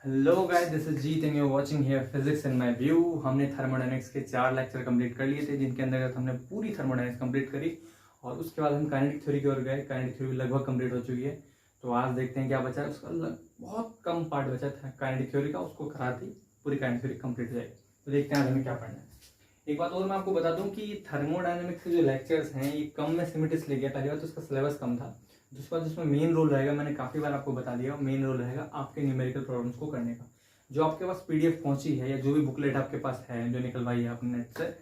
Hello guys, this is Jeet and you are watching here physics in my view. हमने thermodynamics के 4 lecture complete कर लिए थे, जिनके अंतर्गत हमने पूरी थर्मोडायनेमिक्स कंप्लीट करी और उसके बाद हम काइनेटिक थ्योरी की ओर गए। काइनेटिक थ्योरी लगभग कंप्लीट हो चुकी है, तो आज देखते हैं क्या बचा है। उसका बहुत कम पार्ट बचा था काइनेटिक थ्योरी का, उसको कराती पूरी काइनेटिक थ्योरी कंप्लीट हो जाएगी। तो देखते हैं आज हमें क्या पढ़ना है। एक बात और मैं आपको बता दूं कि थर्मोडायनेमिक्स के जो लेक्चर्स हैं ये कम में सीमित इसलिए गया। पहली बात तो उसका सिलेबस कम था, दूसरी बात जिसमें मेन रोल रहेगा, मैंने काफी बार आपको बता दिया, मेन रोल रहेगा आपके न्यूमेरिकल प्रॉब्लम्स को करने का। जो आपके पास पीडीएफ पहुंची है या जो भी बुकलेट आपके पास है जो निकलवाई है आपने नेट से,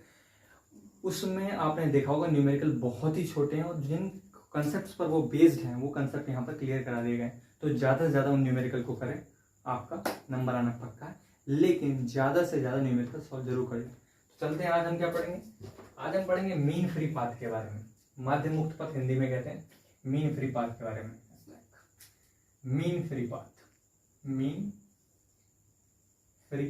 उसमें आपने देखा होगा न्यूमेरिकल बहुत ही छोटे हैं और जिन कंसेप्ट पर वो बेस्ड हैं वो कंसेप्ट यहाँ पर क्लियर करा दिए गए। तो ज्यादा से ज्यादा उन न्यूमेरिकल को करें, आपका नंबर आना पक्का है, लेकिन ज्यादा से ज्यादा न्यूमेरिकल सॉल्व जरूर करें। तो चलते हैं, आज हम क्या पढ़ेंगे। आज हम पढ़ेंगे मीन फ्री पाथ के बारे में। माध्य मुक्त पथ हिंदी में कहते हैं, मीन फ्री पाथ के बारे में। Mean free path, mean free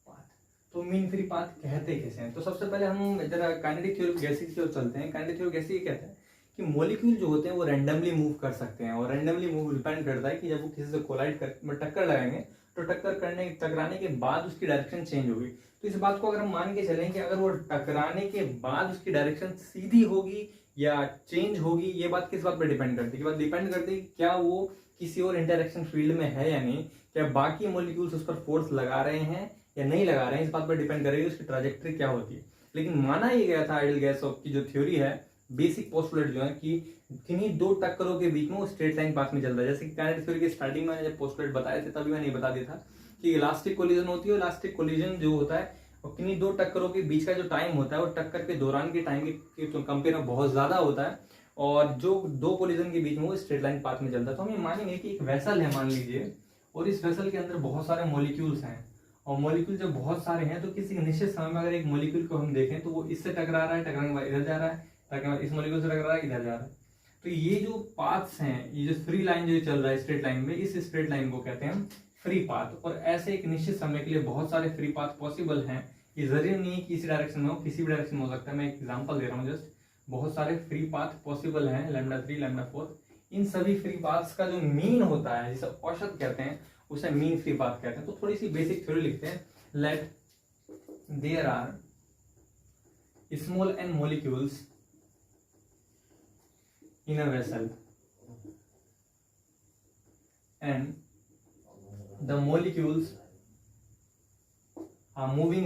path. तो मीन फ्री पाथ कहते कैसे हैं? तो सबसे पहले हम जरा काइनेटिक थ्योरी गैसेस की ओर चलते हैं। काइनेटिक थ्योरी गैसेस ये कहता है कि मॉलिक्यूल जो होते हैं वो रैंडमली मूव कर सकते हैं, और रैंडमली मूव डिपेंड करता है कि जब वो किसी से कोलाइड कर टक्कर लगाएंगे तो टकराने के बाद उसकी डायरेक्शन चेंज होगी। तो इस बात को अगर हम मान के चलें कि अगर वो टकराने के बाद उसकी डायरेक्शन सीधी होगी या चेंज होगी, ये बात किस बात पर डिपेंड करती है? बात डिपेंड करती है क्या वो किसी और इंटरेक्शन फील्ड में है या नहीं, क्या बाकी मॉलिक्यूल्स उस पर फोर्स लगा रहे हैं या नहीं लगा रहे हैं, इस बात पर डिपेंड करेगी उसकी ट्रैजेक्टरी क्या होती है। लेकिन माना ही गया था आइडियल गैस की जो थ्योरी है, बेसिक पोस्टुलेट जो है कि किन्हीं दो टक्करों के बीच में वो स्ट्रेट लाइन पाथ में चल रहा है। जैसे कि काइनेटिक थ्योरी की स्टार्टिंग में जब पोस्टुलेट बताए थे तभी मैंने ये बता दिया था कि इलास्टिक कोलिजन होती है, इलास्टिक कोलिजन जो होता है और किन्हीं दो टक्करों के बीच का जो टाइम होता है वो टक्कर के दौरान के टाइम के कंपेयर में बहुत ज्यादा होता है, और जो दो कोलिजन के बीच में वो स्ट्रेट लाइन पाथ में चलता है। तो हम ये मानेंगे कि एक वेसल है मान लीजिए, और इस वेसल के अंदर बहुत सारे मॉलिक्यूल्स हैं, और मॉलिक्यूल जब बहुत सारे हैं तो किसी निश्चित समय में अगर एक मॉलिक्यूल को हम देखें तो वो इससे टकरा रहा है, टकराने के बाद इधर जा रहा है, टकराने के बाद इस मॉलिक्यूल से टकरा रहा है, इधर जा रहा है। तो ये जो पाथ्स हैं, ये जो फ्री लाइन जो चल रहा है स्ट्रेट लाइन में, इस स्ट्रेट लाइन को कहते हैं हम फ्री पाथ। और ऐसे एक निश्चित समय के लिए बहुत सारे फ्री पाथ पॉसिबल हैं। ये जरूरी नहीं है कि इसी डायरेक्शन में हो, किसी भी डायरेक्शन में हो सकता है। मैं एक एग्जांपल दे रहा हूँ जस्ट, बहुत सारे फ्री पाथ पॉसिबल हैं, λ3 λ4। इन सभी फ्री पाथ्स का जो मीन होता है, जिसे औसत कहते हैं, उसे मीन फ्री पाथ कहते हैं। तो थोड़ी सी बेसिक थ्योरी लिखते हैं। Let there are small n molecules in a vessel and the molecules are moving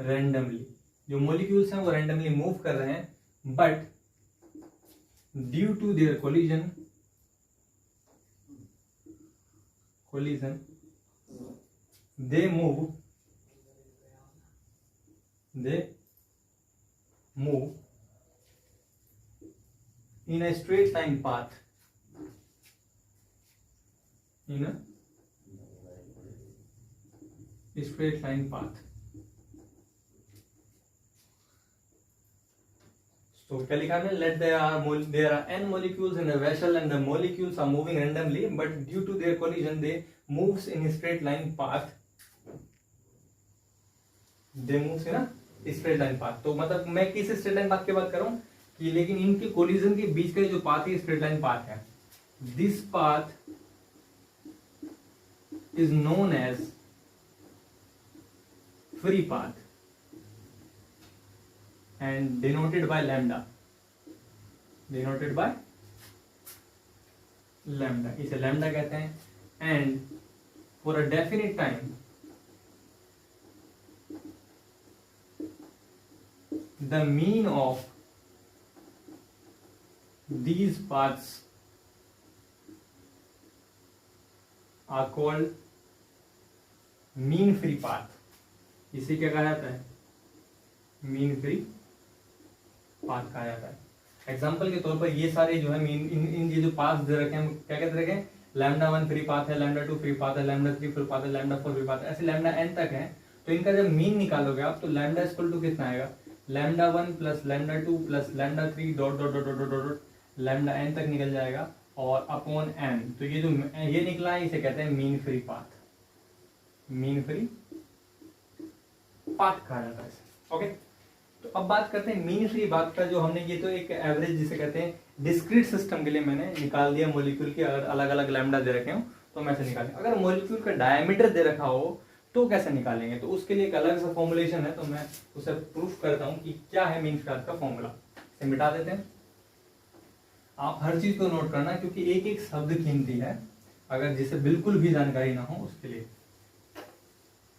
randomly, जो मॉलिक्यूल्स हैं वो रैंडमली मूव कर रहे हैं, but due to their collision they move in a straight line path, तो क्या लिखा है? Let there are n molecules in a vessel and the molecules are moving randomly, but due to their collision they moves in a straight line path. तो मतलब मैं किस straight line path की बात कर रहा हूं कि, लेकिन इनके कोलिजन के बीच का जो पाथ है स्ट्रेट लाइन पाथ है। This path is known as free path and denoted by lambda, इसे lambda कहते हैं। and for a definite time the mean of these paths are called mean free path। इसे क्या कहा जाता है? मीन फ्री पाथ कहा जाता है। एग्जाम्पल के तौर पर ये सारे जो है मीन इन ये जो पाथ दे रखे हैं, क्या कहते रखे हैं? λ1 फ्री पाथ है, λ2 फ्री पाथ है, λ3 फ्री पाथ है, λ4 फ्री पाथ है, ऐसे λn तक है। तो इनका जब मीन निकालोगे आप तो लैम्डा इक्वल टू कितना आएगा? λ1 plus λ2 plus λ3 dot dot dot dot dot λn तक निकल जाएगा, और अपॉन n। तो ये जो ये निकला है इसे कहते हैं mean free path, mean free path कहा जाता है। ओके, तो अब बात करते हैं मीन फ्री पाथ का। जो हमने ये तो एक एवरेज जिसे कहते हैं डिस्क्रीट सिस्टम के लिए मैंने निकाल दिया मॉलिक्यूल की, अगर अलग अलग लैम्डा दे रखे हो तो हम ऐसे निकालें। अगर मॉलिक्यूल का डायमीटर दे रखा हो तो कैसे निकालेंगे, तो उसके लिए एक अलग सा फॉर्मुलेशन है, तो मैं उसे प्रूफ करता हूं कि क्या है मीन फ्री पाथ का फॉर्मूला। इसे मिटा देते हैं। आप हर चीज को नोट करना क्योंकि एक एक शब्द कीमती है, अगर जिसे बिल्कुल भी जानकारी ना हो उसके लिए।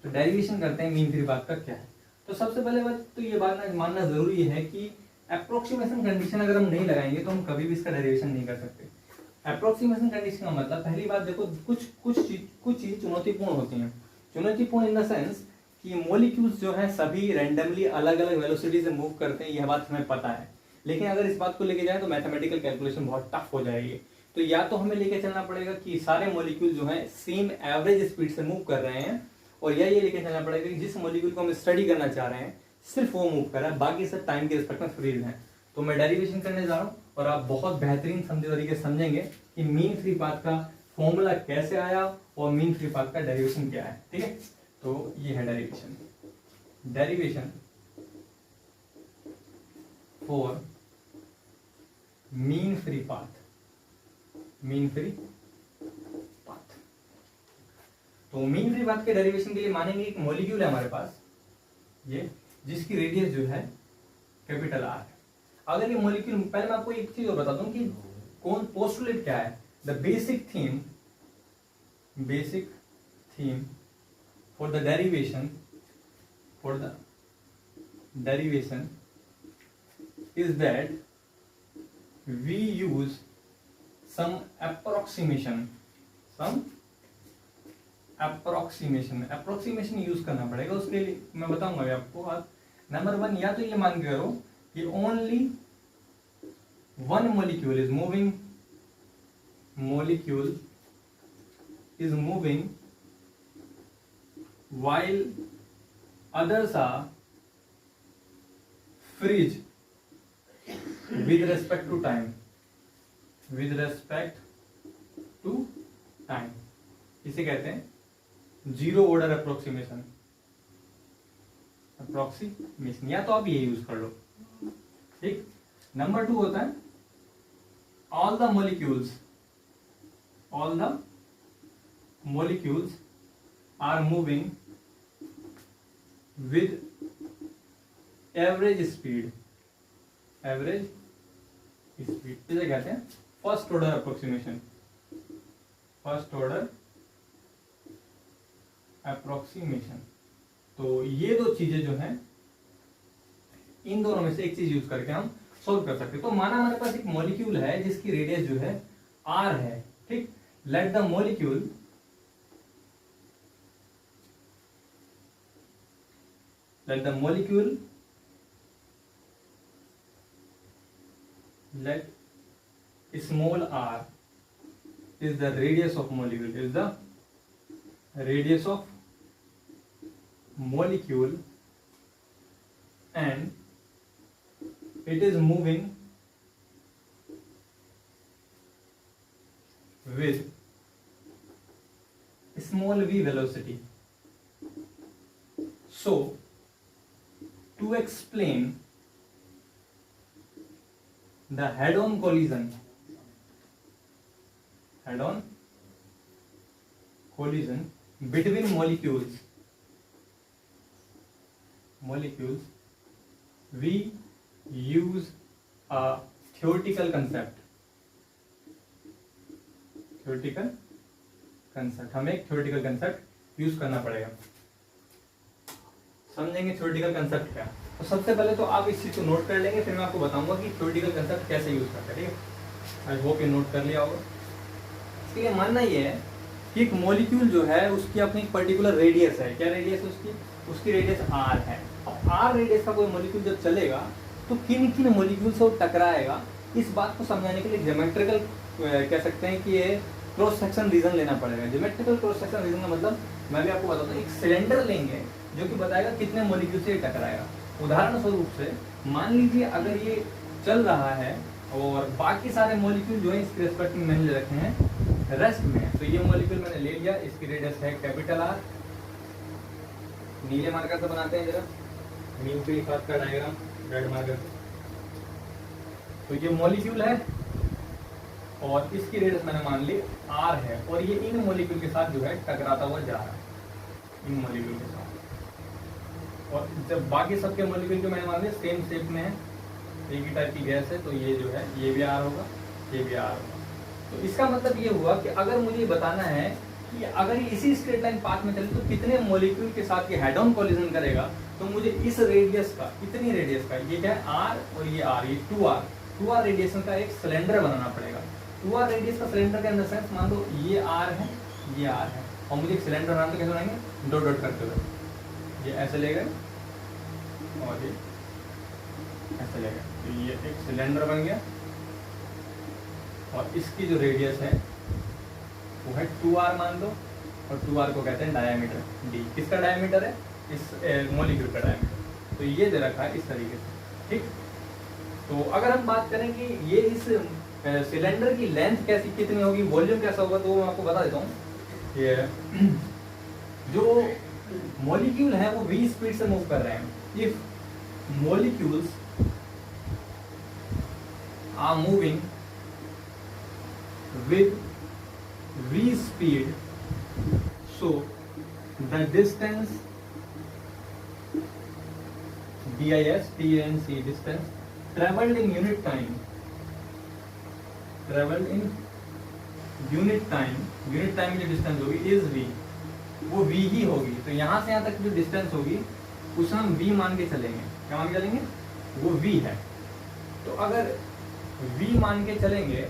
तो डेरिवेशन करते हैं मीन फ्री पाथ का क्या है। तो सबसे पहले बात तो ये बात मानना जरूरी है कि अप्रोक्सीमेशन कंडीशन अगर हम नहीं लगाएंगे तो हम कभी भी इसका डेरिवेशन नहीं कर सकते। अप्रोक्सीमेशन कंडीशन का मतलब, पहली बात देखो, कुछ चीज चुनौतीपूर्ण होती हैं। चुनौतीपूर्ण इन द सेंस कि मॉलिक्यूल्स जो है सभी रैंडमली अलग अलग वेलोसिटी से मूव करते हैं, यह बात हमें पता है। लेकिन अगर इस बात को लेके जाए तो मैथमेटिकल कैलकुलेशन बहुत टफ हो जाएगी। तो या तो हमें लेके चलना पड़ेगा कि सारे मॉलिक्यूल जो है सेम एवरेज स्पीड से मूव कर रहे हैं, और या ये लेके चलना पड़ेगा कि जिस मॉलिक्यूल को हम स्टडी करना चाह रहे हैं सिर्फ वो मूव कर रहा है, बाकी सब टाइम के रिस्पेक्ट में फ्रीज है। तो मैं डेरिवेशन करने जा रहा हूँ और आप बहुत बेहतरीन तरीके समझेंगे कि मीन फ्री पाथ का फॉर्मूला कैसे आया और मीन फ्री पाथ का डेरिवेशन क्या है। ठीक है, तो ये है derivation for mean free path. तो मीन फ्री पाथ के डेरिवेशन के लिए मानेंगे एक मॉलिक्यूल है हमारे पास, ये जिसकी रेडियस जो है कैपिटल आर है। अगर ये मॉलिक्यूल, पहले मैं आपको एक चीज और बता दूं कि कौन पोस्टुलेट क्या है। The basic theme for the derivation is that we use some approximation use करना पड़ेगा। उसके लिए मैं बताऊंगा अभी आपको। नंबर 1, या तो ये मान के करो कि only one molecule is moving while others are freeze with respect to time। इसे कहते हैं जीरो ऑर्डर अप्रोक्सीमेशन, या तो आप ये यूज कर लो। ठीक। नंबर 2 होता है all the molecules are moving with average speed इसे कहते हैं फर्स्ट ऑर्डर अप्रोक्सीमेशन। तो ये दो चीजें जो हैं, इन दोनों में से एक चीज यूज करके हम सोल्व कर सकते हैं। तो माना हमारे पास एक मॉलिक्यूल है जिसकी रेडियस जो है r है। ठीक। Let the molecule let small r is the radius of molecule and it is moving with small v velocity. So to explain the head-on collision between molecules, we use a theoretical concept। हमें एक theoretical concept use करना पड़ेगा। समझेंगे theoretical concept क्या। तो सबसे पहले तो आप इस चीज को नोट कर लेंगे, फिर मैं आपको बताऊंगा कि थ्योरेटिकल कंसेप्ट कैसे यूज करते हैं। ठीक है, आई होप ये नोट कर लिया होगा। इसके लिए मानना ये है कि एक मॉलिक्यूल जो है उसकी अपनी पर्टिकुलर रेडियस है। क्या रेडियस है उसकी रेडियस r है। अब r रेडियस का कोई मॉलिक्यूल जब चलेगा तो किन मॉलिक्यूल से वो टकराएगा, इस बात को समझाने के लिए ज्योमेट्रिकल कह सकते हैं कि ये क्रॉस सेक्शन रीजन लेना पड़ेगा। ज्योमेट्रिकल क्रॉस सेक्शन रीजन का मतलब मैं भी आपको बताता हूँ, एक सिलेंडर लेंगे जो कि बताएगा कितने मॉलिक्यूल से टकराएगा। उदाहरण स्वरूप से मान लीजिए अगर ये चल रहा है और बाकी सारे मॉलिक्यूल जो है इसके रेस्पेक्ट में मैंने ले रखे हैं रेस्ट में, तो ये मॉलिक्यूल मैंने ले लिया, इसकी रेडियस है कैपिटल R। नीले मार्कर से बनाते हैं जरा मीन फ्री पाथ का डायग्राम। Red marker. तो ये मॉलिक्यूल है और इसकी रेडियस मैंने मान ली r है और ये इन मॉलिक्यूल के साथ जो है टकराता हुआ जा रहा है, इन मॉलिक्यूल के साथ। और जब बाकी सबके मॉलिक्यूल जो मैंने मान लिया सेम शेप में है, एक ही टाइप की गैस है, तो ये जो है ये भी r होगा, ये भी r होगा। तो इसका मतलब ये हुआ कि अगर मुझे बताना है कि अगर ये इसी स्ट्रेट लाइन पाथ में चले तो कितने मॉलिक्यूल के साथ ये हेड ऑन कोलिजन करेगा, तो मुझे इस रेडियस का, इतनी रेडियस का, ये क्या है r और ये r, ये 2r रेडिएशन का एक सिलेंडर बनाना पड़ेगा। 2r रेडियस का सिलेंडर के अंदर सेंस मान लो ये r है, ये r है, और मुझे एक सिलेंडर बनाना तो कैसे बनाएंगे, डॉट डॉट करते हुए, ये ऐसे ले गए और ये ऐसे ले गए, तो ये एक सिलेंडर बन गया। और इसकी जो रेडियस है वो है 2r मान लो, और 2r को कहते हैं डायमीटर d। किसका डायमीटर है, इस मॉलिक्यूल का डायमीटर। तो ये दे रखा है इस तरीके से, ठीक। तो अगर हम बात करें कि ये इस सिलेंडर की लेंथ कैसी कितनी होगी, वॉल्यूम कैसा होगा, तो मैं आपको बता देता हूँ। ये जो मॉलिक्यूल है वो v स्पीड से मूव कर रहे हैं। If molecules are moving with v speed, so the distance distance traveled in unit time, unit time जो डिस्टेंस होगी इज v, वो v ही होगी। तो यहाँ से यहाँ तक जो डिस्टेंस होगी उसे हम v मान के चलेंगे। क्या मान के चलेंगे, वो v है। तो अगर v मान के चलेंगे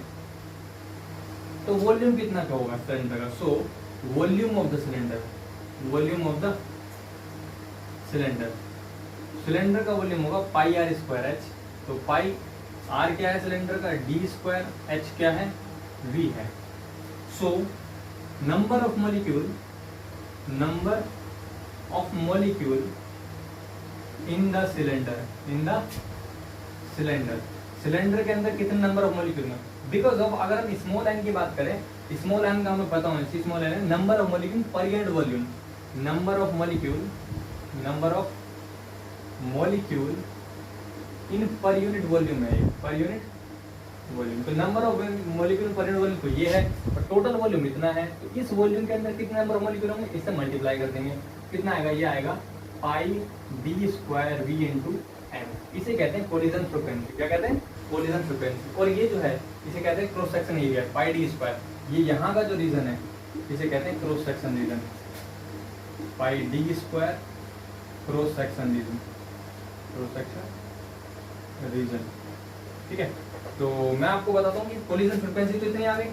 तो वॉल्यूम कितना का होगा सिलेंडर का, so volume of the cylinder, volume of the cylinder, cylinder का वॉल्यूम होगा पाई r स्क्वायर h। तो पाई r क्या है सिलेंडर का, d स्क्वायर, h क्या है, v है। So number of molecule in the cylinder, cylinder के अंदर कितने नंबर ऑफ मॉलिक्यूल में, बिकॉज ऑफ अगर हम स्मॉल एन की बात करें, स्मॉल एन का हमें पता होना चाहिए, स्मॉल एन है number of molecule per unit volume, number of molecule इन पर यूनिट वॉल्यूम है, पर यूनिट वॉल्यूम। तो number of molecule per unit volume तो ये है, और टोटल वॉल्यूम इतना है। तो इस वॉल्यूम के अंदर कितने नंबर ऑफ मॉलिक्यूल होंगे, इससे मल्टीप्लाई कर देंगे, कितना आएगा, ये आएगा pi d square v into n. इसे कहते हैं कोलिजन फ्रीक्वेंसी। क्या कहते हैं, कोलिजन फ्रीक्वेंसी। और ये जो है इसे कहते हैं cross section area, pi d square. ये यहाँ का जो रीजन है इसे कहते हैं cross section region, pi d square cross section region, cross section region, ठीक है। तो मैं आपको बताता हूँ कि कोलिजन फ्रीक्वेंसी तो इतनी आ गई,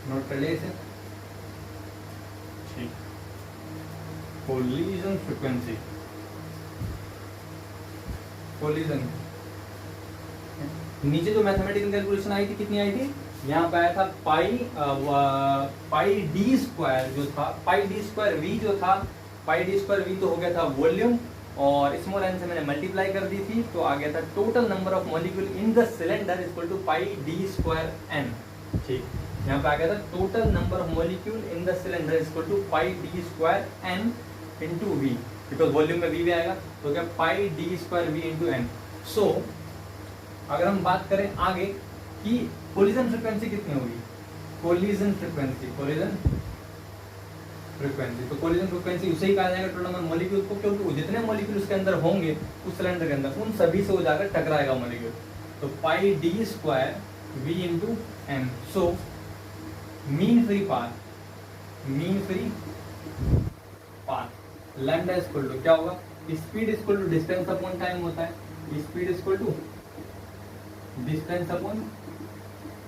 नोट कर ले इसे, ठीक। कोलिजन फ्रीक्वेंसी, कोलिजन नीचे जो मैथमेटिकल कैलकुलेशन आई थी कितनी आई थी, यहाँ पे आया था पाई डी स्क्वायर जो था, पाई डी स्क्वायर वी जो था, पाई डी स्क्वायर वी तो हो गया था वॉल्यूम, और स्मॉल एन से मैंने मल्टीप्लाई कर दी थी, तो आ गया था total number of molecule in the cylinder equal to pi D square N, ठीक। यहाँ पे आ गया था total number of molecule in the cylinder equal to pi D square N into V, because volume में वी भी आएगा, तो क्या pi D square V into N. So अगर हम बात करें आगे कि कोलिजन फ्रीक्वेंसी कितनी होगी, कोलिजन फ्रीक्वेंसी, तो कोलिजन फ्रीक्वेंसी उसे ही कहा जाएगा टोटल नंबर मॉलिक्यूल को, क्योंकि जितने मॉलिक्यूल उसके अंदर होंगे उस सिलेंडर के अंदर, उन सभी से वो जाकर टकराएगा मॉलिक्यूल। तो pi D square V into N. So mean free path lambda equal to क्या होगा, speed equal to distance upon time होता है, speed equal to distance upon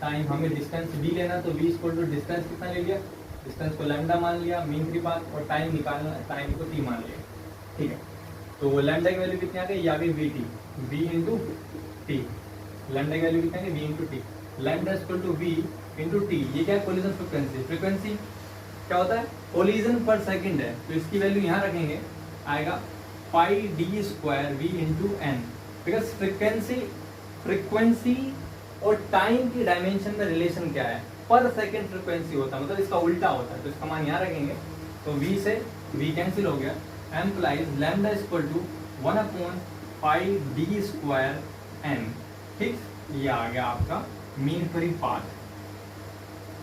time. हमें डिस्टेंस डी लेना, तो v इक्वल टू डिस्टेंस कितना ले लिया, डिस्टेंस को लैम्डा मान लिया, मीन फ्री पाथ, और टाइम निकालना, टाइम को t मान लिया, ठीक है। तो लैम्डा की वैल्यू कितनी आ गई, या गई vt, v into t, lambda की वैल्यू कितनी आ गई, v into t, lambda equal to v into t. ये क्या है, कोलिजन फ्रीक्वेंसी। फ्रीक्वेंसी क्या होता है, कोलिजन पर सेकंड है, तो इसकी वैल्यू यहाँ रखेंगे, आएगा pi D square V into N, because frequency और टाइम की डायमेंशन में रिलेशन क्या है, पर सेकंड फ्रीक्वेंसी होता है, मतलब इसका उल्टा होता है, तो इसका मान यहाँ रखेंगे, तो v से v कैंसिल हो गया, implies lambda equal to 1 upon pi D square N. ठीक, ये आ गया आपका मीन फ्री पाथ।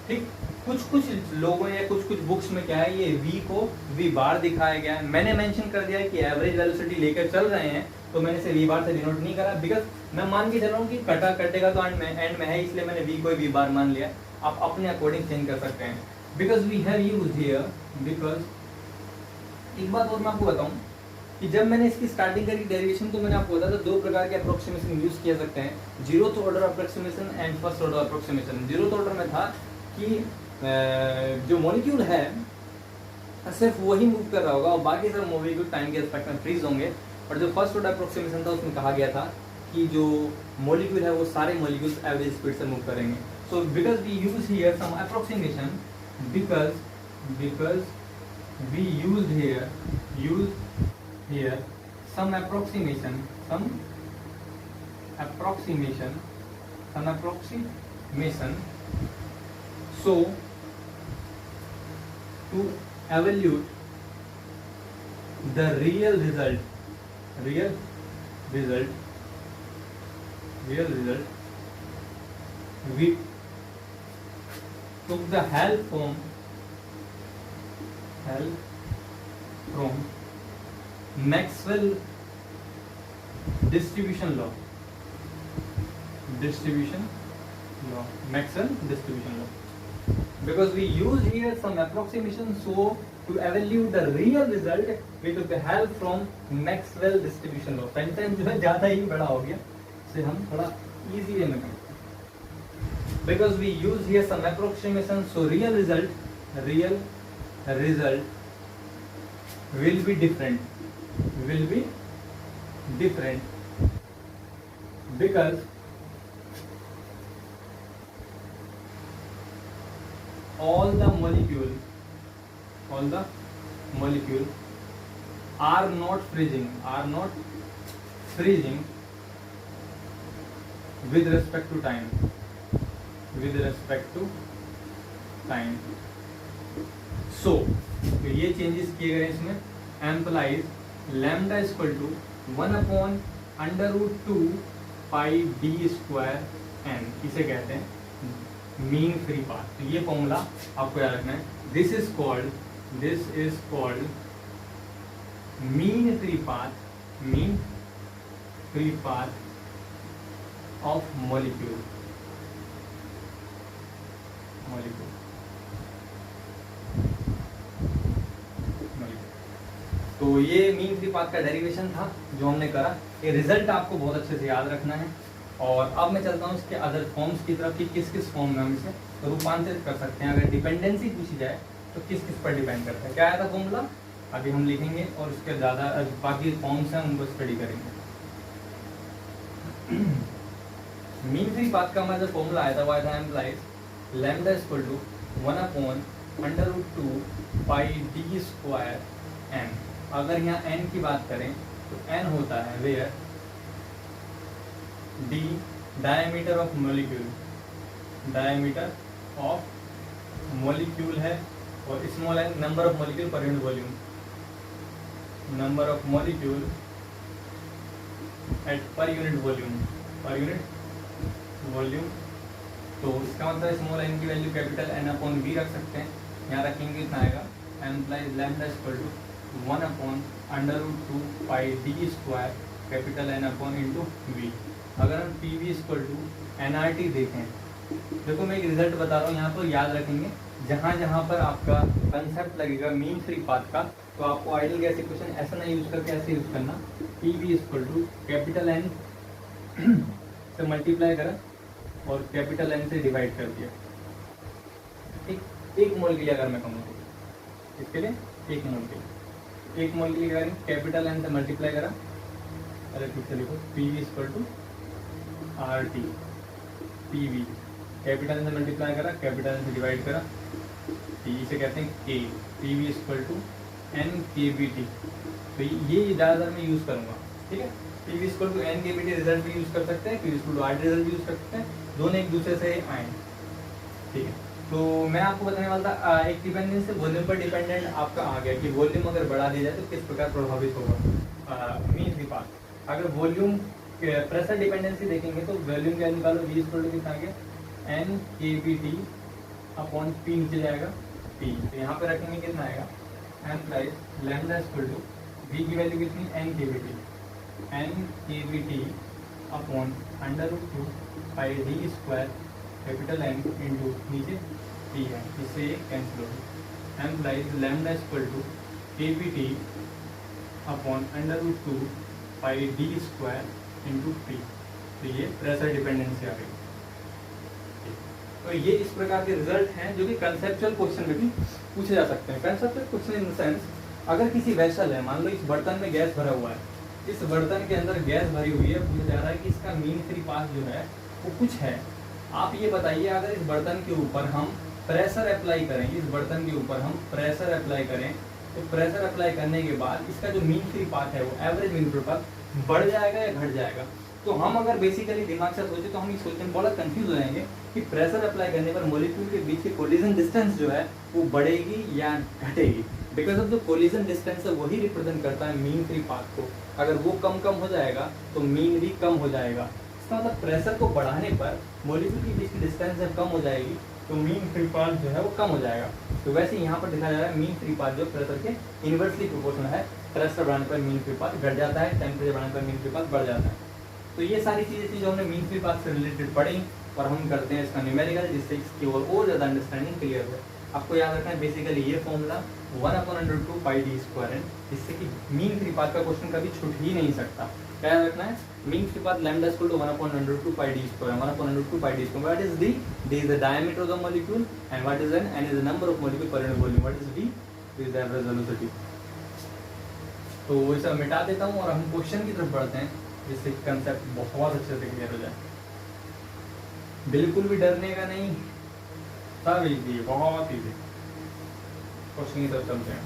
ठीक, कुछ लोगों या कुछ बुक्स में क्या है, ये v को v बार दिखाया गया है। मैंने मेंशन कर दिया है कि एवरेज वेलोसिटी लेकर चल रहे हैं, तो मैंने इसे v बार से डिनोट नहीं करा, बिकॉज मैं मान के चल रहा हूँ कि कटेगा तो एंड में है, इसलिए मैंने v को v बार मान लिया। आप अपने अकॉर्डिंग चेंज कर सकते हैं, because we have used here, because एक बात और मैं आपको बताऊं कि जब मैंने इसकी स्टार्टिंग करी डेरिवेशन, तो मैंने आपको बताया था दो प्रकार के अप्रोक्सीमेशन यूज किया सकते हैं, zeroth order approximation and first order approximation. Zeroth order में था कि जो मॉलिक्यूल है सिर्फ वही मूव कर रहा होगा और बाकी सब मॉलिक्यूल टाइम के एस्पेक्ट में फ्रीज होंगे। और जो फर्स्ट ऑर्डर अप्रोक्सीमेशन था उसमें कहा गया था कि जो मॉलिक्यूल है वो सारे मॉलिक्यूल्स एवरेज स्पीड से मूव करेंगे। So because we use here some approximation, because we used here some approximation so to evaluate the real result we took the help from Maxwell distribution law, Maxwell distribution law, because we use here some approximation, so to evaluate the real result we took the help from Maxwell distribution law। Sentence जो है ज़्यादा ही बड़ा हो गया, इसे हम थोड़ा easy वे में करें, because we use here some approximation, so real result will be different because all the molecule are not freezing with respect to time so तो ये चेंजेस किए गए इसमें, implies lambda equal to 1/√2 pi D square n, इसे कहते हैं mean free path. तो ये फॉर्मूला आपको याद रखना है, this is called mean free path of molecule. तो ये मीन फ्री पाथ का डेरिवेशन था जो हमने करा। ये रिजल्ट आपको बहुत अच्छे से याद रखना है। और अब मैं चलता हूँ इसके अदर फॉर्म्स की तरफ कि किस किस फॉर्म में हम इसे रूपांतरित कर सकते हैं। अगर डिपेंडेंसी पूछी जाए तो किस किस पर डिपेंड करता है। क्या आया था फॉर्मूला, अभी हम लिखेंगे और उसके ज़्यादा बाकी फॉर्म्स हैं उनको स्टडी करेंगे। मीन फ्री पाथ का हमारा जो फॉर्मूला आया था वो आया था implies lambda equal to 1/√2 pi D square n. अगर यहाँ n की बात करें तो n होता है where d diameter of molecule है और small n number of molecule per unit volume, number of molecule at per unit volume. तो इसका मतलब स्मॉल n की वैल्यू कैपिटल N/V रख सकते हैं। यहाँ रखेंगे इतना आएगा implies lambda equal to 1/√2 pi D square capital N/V। अगर हम PV इक्वल टू NRT देखें, देखो मैं एक रिजल्ट बता रहा हूँ, यहाँ पर याद रखेंगे जहाँ जहाँ पर आपका कंसेप्ट लगेगा मीन फ्री पाथ का, तो आपको आइडियल गैस इक्वेशन ऐसा ना यूज करके ऐसे यूज करना, PV equal to capital N से मल्टीप्लाई करा और कैपिटल N से डिवाइड कर दिया। एक मोल के लिए अगर मैं कहूँ तो इसके लिए एक मोल के लिए करेंगे कैपिटल N से मल्टीप्लाई करा, अरे ठीक से लिखो PV equal to RT, PV capital N से मल्टीप्लाई करा, कैपिटल N से डिवाइड करा, इसे कहते हैं K, PV equal to NKBT। तो ये ज़्यादातर मैं यूज़ करूँगा, ठीक है। PV equal to NKBT result भी यूज़ कर सकते हैं, PV equal to RT result भी यूज़ कर सकते हैं, दोनों एक दूसरे से आए, ठीक है। तो मैं आपको बताने वाला था एक डिपेंडेंस से वॉल्यूम पर डिपेंडेंट आपका आ गया कि वॉल्यूम अगर बढ़ा दिया जाए तो किस प्रकार प्रभावित होगा मीन फ्री पाथ। अगर वॉल्यूम प्रेशर डिपेंडेंसी देखेंगे तो वॉल्यूम क्या निकालो, V इक्वल टू कितना आ गया, N KBT अपॉन P नीचे जाएगा P, तो यहाँ पे रखेंगे कितना आएगा, M plus lambda equal to V की वैल्यू कितनी, N KBT upon √2 pi D square capital M into नीचे P है, इससे ये कैंसिल होगी। M plus lambda equal to KBT upon √2 pi D square into P, तो ये प्रेशर डिपेंडेंसी आ गई। तो ये इस प्रकार के रिजल्ट हैं जो कि कंसेप्चुअल क्वेश्चन में भी पूछे जा सकते हैं। Conceptual question in the sense, अगर किसी वेसल है, मान लो इस बर्तन में गैस भरा हुआ है, इस बर्तन के अंदर गैस भरी हुई है, पूछा जा रहा है कि इसका मीन फ्री पाथ जो है वो कुछ है। आप ये बताइए, अगर इस बर्तन के ऊपर हम प्रेशर अप्लाई करें, इस बर्तन के ऊपर हम प्रेशर अप्लाई करें, तो प्रेशर अप्लाई करने के बाद इसका जो मीन फ्री पाथ है वो एवरेज मीन फ्री पाथ बढ़ जाएगा या घट जाएगा। तो हम अगर बेसिकली दिमाग से सोचे तो हम ये सोचने में बहुत कंफ्यूज हो जाएंगे कि प्रेशर अप्लाई करने पर मॉलिक्यूल के बीच की कोलिजन डिस्टेंस जो है वो बढ़ेगी या घटेगी। बिकॉज ऑफ जो कोलिजन डिस्टेंस है वही रिप्रेजेंट करता है मीन फ्री पाथ को। अगर वो कम हो जाएगा तो मीन भी कम हो जाएगा। इसका मतलब प्रेशर को बढ़ाने पर मॉलिक्यूल के बीच की डिस्टेंस जब कम हो जाएगी तो मीन फ्री पाथ जो है वो कम हो जाएगा। तो वैसे यहाँ पर दिखाया जा रहा है मीन फ्री पाथ जो प्रेशर के इनवर्सली प्रोपोर्शनल है। प्रेशर बढ़ाने पर मीन फ्री पाथ घट जाता है, टेम्परेचर बढ़ाने पर मीन फ्री पाथ बढ़ जाता है। तो ये सारी चीज़ें थी जो हमने मीन फ्री पाथ से रिलेटेड पढ़ी और हम करते हैं इसका न्यूमेरिकल, जिससे इसकी और ज़्यादा अंडरस्टैंडिंग क्लियर हो। आपको याद रखना है बेसिकली ये फॉर्मूला 1/√2 पाई d स्क्वायर है, जिससे कि मीन फ्री पाथ का क्वेश्चन कभी छूट ही नहीं सकता। क्या याद रखना है, mean free path lambda equal to 1/√2 pi d square, 1/√2 pi d square. What is d? d is the diameter of the molecule and what is n? n is the number of molecule per unit volume. what is v? v is the average velocity। तो वो सब मिटा देता हूँ और हम question की तरफ बढ़ते हैं, जिससे कंसेप्ट बहुत अच्छे से क्लियर हो जाए। बिल्कुल भी डरने का नहीं, सब इजी, बहुत इजी। क्वेश्चन की तरफ चलते हैं,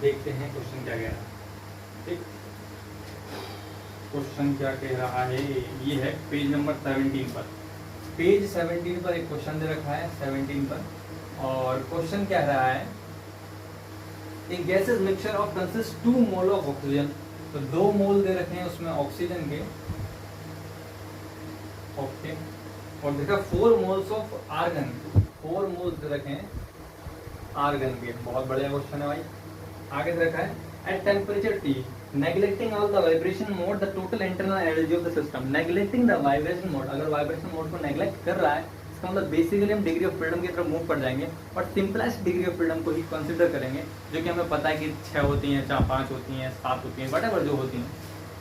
देखते हैं क्वेश्चन क्या कह रहा है। ठीक, क्वेश्चन क्या कह रहा है, ये है पेज नंबर 17 पर। पेज 17 पर एक क्वेश्चन दे रखा है 17 पर, और क्वेश्चन क्या रहा है, एक gases mixture of consist 2 mole of oxygen. तो 2 मोल दे रखे हैं उसमें ऑक्सीजन के, ओके, और देखा 4 मोल्स ऑफ आर्गन, 4 मोल्स दे रखे हैं आर्गन के। बहुत बढ़िया क्वेश्चन है भाई। आगे दे रखा है at temperature T neglecting all the vibration mode the total internal energy of the system. Neglecting the vibration mode, अगर वाइब्रेशन मोड को नेग्लेक्ट कर रहा है इसका मतलब बेसिकली हम डिग्री ऑफ फ्रीडम की तरफ मूव कर जाएंगे और सिंपलेस्ट डिग्री ऑफ फ्रीडम को ही कंसिडर करेंगे, जो कि हमें पता है कि 6 होती हैं, 4, 5 होती हैं, 7 होती हैं, वटेवर जो होती हैं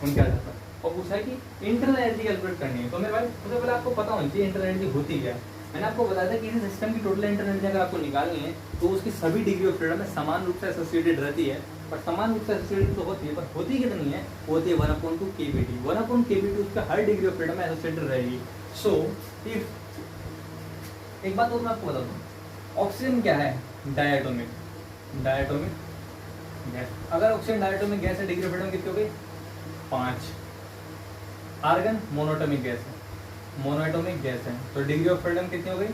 उनके आधार पर। और पूछा है कि इंटरनल एनर्जी कैलकुलेट करनी है। तो मेरे भाई सबसे पहले आपको पता होना चाहिए इंटरनल एनर्जी होती क्या है। मैंने आपको बताया था कि इस सिस्टम की टोटल इंटरनल एनर्जी अगर आपको निकालनी है तो उसकी सभी डिग्री ऑफ फ्रीडम में समान रूप से एसोसिएटेड रहती है, पर समान रूप से एसोसिएटेड तो होती है, पर होती कितनी है, होती है 1/2 kBT। 1/2 kBT उसका हर डिग्री ऑफ फ्रीडम में एसोसिएटेड रहेगी। सो इफ एक बात और मैं आपको बता दूं, ऑक्सीजन क्या है, डायटोमिक, डायटोमिक गैस। अगर ऑक्सीजन डायटोमिक गैस है, डिग्री ऑफ फ्रीडम कितनी हो गई, 5। आर्गन मोनोटोमिक गैस है, मोनोएटोमिक गैस है, तो डिग्री ऑफ फ्रीडम कितनी हो गई,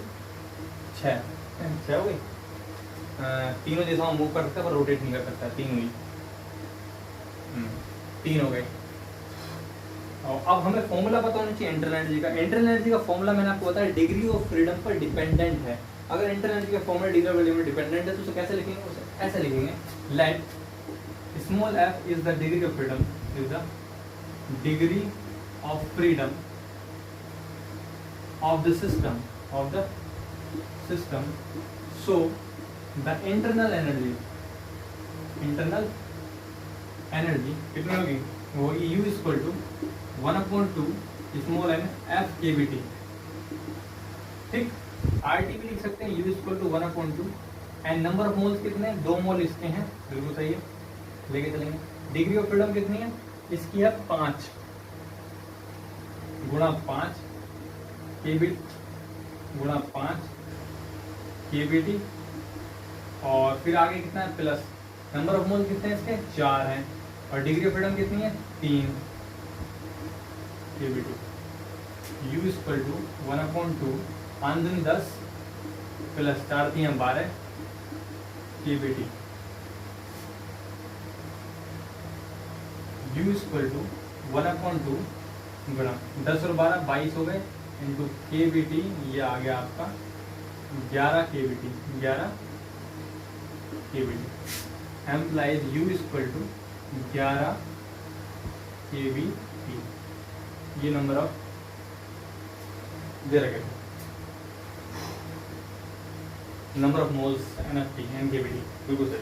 6 हो गई। तीनों जैसा हम मूव कर सकते हैं पर रोटेट नहीं कर सकता, 3 हुई, 3 हो गई। और अब हमें फॉर्मूला पता होना चाहिए इंटरनल एनर्जी का। इंटरनल एनर्जी का फॉर्मूला मैंने आपको बताया डिग्री ऑफ फ्रीडम पर डिपेंडेंट है। अगर इंटरनल एनर्जी का फॉर्मूला डिग्री ऑफ फ्रीडम पर डिपेंडेंट है तो उसे कैसे लिखेंगे, उसे ऐसे लिखेंगे, let small f is the degree of freedom, is the degree of freedom of the system, so the internal energy कितनी होगी, वो U equal to 1/2 small n f kBT। ठीक, RT भी लिख सकते हैं, U equal to 1/2 and number of moles कितने, 2 मोल इसके हैं, बिल्कुल सही है, लेके चलेंगे। डिग्री ऑफ फ्रीडम कितनी है इसकी, है 5 गुणा 5 kBT गुणा 5 kBT, और फिर आगे कितना है प्लस, नंबर ऑफ मोल कितने हैं इसके, 4 हैं, और डिग्री ऑफ फ्रीडम कितनी है, 3 kBT। U इक्वल टू 1/2 5 दूनी 10 plus 4 3 12 kBT। U equal to 1/2 गुणा 10 और 12 22 हो गए इंटू KBT, ये आ गया आपका 11 KBT, 11 KBT implies U equal to 11 KBT, ये नंबर ऑफ दे रखे number of moles NFT NKBT, बिल्कुल सही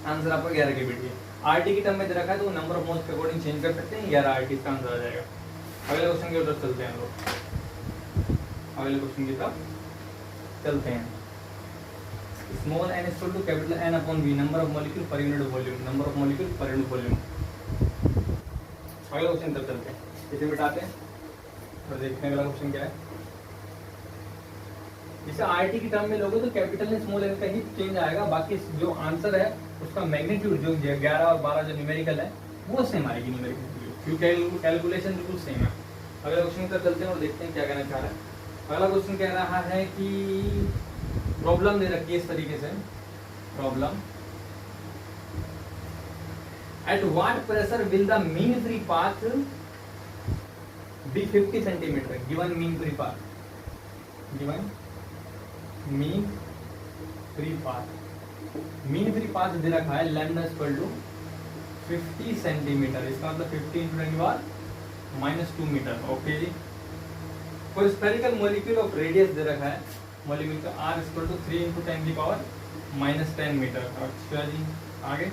आंसर आपका 11 KBT है। RT की टर्म में दे रखा है तो नंबर ऑफ मोल्स के अकॉर्डिंग चेंज कर सकते हैं, 11 RT इसका आंसर आ जाएगा। अगले क्वेश्चन की तरफ चलते हैं लोग, अगले क्वेश्चन की तरफ चलते हैं। Small n equal to capital N upon V, number of molecule per unit volume, number of molecule per unit volume. अगले क्वेश्चन तरफ चलते हैं, इसे मिटाते हैं और देखते हैं अगला क्वेश्चन क्या है। इसे RT की टर्म में लोगे तो कैपिटल ने स्मॉल n का ही चेंज आएगा, बाकी जो आंसर है उसका मैग्नीट्यूड जो 11 और 12 जो न्यूमेरिकल है वो सेम आएगी न्यूमेरिकल, क्योंकि कैलकुलेशन बिल्कुल सेम है। अगले क्वेश्चन की तरफ चलते हैं और देखते हैं क्या कहना चाह रहा है। अगला क्वेश्चन कह रहा है कि प्रॉब्लम दे रखी है इस तरीके से, problem at what pressure will the mean free path be 50 centimetre, given mean free path, given mean free path, mean free path दे रखा है लैम्डा इक्वल टू 50 सेंटीमीटर, इसका मतलब 50 इंटू 10 - 2 मीटर। ओके जी, for spherical molecule of radius दे रखा है, molecule का R इक्वल टू 3 इंटू 10 की पावर -10 मीटर। अच्छा जी, आगे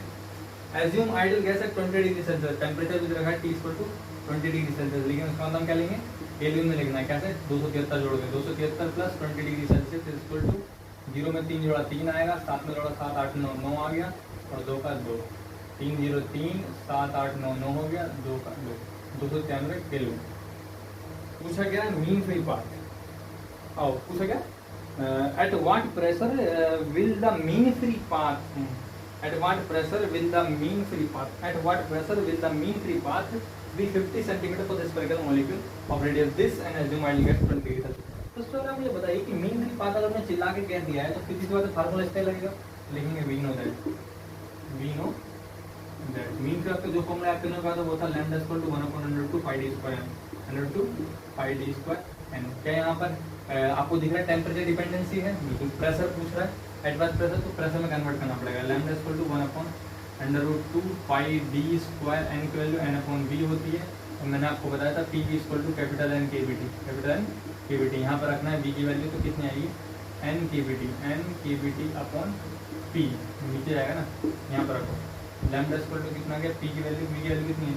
assume ideal gas at 20 degree Celsius, temperature भी दे रखा है T equal to 20 degree Celsius, लेकिन उसका मतलब क्या लेंगे, केल्विन में लिखना है। कैसे, 273 जोड़ के 273 plus 20 degree Celsius equal to 0 में 3 जोड़ा 3 आएगा, 7 में जोड़ा 7 8 9 9 आ गया, और 2 का 2, 3 0 3 7 8 9 9 हो गया, 2 का 2, 293 केल्विन। पूछा गया मीन फ्री पाथ, आओ पूछा गया at what pressure will the mean free path, at what pressure will the mean free path, at what pressure will the mean free path be 50 centimetre for the spherical molecule of radius this and assume ideal gas 20 degree Celsius. तो इसमें आप मुझे बताइए कि mean free path अगर मैं चिल्ला के कह दिया है तो फिर इसके बाद फार्मूला इसका लगेगा, लिखेंगे we know that, we know that mean free path का जो फॉर्मूला आपने कहा था वो था lambda equal to 1/√2 pi d square n, 1/2 pi d square n। क्या यहाँ पर आपको दिख रहा है टेम्परेचर डिपेंडेंसी है, बिल्कुल। प्रेशर पूछ रहा है, एडवांस प्रेशर, तो प्रेशर में कन्वर्ट करना पड़ेगा। Lambda equal to 1/√2 pi d square n की वैल्यू n/v होती है, और मैंने आपको बताया था P equal to capital N KBT, capital N KBT यहाँ पर रखना है। V की वैल्यू तो कितनी आएगी, N KBT अपॉन P, नीचे जाएगा ना, यहाँ पर रखो। लैम्डा इक्वल टू कितना गया, P की वैल्यू, V की वैल्यू कितनी है,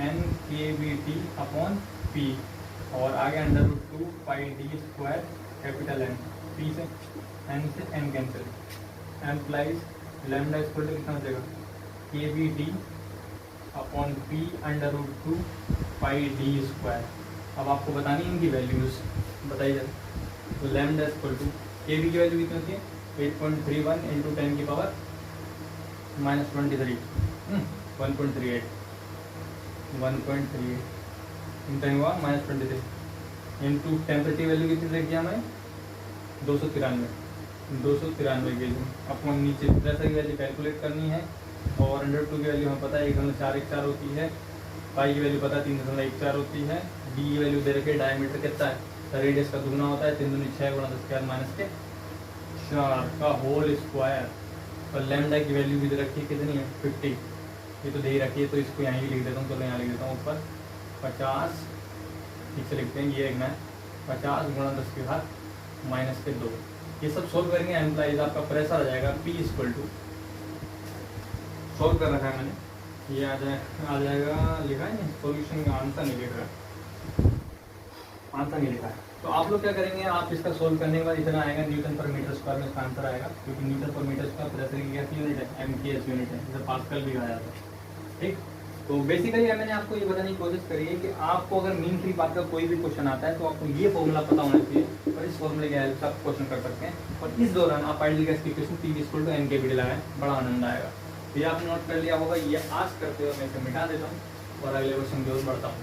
N KBT अपॉन P, और आगे √2 pi d square capital N, P से N से N cancel, implies lambda equal to कितना हो जाएगा, KBT upon P √2 pi d square. अब आपको बतानी है इनकी वैल्यूज, बताइए। तो लैम्डा इक्वल टू KB की वैल्यू कितनी होती है, 8.31 इंटू 10 की पावर -23, 1.38 इंटू हुआ -23 इंटू टेम्परेचर वैल्यू कितनी रखी हमें, 293 के लिए अपॉन नीचे प्रेशर की वैल्यू कैलकुलेट करनी है, और 102 की वैल्यू हमें पता है 1.414 होती है, पाई की वैल्यू पता है 3.14 होती है, डी की वैल्यू दे रखे, डायमीटर कितना है, रेडियस का दुगना होता है, 3 दूनी 6 गुणा 10 के -4 का होल स्क्वायर, और लैम्डा की वैल्यू भी दे रखी है कितनी है, 50, ये तो दे ही रखी है, तो इसको यहाँ ही लिख देता हूँ, चलो यहाँ लिख देता हूँ ऊपर 50, ठीक से लिखते हैं, ये लिखना है 50 गुणा 10 के घात -2। ये सब सोल्व करेंगे, एम्प्लाइज आपका प्रेशर आ जाएगा P इक्वल टू, सोल्व कर रखा है मैंने, ये आ जाएगा, लिखा है नहीं, सॉल्यूशन का आंसर नहीं लिख रहा, आंसर नहीं लिखा है। तो आप लोग क्या करेंगे, आप इसका सोल्व करने के बाद इतना आएगा न्यूटन पर मीटर स्क्वायर में इसका आंसर आएगा, क्योंकि Newton per metre square pressure की क्या यूनिट है, MKS यूनिट है, जैसे पास्कल भी कहा जाता है। ठीक, तो बेसिकली मैंने आपको ये बताने की कोशिश करी है कि आपको अगर मीन फ्री पाथ का कोई भी क्वेश्चन आता है तो आपको ये फॉर्मूला पता होना चाहिए, और इस फॉर्मूले की हेल्प से आप क्वेश्चन कर सकते हैं, और इस दौरान आप आइडियल गैस की equation P equal to NKBT लगाएं, बड़ा आनंद आएगा। ये आपने नोट कर लिया होगा, ये आज करते हुए मैं इसे मिटा देता हूँ और अगले क्वेश्चन की ओर बढ़ता हूँ।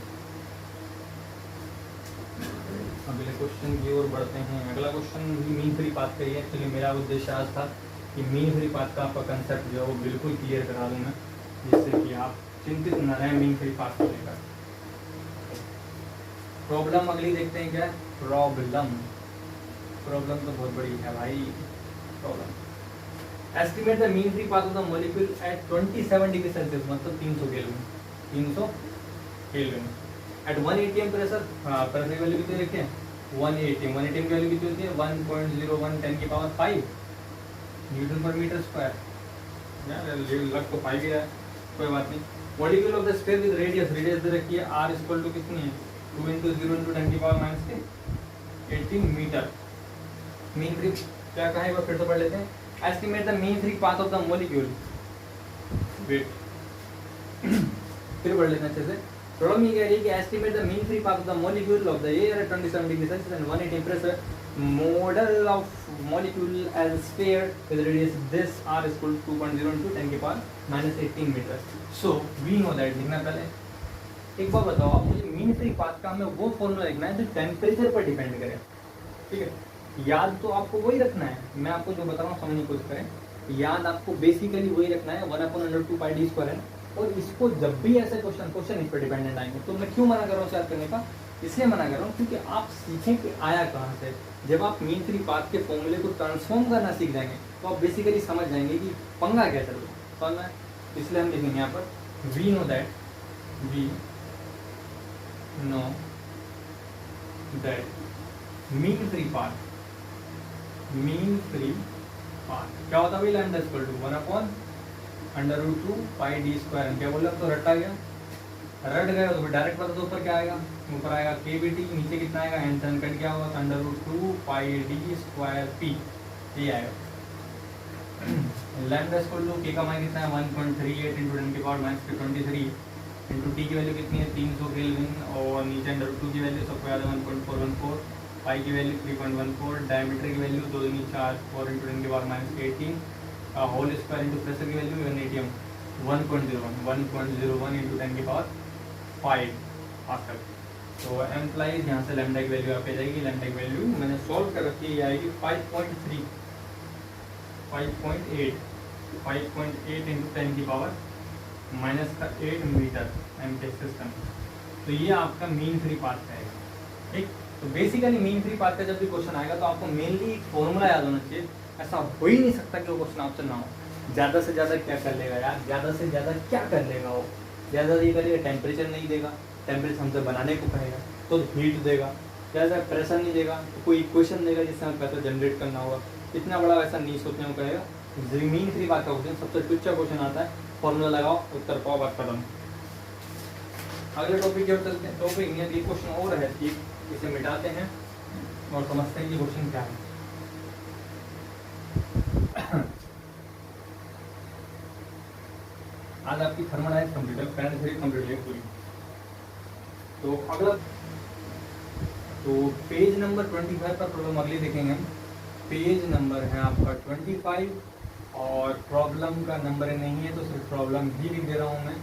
अगले क्वेश्चन की ओर बढ़ते हैं। अगला क्वेश्चन भी मीन फ्री पाथ का ही है। एक्चुअली मेरा उद्देश्य आज था कि मीन फ्री पाथ का आपका कंसेप्ट जो है वो बिल्कुल क्लियर करा दूँ मैं, जिससे कि आप चिंतित न रहे मीन फ्री पाथ को लेकर। प्रॉब्लम अगली देखते हैं क्या। प्रॉब्लम तो बहुत बड़ी है भाई। Problem estimate the mean free path of the molecule at 27 degree celsius, मतलब 300 kelvin at 1 atm pressure. Pressure की वैल्यू कितनी रखते हैं 1 atm की वैल्यू कितनी होती है 1.01 10 की power 5 newton per metre square. लग तो 5 ही है, कोई बात नहीं। Molecule of the sphere with radius दे रखी है r इक्वल टू कितनी है 2 × 0 × 10 की पावर -18 मीटर। मीन फ्री क्या कहा है वो फिर से पढ़ लेते हैं। Estimate the mean free path of the molecule. Wait फिर पढ़ लेते हैं अच्छे से। प्रॉब्लम ये कह रही है कि estimate the mean free path of the molecule of the air at 27 degree celsius and 1 atm pressure. Model of molecule as sphere with radius this r equal to 2.0 × 10 की power -18 metre. So we know that. लिखना पहले एक बार बताओ आप मुझे mean free path का हमें वो फॉर्मूला लिखना है जो टेम्परेचर पर डिपेंड करे। ठीक है, याद तो आपको वही रखना है, मैं आपको जो बता रहा हूँ समझने की कोशिश करें। याद आपको बेसिकली वही रखना है 1/√2 πd²। और इसको जब भी ऐसे क्वेश्चन इस पर डिपेंडेंट आएंगे तो मैं क्यों मना कर रहा हूँ याद करने का, इसलिए मना कर रहा हूँ क्योंकि आप सीखें कि आया कहाँ से। जब आप मीन फ्री पाथ के फॉर्मूले को ट्रांसफॉर्म करना सीख जाएंगे तो आप बेसिकली समझ जाएंगे कि पंगा क्या चल रहा है। समझ में? इसलिए हम लिखेंगे यहाँ पर we know that mean free path क्या होता है भाई लैम्डा इक्वल टू 1/√2 πd²। क्या बोला तो रटा गया, रट गया तो डायरेक्ट पता तो ऊपर क्या आएगा, ऊपर आएगा kBT, नीचे कितना आएगा n टन कट क्या होगा √2 πd²p ये आएगा। लैम्डा इक्वल टू k का मान कितना है 1.38 × 10 की पावर -23 इंटू टी की वैल्यू कितनी है 300 केल्विन और नीचे √2 की वैल्यू सबको याद है 1.414, पाई की वैल्यू 3.14, डायमीटर की वैल्यू 2 × 4 4 × 10 की power -18 whole square into pressure की वैल्यू 1 atm 1.01 इंटू 10 की पावर 5 पास्कल। तो एम्प्लाइज यहाँ से लैम्डा की वैल्यू आप आ जाएगी। लैम्डा की वैल्यू मैंने सॉल्व कर रखी है, आएगी 5.8 इंटू 10 की पावर -8 मीटर एम के सिस्टम। तो ये आपका मीन फ्री पाथ रहेगा। ठीक, तो बेसिकली मीन फ्री पाथ का जब भी क्वेश्चन आएगा तो आपको मेनली एक फॉर्मूला याद होना चाहिए। ऐसा हो ही नहीं सकता कि वो क्वेश्चन आपसे ना हो। ज़्यादा से ज़्यादा क्या कर लेगा यार, ज़्यादा से ज़्यादा क्या कर लेगा वो, ज़्यादा ये करेगा टेम्परेचर नहीं देगा, टेम्परेचर हमसे बनाने को कहेगा तो हीट देगा, ज़्यादा प्रेशर नहीं देगा तो कोई इक्वेशन देगा जिससे हमें पैसा जनरेट करना होगा। इतना बड़ा वैसा नहीं सोचने को कहेगा। मीन फ्री पाथ का क्वेश्चन सबसे टुच्चा क्वेश्चन आता है, फॉर्मूला लगाओ उत्तर पाओ बात खत्म। अगले टॉपिक की ओर चलते हैं। टॉपिक ये क्वेश्चन और है, इसे मिटाते हैं और समझते हैं कि क्वेश्चन क्या है। आज आपकी thermodynamics computer current theory complete है पूरी। तो अगला तो पेज नंबर 25 पर प्रॉब्लम अगली देखेंगे हम। पेज नंबर है आपका 25 और प्रॉब्लम का नंबर नहीं है तो सिर्फ प्रॉब्लम ही लिख दे रहा हूँ मैं।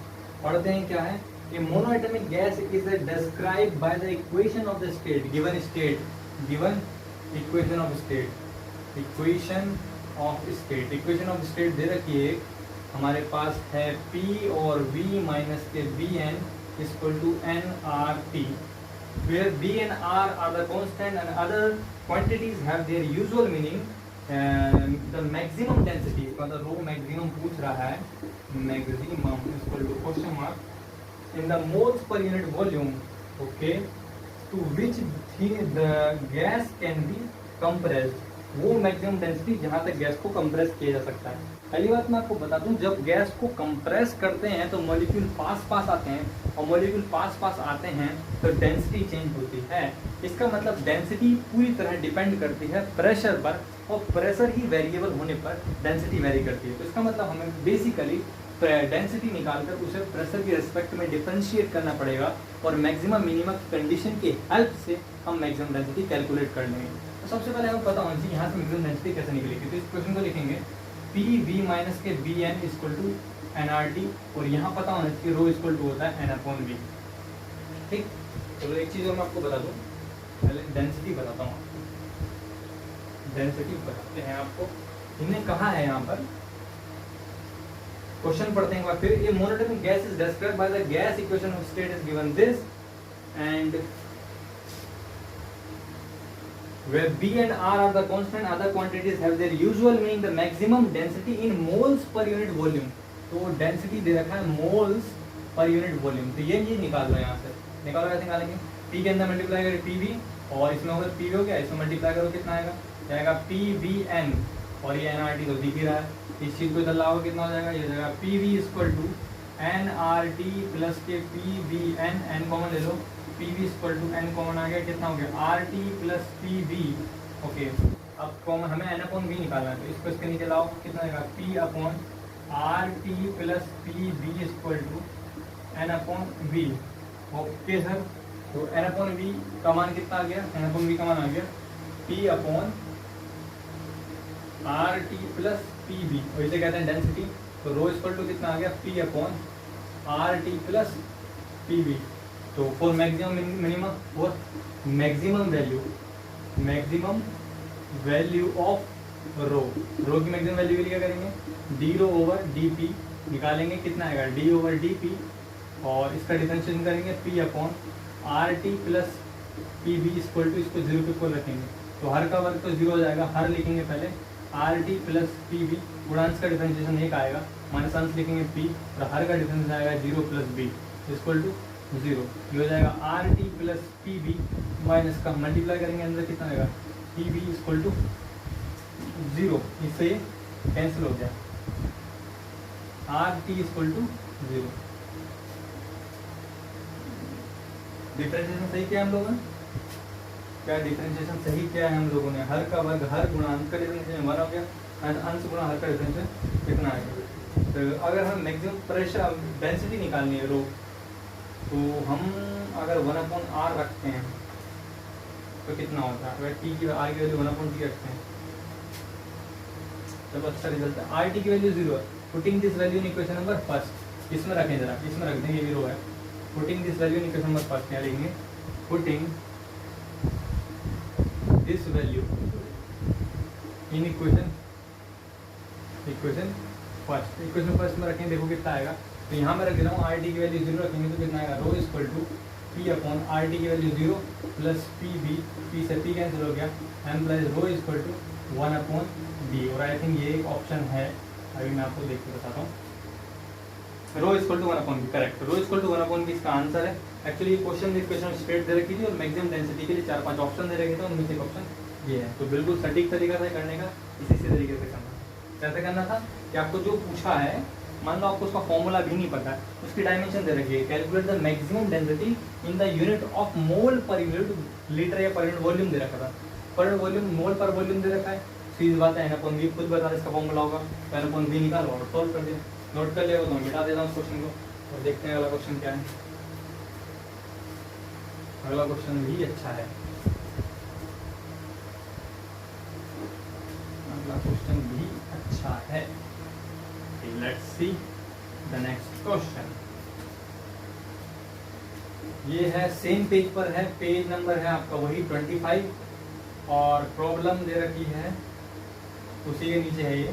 पढ़ते हैं क्या है। A monoatomic gas is described by the equation of the state, given equation of state दे रखी है हमारे पास है P और V माइनस के Bn equal to nRT, where B and R are the constant and other quantities have their usual meaning. The maximum density मतलब रो maximum पूछ रहा है, maximum equal to question mark in the moles per unit volume, okay, to which the gas can be compressed। वो maximum density जहाँ तक gas को compress किया जा सकता है। पहली बात मैं आपको बता दूं, जब गैस को कंप्रेस करते हैं तो मॉलिक्यूल पास आते हैं और मॉलिक्यूल पास आते हैं तो डेंसिटी चेंज होती है। इसका मतलब डेंसिटी पूरी तरह डिपेंड करती है प्रेशर पर और प्रेशर ही वेरिएबल होने पर डेंसिटी वेरी करती है। तो इसका मतलब हमें बेसिकली डेंसिटी निकालकर उसे प्रेशर के रिस्पेक्ट में डिफरेंशिएट करना पड़ेगा और मैक्सिमम मिनिमम कंडीशन की हेल्प से हम मैक्सिमम डेंसिटी कैलकुलेट कर लेंगे। तो सबसे पहले हमें पता होना चाहिए यहाँ से मैक्सिमम डेंसिटी कैसे निकलेगी। तो इस क्वेश्चन को लिखेंगे पी वी माइनस के B N equal to NRT और यहाँ पता होना चाहिए रो इक्वल टू होता है n/v। ठीक, तो एक चीज़ मैं आपको बता दूँ, पहले डेंसिटी बताता हूँ। डेंसिटी बताते हैं आपको, इन्हें कहा है यहाँ पर क्वेश्चन पढ़ते हैं एक बार फिर। ये monotonic gas is described by the gas equation of state is given this and where B and R are the constant, other quantities have their usual meaning, the maximum density in moles per unit volume। तो density दे रखा है moles per unit volume, तो ये निकाल लो यहाँ से। निकालो कैसे निकालेंगे, P के अंदर मल्टीप्लाई करें PV और इसमें होगा PV हो गया, इसमें मल्टीप्लाई करो कितना आएगा, जाएगा PVN और ये NRT तो दिख ही रहा है। इस चीज़ को इधर लाओ कितना हो जाएगा, ये हो जाएगा PV equal to NRT plus K PVN, N common ले लो, PV equal to N common आ गया, कितना हो गया RT प्लस PV। ओके, अब कॉमन हमें N अपॉन V निकालना है, तो इसको इसके नीचे लाओ कितना आएगा P upon RT plus PV equal to N upon V। Okay sir, तो N अपॉन V का मान कितना आ गया, N अपॉन V का मान आ गया P upon RT plus PV और इसे कहते हैं डेंसिटी। तो रो इक्वल टू कितना आ गया P upon RT plus PV। तो for maximum minimum, for maximum value of rho की मैक्सिमम वैल्यू के लिए क्या करेंगे, D rho over D P निकालेंगे, कितना आएगा डी ओवर डी पी और इसका डिफरेंशिएशन करेंगे P upon R T plus P B equal to, इसको जीरो पे इक्वल रखेंगे तो हर का वर्ग तो जीरो हो जाएगा, हर लिखेंगे पहले R T plus P B, गुणांश का डिफरेंशिएशन एक आएगा, माइनस अंश लिखेंगे P और हर का डिफरेंस आएगा zero plus B equal to zero. ये हो जाएगा R T plus P B minus का मल्टीप्लाई करेंगे अंदर कितना आएगा P B equal to zero, इससे कैंसिल हो गया R T equal to zero. Differentiation सही किया हम लोगों ने, क्या डिफरेंशिएशन सही किया है हम लोगों ने, हर का वर्ग हर गुणा अंश का डिफरेंशिएशन वन हो गया एंड अंश गुणा हर का डिफरेंशिएशन कितना आएगा। तो अगर हम मैक्सिमम प्रेशर डेंसिटी निकालनी है रो, तो हम अगर 1/r रखते हैं तो कितना होता है, अगर t की r की वैल्यू 1/t रखते हैं तब अच्छा रिजल्ट है। आर टी की वैल्यू जीरो है, putting this value in equation number first, इसमें रखें जरा, इसमें रख देंगे, ये रो है, putting this value in equation number first, क्या लिखेंगे putting this value in equation first में रखेंगे, देखो कितना आएगा। तो यहाँ मैं रख दे रहा हूँ आर टी की वैल्यू जीरो रखेंगे तो कितना आएगा rho equal to P upon R T की value zero plus P B, P से पी कैंसिल हो गया, M plus rho equal to 1/d। और आई थिंक ये एक ऑप्शन है, अभी मैं आपको देख के बताता हूँ। Rho equal to 1/b, correct, rho equal to 1/b इसका आंसर है। एक्चुअली क्वेश्चन स्ट्रेट दे रखी थी और मैक्सिमम डेंसिटी के लिए 4-5 ऑप्शन दे रखे थे, उनमें से एक ऑप्शन ये है। तो बिल्कुल सटीक तरीका था करने का, इसी तरीके से करना। कैसे करना था कि आपको जो पूछा है, मान लो आपको उसका फॉर्मूला भी नहीं पता है, उसकी डायमेंशन दे रखी है, calculate the maximum density in the unit of mole per unit litre या पर यूनिट वॉल्यूम दे रखा था, पर वॉल्यूम मोल पर वॉल्यूम दे रखा है, सीधी बात है N/V खुद बता इसका फॉर्मूला होगा, तो N/V निकालो और सॉल्व कर दिया, नोट कर लिया तो मैं मिटा देता हूँ उस क्वेश्चन को और देखते हैं अगला क्वेश्चन क्या है। अगला क्वेश्चन भी अच्छा है, अगला क्वेश्चन भी अच्छा है। Let's see the next question। ये है सेम पेज पर है, पेज नंबर है आपका वही 25 और प्रॉब्लम दे रखी है उसी के नीचे है ये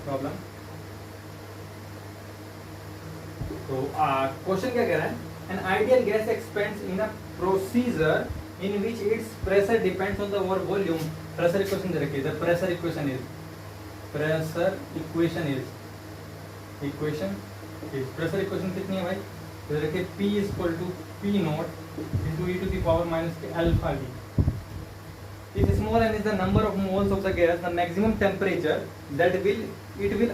प्रॉब्लम। तो क्वेश्चन क्या कह रहा है, an ideal gas expands in a procedure in which its pressure depends on the volume. Pressure equation दे रखी है, pressure equation is pressure equation कितनी है भाई, तो देखिए P equal to P naught into E to the power minus के alpha V. If small n is the number of moles of the gas, the maximum temperature that it will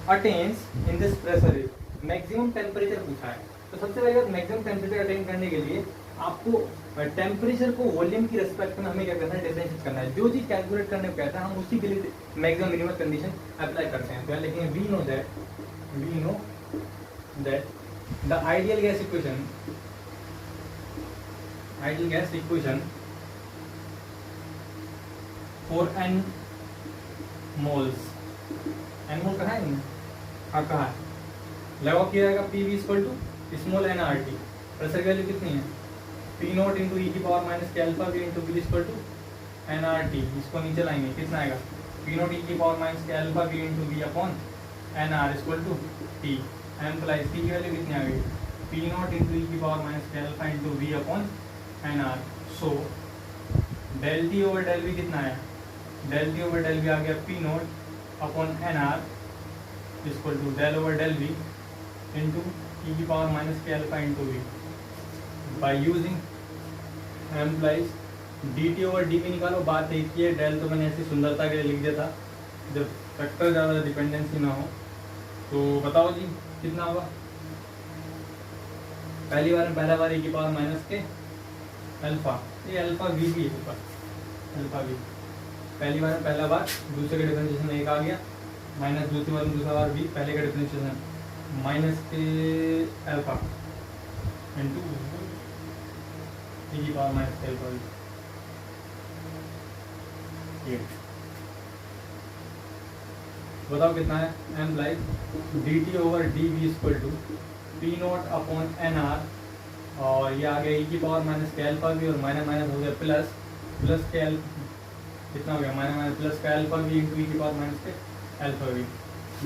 attains in this pressure is. Maximum temperature पूछा है, तो सबसे पहले बात maximum temperature attain करने के लिए आपको टेम्परेचर को वॉल्यूम की रिस्पेक्ट में हमें क्या करना है, डिफरेंशिएट करना है। जो चीज कैलकुलेट करने को कहता है हम उसी के लिए मैक्सिमम मिनिमम कंडीशन अप्लाई करते हैं। तो लेकिन we know that the ideal gas equation for n moles, n mole कहाँ है, हाँ कहाँ है, लगाओ किया जाएगा P V equal to small N R T. Pressure की वैल्यू कितनी है पी नॉट इंटू ई की पावर माइनस के alpha V into V equal to NRT, इसको नीचे लाएंगे कितना आएगा P0 e की पावर माइनस के alpha V into V upon N R equal to T, M plus T की वैल्यू कितनी आ गई, पी नॉट इंटू ई की पावर माइनस के alpha into V upon N R. So del T over del V कितना आया, del T over del V आ गया P not upon N R equal to del over del V into E की power minus के alpha into V. By using implies D T over D V निकालो। बात एक ही है, del तो मैंने ऐसी सुंदरता के लिए लिख दिया था, जब फैक्टर ज़्यादा डिपेंडेंसी ना हो। तो बताओ जी कितना होगा, पहली बार में पहला बार e की पावर माइनस के अल्फा, ये अल्फा वी भी है, अल्फा वी पहली बार में पहला बार, दूसरे का डिफरेंशिएशन एक आ गया, माइनस दूसरी बार में दूसरा बार वी, पहले का डिफरेंशिएशन माइनस के अल्फा इंटू e की पावर माइनस के अल्फा वी। बताओ कितना है, M like D T over D V equal to P not upon N R, और ये आ गया ई की पावर माइनस के अल्फा वी, और माइनस माइनस हो गया प्लस, प्लस के एल कितना हो गया, माइनस माइनस प्लस का अल्फा वी इंटू ई की पावर माइनस के alpha we.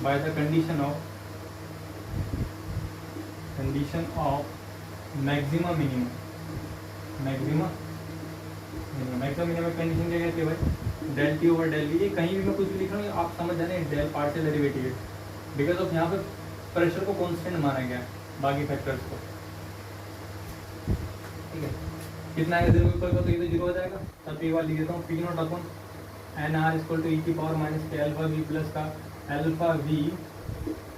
Bye the condition of maximum minimum, maximum minimum condition क्या कहती है भाई, del T over del V. ये कहीं भी मैं कुछ भी लिख रहा हूँ आप समझ जाने, डेल पार्शियल डेरिवेटिव है, बिकॉज ऑफ यहाँ पे प्रेशर को कांस्टेंट माना गया है, बाकी फैक्टर्स को, ठीक है। कितना है जीरो इक्वल का, तो ये तो जीरो हो जाएगा, तब ये वाला लिख देता हूँ, P not upon N R equal to E की पावर माइनस के अल्फा वी प्लस का अल्फा वी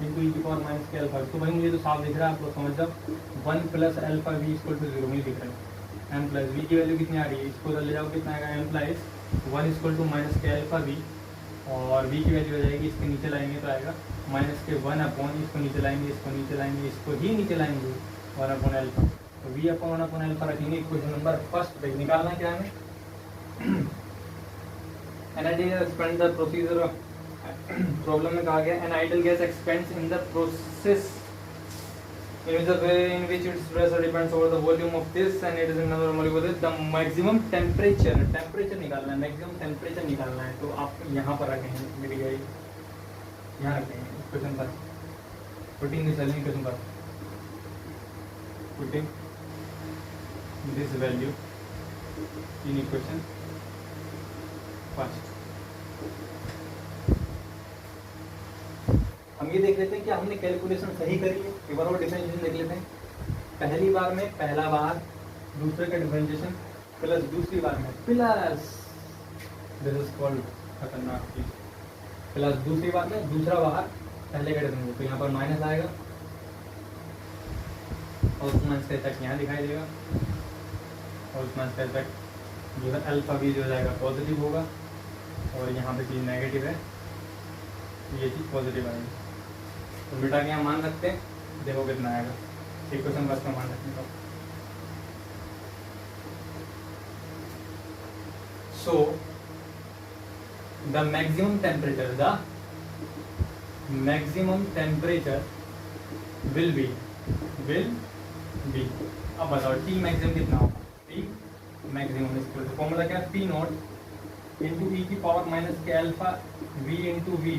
इंटू ई की पावर माइनस के अल्फा। तो भाई मुझे तो साफ दिख रहा है, आप लोग समझ जाओ, one plus alpha V equal to zero, मुझे दिख रहा है। एम प्लस वी की वैल्यू कितनी आ रही है, इसको ले जाओ, कितना आएगा, M plus one equal to minus के अल्फा वी, और वी की वैल्यू हो जाएगी, इसके नीचे लाएंगे तो आएगा माइनस के वन अपॉन, इसको नीचे लाएंगे, इसको नीचे लाएंगे, इसको ही नीचे लाएंगे, वन अपॉन अल्फा, तो V upon one upon alpha रखेंगे। क्वेश्चन नंबर फर्स्ट पे निकालना क्या है, an I D expand the procedure, problem में कहा गया an ideal gas expands in the process in the way in which its pressure depends over the volume of this and it is another molecule, the maximum temperature निकालना है, maximum temperature निकालना है। तो आप यहाँ पर रखेंगे, मेरी गई यहाँ रखेंगे क्वेश्चन पर, पुटिंग दिस वैल्यू क्वेश्चन पर, putting this value in equation first. हम ये देख लेते हैं कि हमने कैलकुलेशन सही करी है, एक बार और डिफरेंशिएशन देख लेते हैं। पहली बार में पहला बार, दूसरे का डिफरेंशिएशन प्लस दूसरी बार में प्लस, दिस इज कॉल्ड खतरनाक चीज, प्लस दूसरी बार में दूसरा बार पहले का डिफरेंशिएशन, तो यहाँ पर माइनस आएगा और उस माइनस का इफेक्ट यहाँ दिखाई देगा, और उस माइनस का इफेक्ट जो है अल्फा भी जो जाएगा पॉजिटिव होगा, और यहाँ पे चीज़ नेगेटिव है, ये चीज़ पॉजिटिव आएगी। तो बेटा के यहाँ मान सकते हैं, देखो कितना आएगा, इक्वेशन बस में मान रखने का। So the maximum temperature will be, अब बताओ टी मैक्सिमम कितना होगा, T maximum equal to formula क्या है, पी नॉट इंटू ई की पावर माइनस के alpha V into V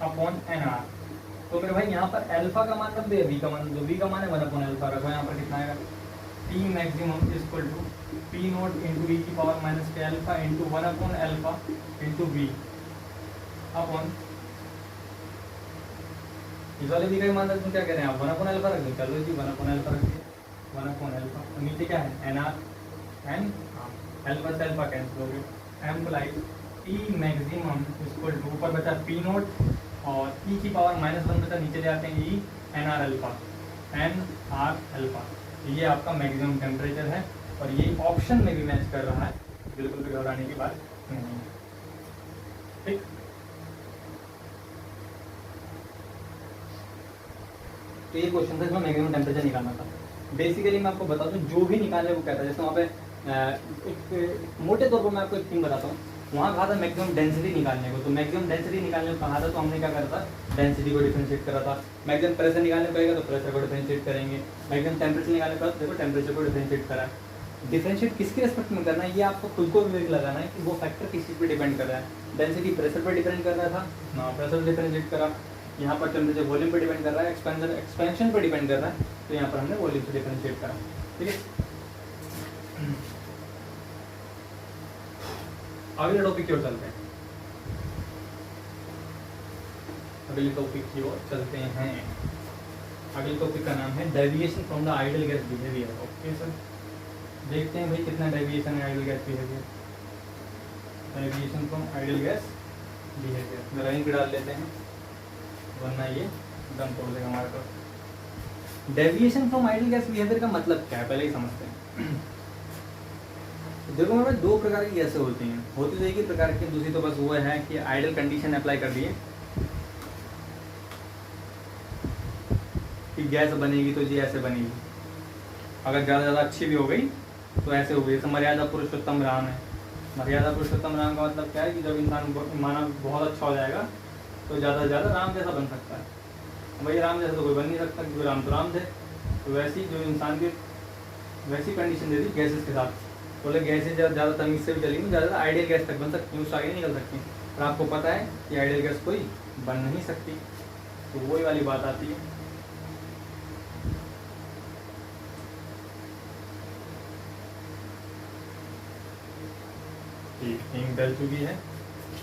upon N R. तो मेरे भाई यहाँ पर अल्फा का मान रख दे, वी का मान, जो वी का मान है वन अपॉन अल्फा रखो, यहाँ पर कितना आएगा, T maximum equal to P not into E की पावर माइनस के alpha into one upon alpha into V upon, इस वाले वी का मान रख दूँ, क्या कह रहे हैं आप, वन अपॉन अल्फा रख दूँ, चलो जी वन अपॉन अल्फा रखिए, वन अपॉन अल्फा, और नीचे क्या है एन आर, एन अल्फा से अल्फा कैंसिल हो गया, implies T maximum equal to, ऊपर बचा पी नॉट और ई की पावर माइनस वन बचा, नीचे ले आते हैं E N R alpha, N R alpha, ये आपका मैक्सिमम टेम्परेचर है, और ये ऑप्शन में भी मैच कर रहा है, बिल्कुल भी घबराने की बात नहीं, ठीक। तो ये क्वेश्चन था, इसमें मैक्सिमम टेम्परेचर निकालना था। बेसिकली मैं आपको बता दूं, जो भी निकालने को कहता है, जैसे वहाँ पे एक मोटे तौर पर मैं आपको एक थीम बताता हूँ, वहाँ कहा था मैक्सिमम डेंसिटी निकालने को, तो मैक्सिमम डेंसिटी निकालने को कहा था, तो हमने क्या करा था, डेंसिटी को डिफरेंशिएट करा था। मैक्सिमम प्रेशर निकालने को कहेगा तो प्रेशर को डिफरेंशिएट करेंगे, मैक्सिमम टेम्परेचर निकालने को देखो टेम्परेचर को डिफरेंशिएट करा है। डिफरेंशिएट किसके रेस्पेक्ट में करना है, ये आपको खुद को विवेक लगाना है कि वो फैक्टर किस चीज़ पर डिपेंड कर रहा है। डेंसिटी प्रेशर पर डिपेंड कर रहा था ना, प्रेशर डिफरेंशिएट करा, यहाँ पर टेम्परेचर वॉल्यूम पे डिपेंड कर रहा है, एक्सपेंशन पे डिपेंड कर रहा है, तो यहाँ पर हमने वॉल्यूम से डिफरेंशिएट करा। ठीक है, अगले टॉपिक की ओर चलते हैं। अगले टॉपिक की ओर चलते हैं। अगले टॉपिक का नाम है deviation from the ideal gas behaviour. Okay sir, देखते हैं भाई कितना डेविएशन है ideal gas behaviour. Deviation from ideal gas behaviour जरा इन डाल लेते हैं, वरना ये दम तोड़ देगा हमारे पास। Deviation from ideal gas behaviour का मतलब क्या है पहले ही समझते हैं। देखो हमारे पास दो प्रकार की गैसें होती हैं, होती तो एक ही प्रकार की, दूसरी तो बस वो है कि आइडियल कंडीशन अप्लाई कर दिए कि गैस बनेगी तो जी ऐसे बनेगी। अगर ज़्यादा अच्छी भी हो गई तो ऐसे हो गई। जैसे मर्यादा पुरुषोत्तम राम है। मर्यादा पुरुषोत्तम राम का मतलब क्या है कि जब इंसान माना बहुत अच्छा हो जाएगा तो ज़्यादा से ज़्यादा राम जैसा बन सकता है। भाई राम जैसा तो कोई बन नहीं सकता क्योंकि राम तो राम थे। तो वैसी जो इंसान की वैसी कंडीशन दे दी गैसेस के साथ, बोले गैसेज ज़्यादा तमीज से भी चलेंगी, ज़्यादा आइडियल गैस तक बन सकती हैं, उससे आगे निकल सकती हैं। पर आपको पता है कि आइडियल गैस कोई बन नहीं सकती, तो वही वाली बात आती है। ठीक, इंक डल चुकी है,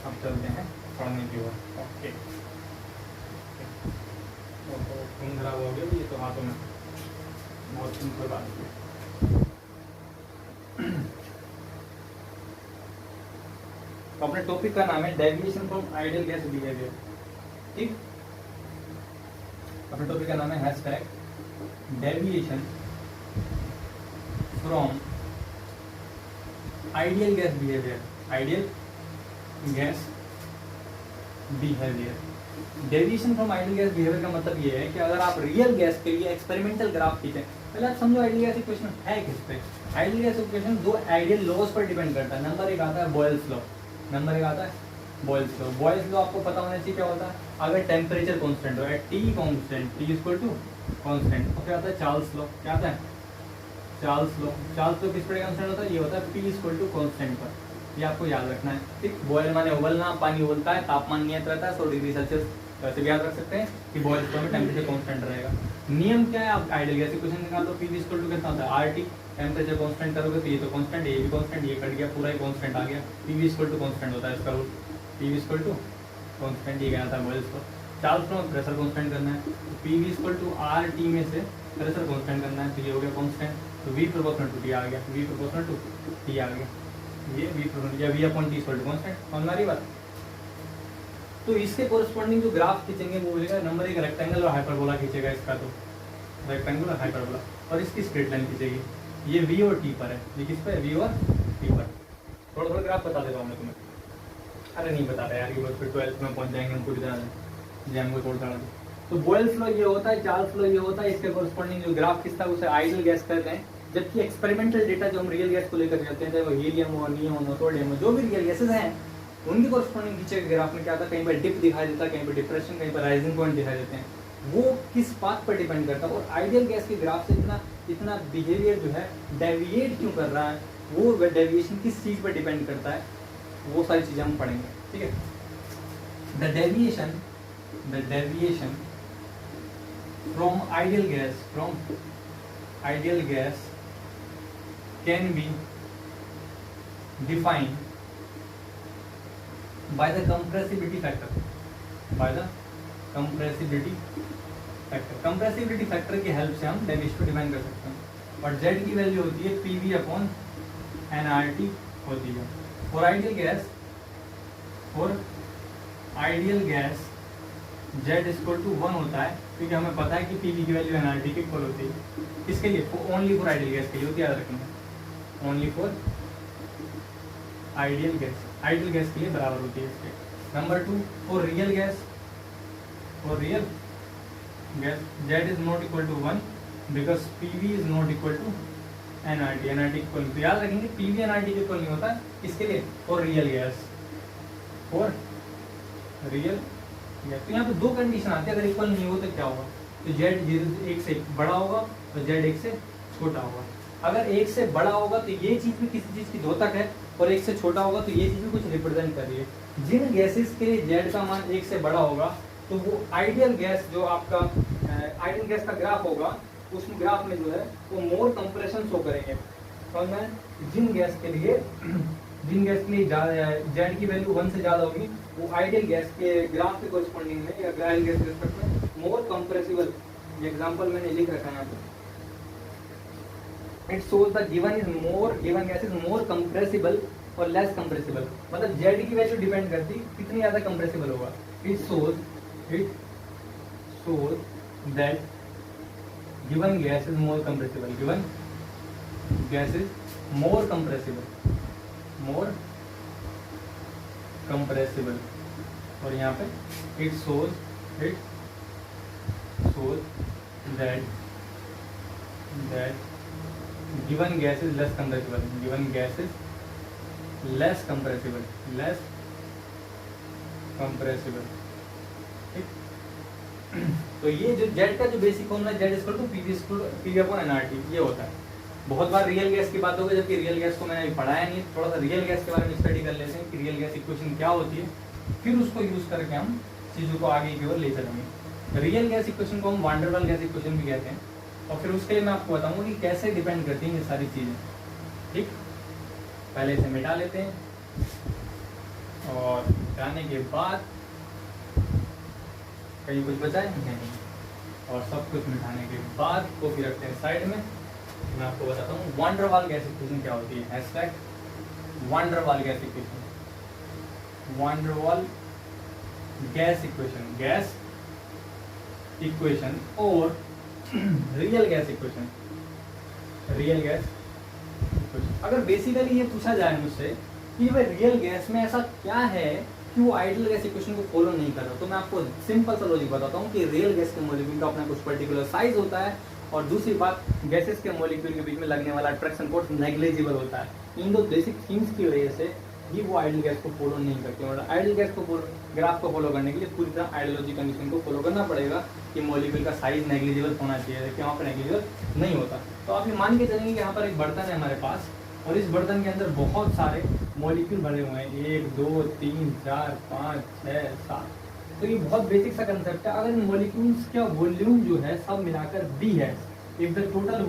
अब चलते हैं पढ़ने की ओर। ओके, खून खराब हो गया ये तो हाथों में, बहुत सिंपल बात है। तो अपने टॉपिक का नाम है deviation from ideal gas behaviour. ठीक, अपने टॉपिक का नाम है deviation from ideal gas behaviour. Ideal gas behaviour, deviation from ideal gas behaviour का मतलब ये है कि अगर आप रियल गैस के लिए एक्सपेरिमेंटल ग्राफ खींचें, पहले आप समझो आइडियल गैस इक्वेशन है किस पे। आइडियल गैस इक्वेशन दो आइडियल लॉज पर डिपेंड करता है। नंबर एक आता है बॉयल्स लॉ, नंबर एक आता है बॉयल्स लॉ। बॉयल्स लॉ आपको पता होना चाहिए क्या होता है। अगर टेम्परेचर कांस्टेंट हो, T constant, T equal to constant, तो क्या आता है चार्ल्स लॉ। क्या आता है चार्ल्स लॉ। चार्ल्स लॉ किस पर कांस्टेंट होता है, ये होता है पी इक्वल टू कांस्टेंट पर। ये आपको याद रखना है। ठीक, बॉयल माने उबलना, पानी उबलता है, तापमान नियत रहता है 100 डिग्री सेल्सियस। वैसे भी याद रख सकते हैं कि बॉयल फ्लो में टेम्परेचर कांस्टेंट रहेगा। नियम क्या है, आप आइडियल गैस इक्वेशन निकाल दो, पी इक्वल टू कितना होता है आरटी। टेम्परेचर कांस्टेंट करोगे तो ये तो कांस्टेंट, ये भी कांस्टेंट, ये कट गया, पूरा ही कांस्टेंट आ गया। पी इक्वल टू कांस्टेंट होता है इसका root, P equal to constant, ये गया था बॉयल फ्लो। चार्ल्स लॉ में प्रेशर कांस्टेंट करना है, तो P equal to R T में से प्रेशर कांस्टेंट करना है, तो ये हो गया कांस्टेंट। तो वी प्रोपोर्शनल टू टी आ गया, वी प्रोपोर्शनल टू टी आ गया, ये वी प्रोपोर्शनल या V upon T equal to constant. समझ में आ रही बात। तो इसके कोरस्पॉन्डिंग जो ग्राफ खींचेंगे वो मिलेगा, नंबर एक रेक्टेंगल और हाइपरबोला खींचेगा इसका, तो रेक्टेंगल और हाइपरबोला, और इसकी स्ट्रेट लाइन खींचेगी। ये वी और टी पर है, ये किस पे है, वी और टी पर। थोड़ा थोड़ा ग्राफ बता देता हूँ मैं तुम्हें। अरे नहीं बता रहा यार, ये बस फिर 12th में पहुंच जाएंगे हम, पूरी तरह जैम को छोड़ चढ़ा दे। तो बॉयल्स लॉ ये होता है, चार्ल्स लॉ ये होता है, इसके कोरस्पॉन्डिंग जो ग्राफ खींचता है उसे आइडियल गैस कहते हैं। जबकि एक्सपेरिमेंटल डेटा जो हम रियल गैस को लेकर जाते हैं, चाहे वो हीलियम हो, नियम हो, सोडियम हो, जो भी रियल गैसेज हैं, उनके कोरस्पॉन्डिंग खींचे ग्राफ में क्या आता है, कहीं पर डिप दिखाई देता है, कहीं पर डिप्रेशन, कहीं पर राइजिंग पॉइंट दिखाई देते हैं। वो किस बात पर डिपेंड करता है, और आइडियल गैस के ग्राफ से इतना बिहेवियर जो है डेविएट क्यों कर रहा है, वो डेविएशन किस चीज़ पर डिपेंड करता है, वो सारी चीज़ें हम पढ़ेंगे। ठीक है, the deviation from ideal gas can be defined by the compressibility factor, compressibility factor की हेल्प से हम डेविएशन को डिफाइन कर सकते हैं। और z की वैल्यू होती है PV अपॉन nRT होती है। For ideal gas Z equal to 1 होता है, क्योंकि हमें पता है कि PV की वैल्यू nRT की इक्वल होती है। किसके लिए, ओनली फॉर आइडियल गैस के लिए होती है, याद रखना, ओनली फॉर आइडियल गैस के लिए बराबर होती है इसके। नंबर 2, for real gas Z is not equal to 1 because PV is not equal to nRT equal. तो याद रखेंगे PV nRT इक्वल नहीं होता है, इसके लिए फॉर रियल गैस, तो यहाँ पे दो कंडीशन आती है, अगर इक्वल नहीं हो तो क्या होगा, तो Z 1 से बड़ा होगा और Z 1 से छोटा होगा। अगर 1 से बड़ा होगा तो ये चीज़ भी किसी चीज़ की द्योतक है, और 1 से छोटा होगा तो ये चीज़ भी कुछ रिप्रेजेंट कर रही है। जिन गैसेस के लिए Z का मान 1 से बड़ा होगा तो वो आइडियल गैस जो आपका आइडियल गैस का ग्राफ होगा, उस ग्राफ में जो है वो मोर कंप्रेशन शो करेंगे। और मैं जिन गैस के लिए जेड की वैल्यू 1 से ज़्यादा होगी, वो आइडियल गैस के ग्राफ के कोरिस्पॉन्डिंग में या आइडियल गैस के रिस्पेक्ट में मोर कंप्रेसिबल, ये एग्जांपल मैंने लिख रखा है यहाँ पे। It shows the given gas is more compressible और लेस कंप्रेसिबल, मतलब जेड की वैल्यू डिपेंड करती कितनी ज़्यादा कंप्रेसिबल होगा। It shows that given gas is more compressible, given gas is more compressible, और यहाँ पे it shows that given gas is less compressible, given gas is less compressible, ठीक। तो ये जो जेड का जो basic formula Z equal to P upon NRT ये होता है। बहुत बार रियल गैस की बात होगी, जबकि रियल गैस को मैंने पढ़ाया नहीं। थोड़ा सा रियल गैस के बारे में स्टडी कर लेते हैं कि रियल गैस इक्वेशन क्या होती है, फिर उसको यूज करके हम चीज़ों को आगे की ओर ले चलेंगे। रियल गैस इक्वेशन को हम वान डेर वाल गैस इक्वेशन भी कहते हैं, और फिर उसके लिए मैं आपको बताऊंगा कि कैसे डिपेंड करती हैं ये सारी चीज़ें, ठीक। पहले इसे मिटा लेते हैं, और मिटाने के बाद कहीं कुछ बचा है नहीं, और सब कुछ मिटाने के बाद को फिर रखते हैं साइड में। मैं आपको बताता हूँ वान डेर वाल गैस इक्वेशन क्या होती है। हैशटैग वान डेर वाल गैस इक्वेशन, वान डेर वाल गैस इक्वेशन और रियल गैस इक्वेशन। अगर बेसिकली ये पूछा जाए मुझसे कि भाई रियल गैस में ऐसा क्या है कि वो आइडियल गैस इक्वेशन को फॉलो नहीं कर रहा, तो मैं आपको सिंपल सा लॉजिक बताता हूँ कि रियल गैस के मॉलिक्यूल का अपना कुछ पर्टिकुलर साइज होता है, और दूसरी बात गैसेस के मॉलिक्यूल के बीच में लगने वाला अट्रैक्शन फोर्स नेग्लिजिबल होता है। इन दो बेसिक थिंग्स की वजह से ही वो आइडियल गैस को फॉलो नहीं करते। और आइडियल गैस को ग्राफ को फॉलो करने के लिए पूरी तरह आइडियोलॉजी कंडीशन को फॉलो करना पड़ेगा कि मॉलिक्यूल का साइज नेग्लिजिबल होना चाहिए, कि वहाँ पर नेग्लिजिबल नहीं होता। तो आप ये मान के चलेंगे कि यहाँ पर एक बर्तन है हमारे पास, और इस बर्तन के अंदर बहुत सारे मॉलिक्यूल भरे हुए हैं, 1 2 3 4 5 6 7। तो ये बहुत बेसिक सा कंसेप्ट है। अगर इन मॉलिक्यूल्स का वॉल्यूम जो है सब मिलाकर B है, if the total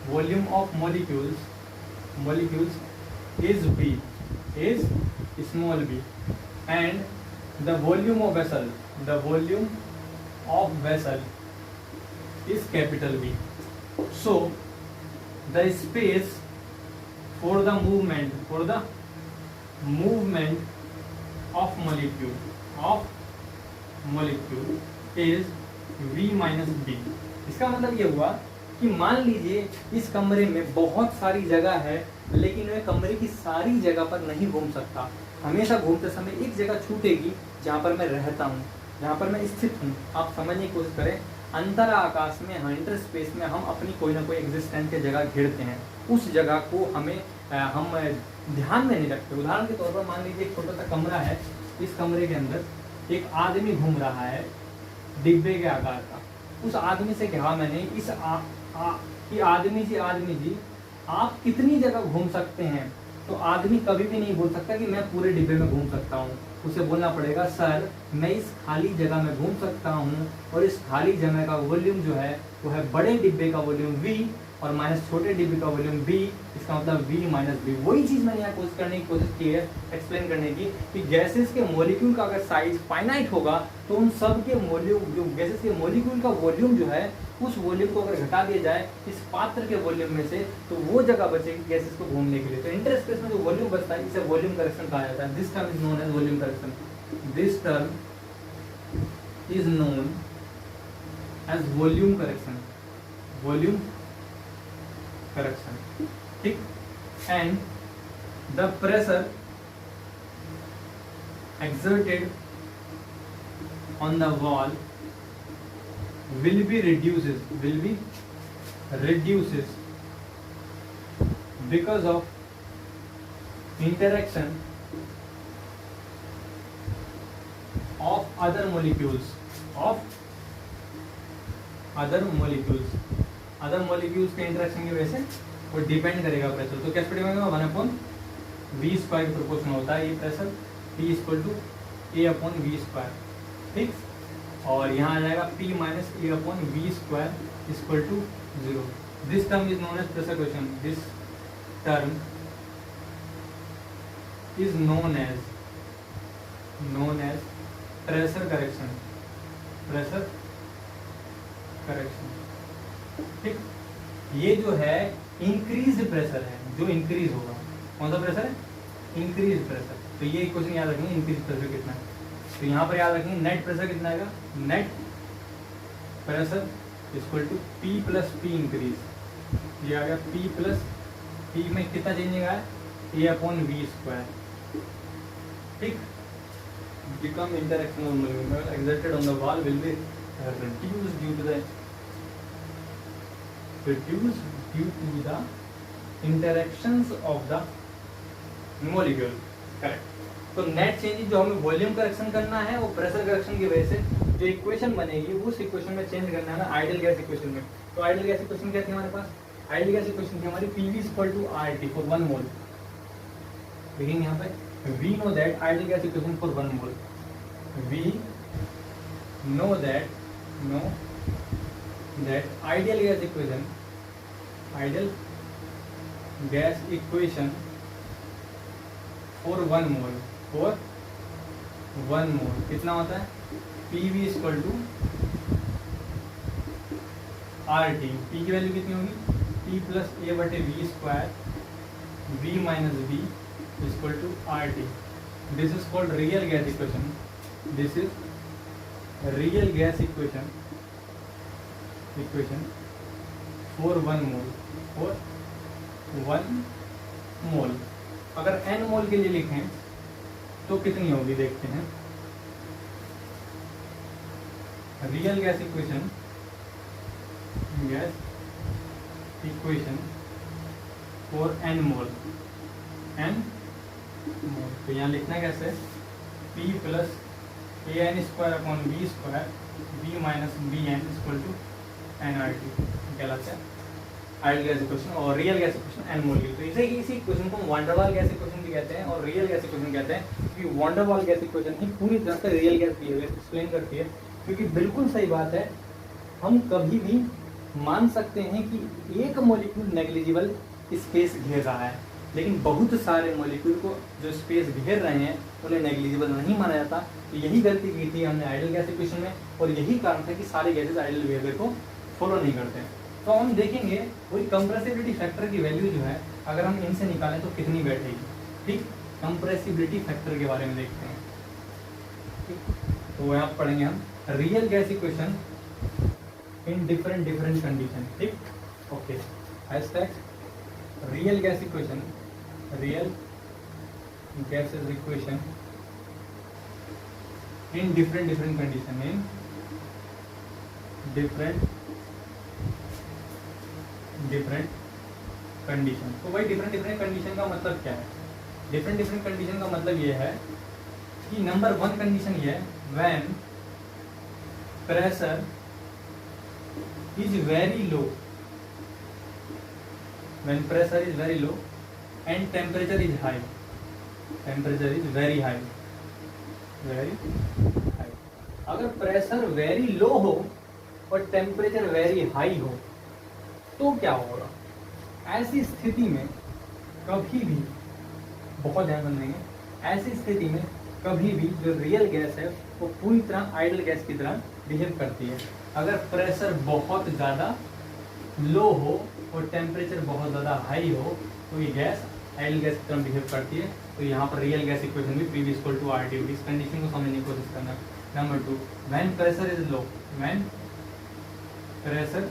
volume of molecules is B, is small b, and the volume of vessel is capital B. So the space for the movement of molecule is V minus B। इसका मतलब ये हुआ कि मान लीजिए इस कमरे में बहुत सारी जगह है, लेकिन मैं कमरे की सारी जगह पर नहीं घूम सकता। हमेशा घूमते समय एक जगह छूटेगी जहाँ पर मैं रहता हूँ, जहाँ पर मैं स्थित हूँ। आप समझने की कोशिश करें, अंतर आकाश में इंटर स्पेस में हम अपनी कोई ना कोई एग्जिस्टेंस की जगह घेरते हैं, उस जगह को हम ध्यान में नहीं रखते। उदाहरण के तौर पर मान लीजिए एक छोटा सा कमरा है, इस कमरे के अंदर एक आदमी घूम रहा है डिब्बे के आकार का। उस आदमी से कहा मैंने कि आदमी जी आप कितनी जगह घूम सकते हैं, तो आदमी कभी भी नहीं बोल सकता कि मैं पूरे डिब्बे में घूम सकता हूँ। उसे बोलना पड़ेगा सर मैं इस खाली जगह में घूम सकता हूँ, और इस खाली जगह का वॉल्यूम जो है वो है बड़े डिब्बे का वॉल्यूम V और माइनस छोटे डिब्बे का वॉल्यूम B। इसका मतलब V माइनस B। वही चीज़ मैंने यहाँ कोशिश की है एक्सप्लेन करने की कि गैसेस के मॉलिक्यूल का अगर साइज फाइनाइट होगा तो उन सब के वॉल्यूम, जो गैसेस के मॉलिक्यूल का वॉल्यूम जो है उस वॉल्यूम को अगर घटा दिया जाए इस पात्र के वॉल्यूम में से, तो वो जगह बचेगी गैसेस को घूमने के लिए। तो इंटर स्पेस में जो वॉल्यूम बचता है इसे वॉल्यूम करेक्शन कहा जाता है। This term is known as volume correction. This term is known as volume correction, volume correction, ठीक। And the pressure exerted on the wall will be reduces because of interaction of other molecules के interaction की वजह से वो depend करेगा pressure. तो कैसे depend करेगा 1/, वी स्क्वायर के प्रोपोर्शनल होता है ये pressure, P equal to A upon V square, ठीक। और यहाँ आ जाएगा P minus A upon V square equal to 0। This term is known as pressure question, this term is known as pressure correction, pressure correction, ठीक। ये जो है increase pressure है, जो इंक्रीज होगा। कौन सा प्रेशर है? Increase pressure. तो ये क्वेश्चन याद रखेंगे, इंक्रीज प्रेशर कितना है। तो यहाँ पर याद रखेंगे नेट प्रेशर कितना आएगा, net pressure equal to P plus P increase. ये आ गया P प्लस P में कितना चेंजिंग आया, A अपॉन वी स्क्वायर, ठीक। Become interaction of molecule exerted on the wall will be reduced due to the interactions of the molecule, correct. तो net change जो हमें वॉल्यूम करेक्शन करना है वो प्रेशर करेक्शन की वजह से जो इक्वेशन बनेगी उस इक्वेशन में चेंज करना है ना आइडियल गैस इक्वेशन में। तो आइडियल गैस इक्वेशन क्या थी हमारे पास, आइडियल गैस इक्वेशन थी हमारी PV equal to RT for 1 mole. देखेंगे यहाँ पे we know that ideal gas equation for 1 mole, we know that ideal gas equation for 1 mole कितना होता है, PV equal to RT। P की वैल्यू कितनी होगी, P प्लस A बटे V square, V minus V equal to RT। This is called real gas equation, this is real gas equation for 1 mole. अगर n मोल के लिए लिखें तो कितनी होगी, देखते हैं। Real gas equation for n mole, तो यहाँ लिखना कैसे, P plus AN square upon V square, V minus BN equal to nRT कहलाता है आइडियल गैस इक्वेशन। और real gas equation n mole की, तो इसी इक्वेशन को वांडरवाल गैस इक्वेशन भी कहते हैं और रियल गैस इक्वेशन कहते हैं, क्योंकि वांडरवाल गैस इक्वेशन ही पूरी तरह से रियल गैस बिहेवियर एक्सप्लेन करती है। क्योंकि बिल्कुल सही बात है, हम कभी भी मान सकते हैं कि एक मॉलिक्यूल नेग्लिजिबल स्पेस घेर रहा है, लेकिन बहुत सारे मॉलिक्यूल को जो स्पेस घेर रहे हैं उन्हें नेग्लिजिबल नहीं माना जाता। तो यही गलती की थी हमने आइडियल गैस इक्वेशन में, और यही कारण था कि सारे गैसेस आइडियल बिहेवियर को फॉलो नहीं करते हैं। तो हम देखेंगे वही कंप्रेसिबिलिटी फैक्टर की वैल्यू जो है अगर हम इनसे निकालें तो कितनी बैठेगी, ठीक। कंप्रेसिबिलिटी फैक्टर के बारे में देखते हैं, ठीक। तो यहाँ पढ़ेंगे हम real gas equation in different condition, ठीक। Okay, hashtag real gas equation, real gases equation in different condition, in different condition. तो भाई डिफरेंट कंडीशन का मतलब क्या है, डिफरेंट कंडीशन का मतलब ये है कि नंबर 1 कंडीशन ये है, when pressure is very low, when pressure is very low and temperature is high, temperature is very high। अगर प्रेशर वेरी लो हो और टेम्परेचर वेरी हाई हो तो क्या होगा, ऐसी स्थिति में कभी भी, बहुत ध्यान देंगे, ऐसी स्थिति में कभी भी जो रियल गैस है वो पूरी तरह आइडियल गैस की तरह बिहेव करती है। अगर प्रेशर बहुत ज़्यादा लो हो और टेम्परेचर बहुत ज़्यादा हाई हो तो ये गैस आइडियल गैस की तरह बिहेव करती है। तो यहाँ पर रियल गैस इक्वेशन भी PV इक्वल टू RT होगी। इस कंडीशन को समझने की कोशिश करना। Number 2, when pressure is low, when pressure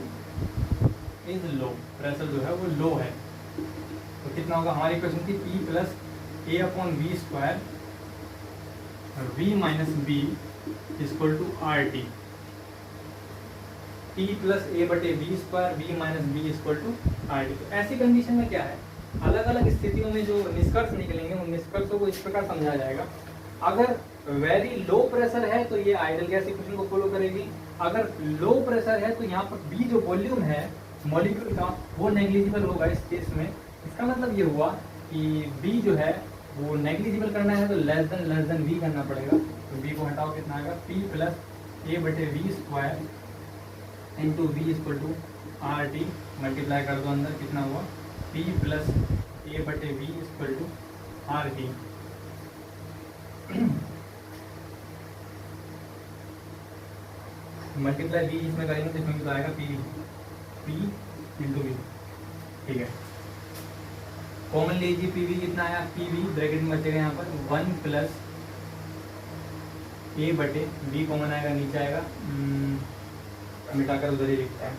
is low, pressure जो है वो लो है तो कितना होगा, हमारी इक्वेशन थी P plus A upon V square, V minus B equal to RT, P plus A बटे V square, V minus B equal to RT। तो ऐसी कंडीशन में क्या है, अलग अलग स्थितियों में जो निष्कर्ष निकलेंगे उन निष्कर्षों को इस प्रकार समझाया जाएगा। अगर वेरी लो प्रेशर है तो ये आइडियल गैस इक्वेशन को फॉलो करेगी। अगर लो प्रेशर है तो यहाँ पर B जो वॉल्यूम है मॉलिक्यूल का वो नेग्लिजिबल होगा इस केस में। इसका मतलब ये हुआ कि b जो है वो नेग्लिजिबल करना है तो लेस देन v करना पड़ेगा। तो b को हटाओ, कितना आएगा p प्लस a बटे V square into V equal to R T, multiply कर दो अंदर, कितना हुआ p प्लस a बटे V equal to R T. Multiply v इसमें करेंगे तो इसमें आएगा p इंटू वी, ठीक है। कॉमन लीजिए, पी वी कितना आया, पी वी ब्रैकेट में बचेगा यहाँ पर 1 प्लस ए बटे बी कॉमन आएगा, नीचे आएगा, मिटाकर उधर ही लिखता है।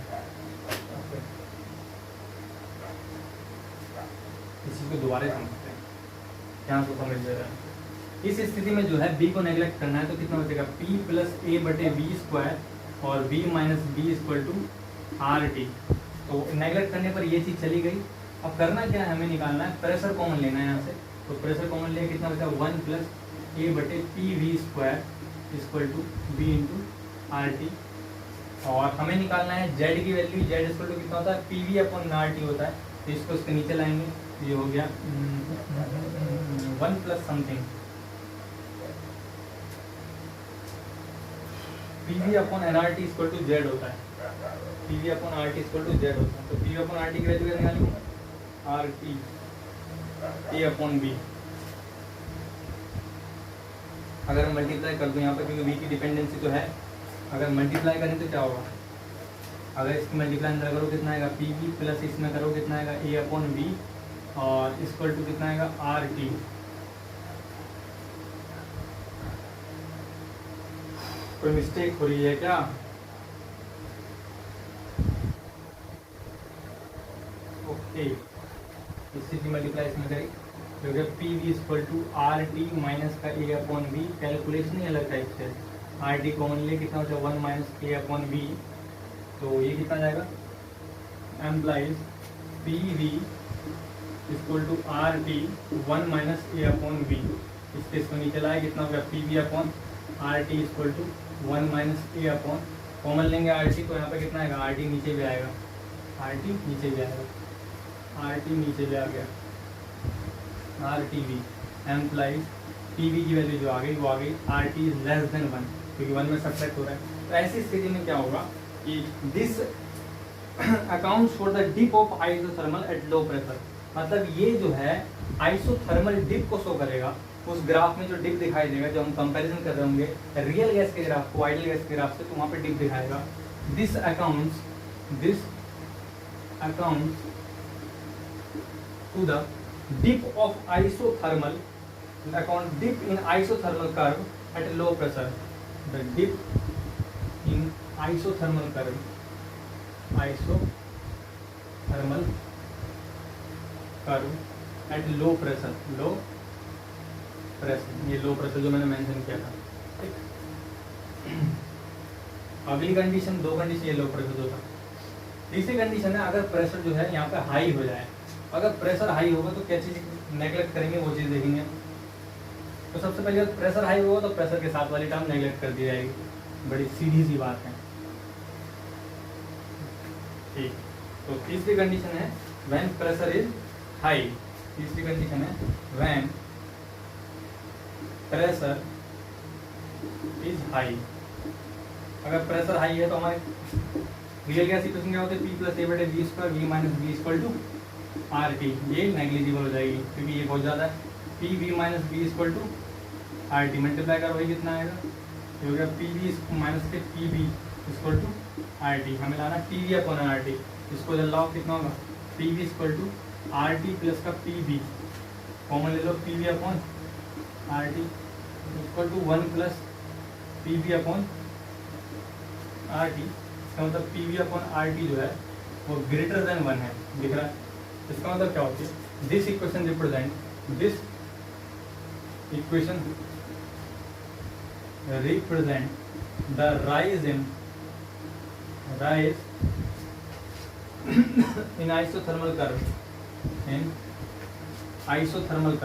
इसी को दोबारा समझते हैं, यहाँ से समझ ले रहा है। इस स्थिति में जो है b को नेग्लेक्ट करना है तो कितना बचेगा p प्लस ए बटे वी स्क्वायर और b minus B equal to R T. तो नेग्लेक्ट करने पर ये चीज़ चली गई। अब करना क्या है, हमें निकालना है प्रेशर कॉमन लेना है यहाँ से। तो प्रेशर कॉमन ले कितना बचा 1 प्लस ए बटे P V square equal to B into R T. और हमें निकालना है जेड की वैल्यू, जेड इक्वल टू कितना होता है P V upon R T होता है। तो इसको इसके नीचे लाएंगे, ये हो गया 1 plus something P V upon N R T equal to Z होता है। P V upon R T equal to Z होता है। तो P V upon R T की वैल्यू क्या निकालेंगे, R T A upon B. अगर हम मल्टीप्लाई कर दूं यहाँ पर, क्योंकि वी की डिपेंडेंसी तो है, अगर मल्टीप्लाई करें तो क्या होगा, अगर इसकी मल्टीप्लाई अंदर करो कितना आएगा पी वी प्लस इसमें करो कितना आएगा ए अपॉन बी और इक्वल टू कितना आएगा आर टी। कोई मिस्टेक हो रही है क्या? ओके, इसी की मल्टीप्लाई इसमें करें क्योंकि P V equal to R T minus का ए अपॉन बी। कैलकुलेशन ही अलग टाइप से, आर टी कॉमन ले कितना होता है 1 माइनस ए अपॉन बी। तो ये कितना जाएगा, implies P V equal to R T 1 minus A upon B. इसके इसको नीचे लाए कितना हो गया P V upon R T equal to 1 minus A upon, common लेंगे आर टी तो यहाँ पे कितना आएगा आर टी नीचे भी आएगा, आर टी नीचे भी आएगा, आर टी नीचे भी आ गया, R T V implies P V की वैल्यू जो आ गई वो आ गई R T is less than 1, क्योंकि 1 में सब्ट्रैक्ट हो रहा है। तो ऐसी स्थिति में क्या होगा कि this accounts for the dip of isothermal at low pressure. मतलब ये जो है आइसोथर्मल डिप को शो करेगा। उस ग्राफ में जो डिप दिखाई देगा, जो हम कंपैरिजन कर रहे होंगे रियल गैस के ग्राफ को आइडियल गैस के ग्राफ से, तो वहाँ पे डिप दिखाएगा। This accounts to the dip of isothermal, account dip in isothermal curve at low pressure. The dip in isothermal curve, isothermal curve at low pressure, low pressure, ये low pressure जो मैंने mention किया था, ठीक। अगली condition, दो condition ये low pressure जो था। तीसरी कंडीशन है अगर प्रेशर जो है यहाँ पे हाई हो जाए। अगर प्रेशर हाई होगा तो क्या चीज़ नेग्लेक्ट करेंगे, वो चीज़ देखेंगे। तो सबसे पहले प्रेशर हाई होगा तो प्रेशर के साथ वाली टर्म नेग्लेक्ट कर दी जाएगी, बड़ी सीधी सी बात है, ठीक। तो तीसरी कंडीशन है व्हेन प्रेशर इज हाई। तीसरी कंडीशन है व्हेन प्रेशर इज हाई। अगर प्रेशर हाई है तो हमारे रियल गैस इक्वेशन क्या होते हैं, पी प्लस ए बटे V square V minus B equal to R T. ये नेग्लिजिबल हो जाएगी क्योंकि ये बहुत ज़्यादा है। P V minus B equal to R T, multiply करो वही कितना आएगा, ये हो गया पी वी माइनस के P B equal to R T. हमें लाना P V upon R T, इसको जब लाओ कितना होगा P V equal to R T plus का पी बी, कॉमन ले लो P V upon R T equal to 1 plus P V upon R T. इसका मतलब P V upon R T जो है वो ग्रेटर देन 1 है, दिख रहा है। इसका मतलब क्या होती है, this equation represent, this equation represent the rise in isothermal curve, in isothermal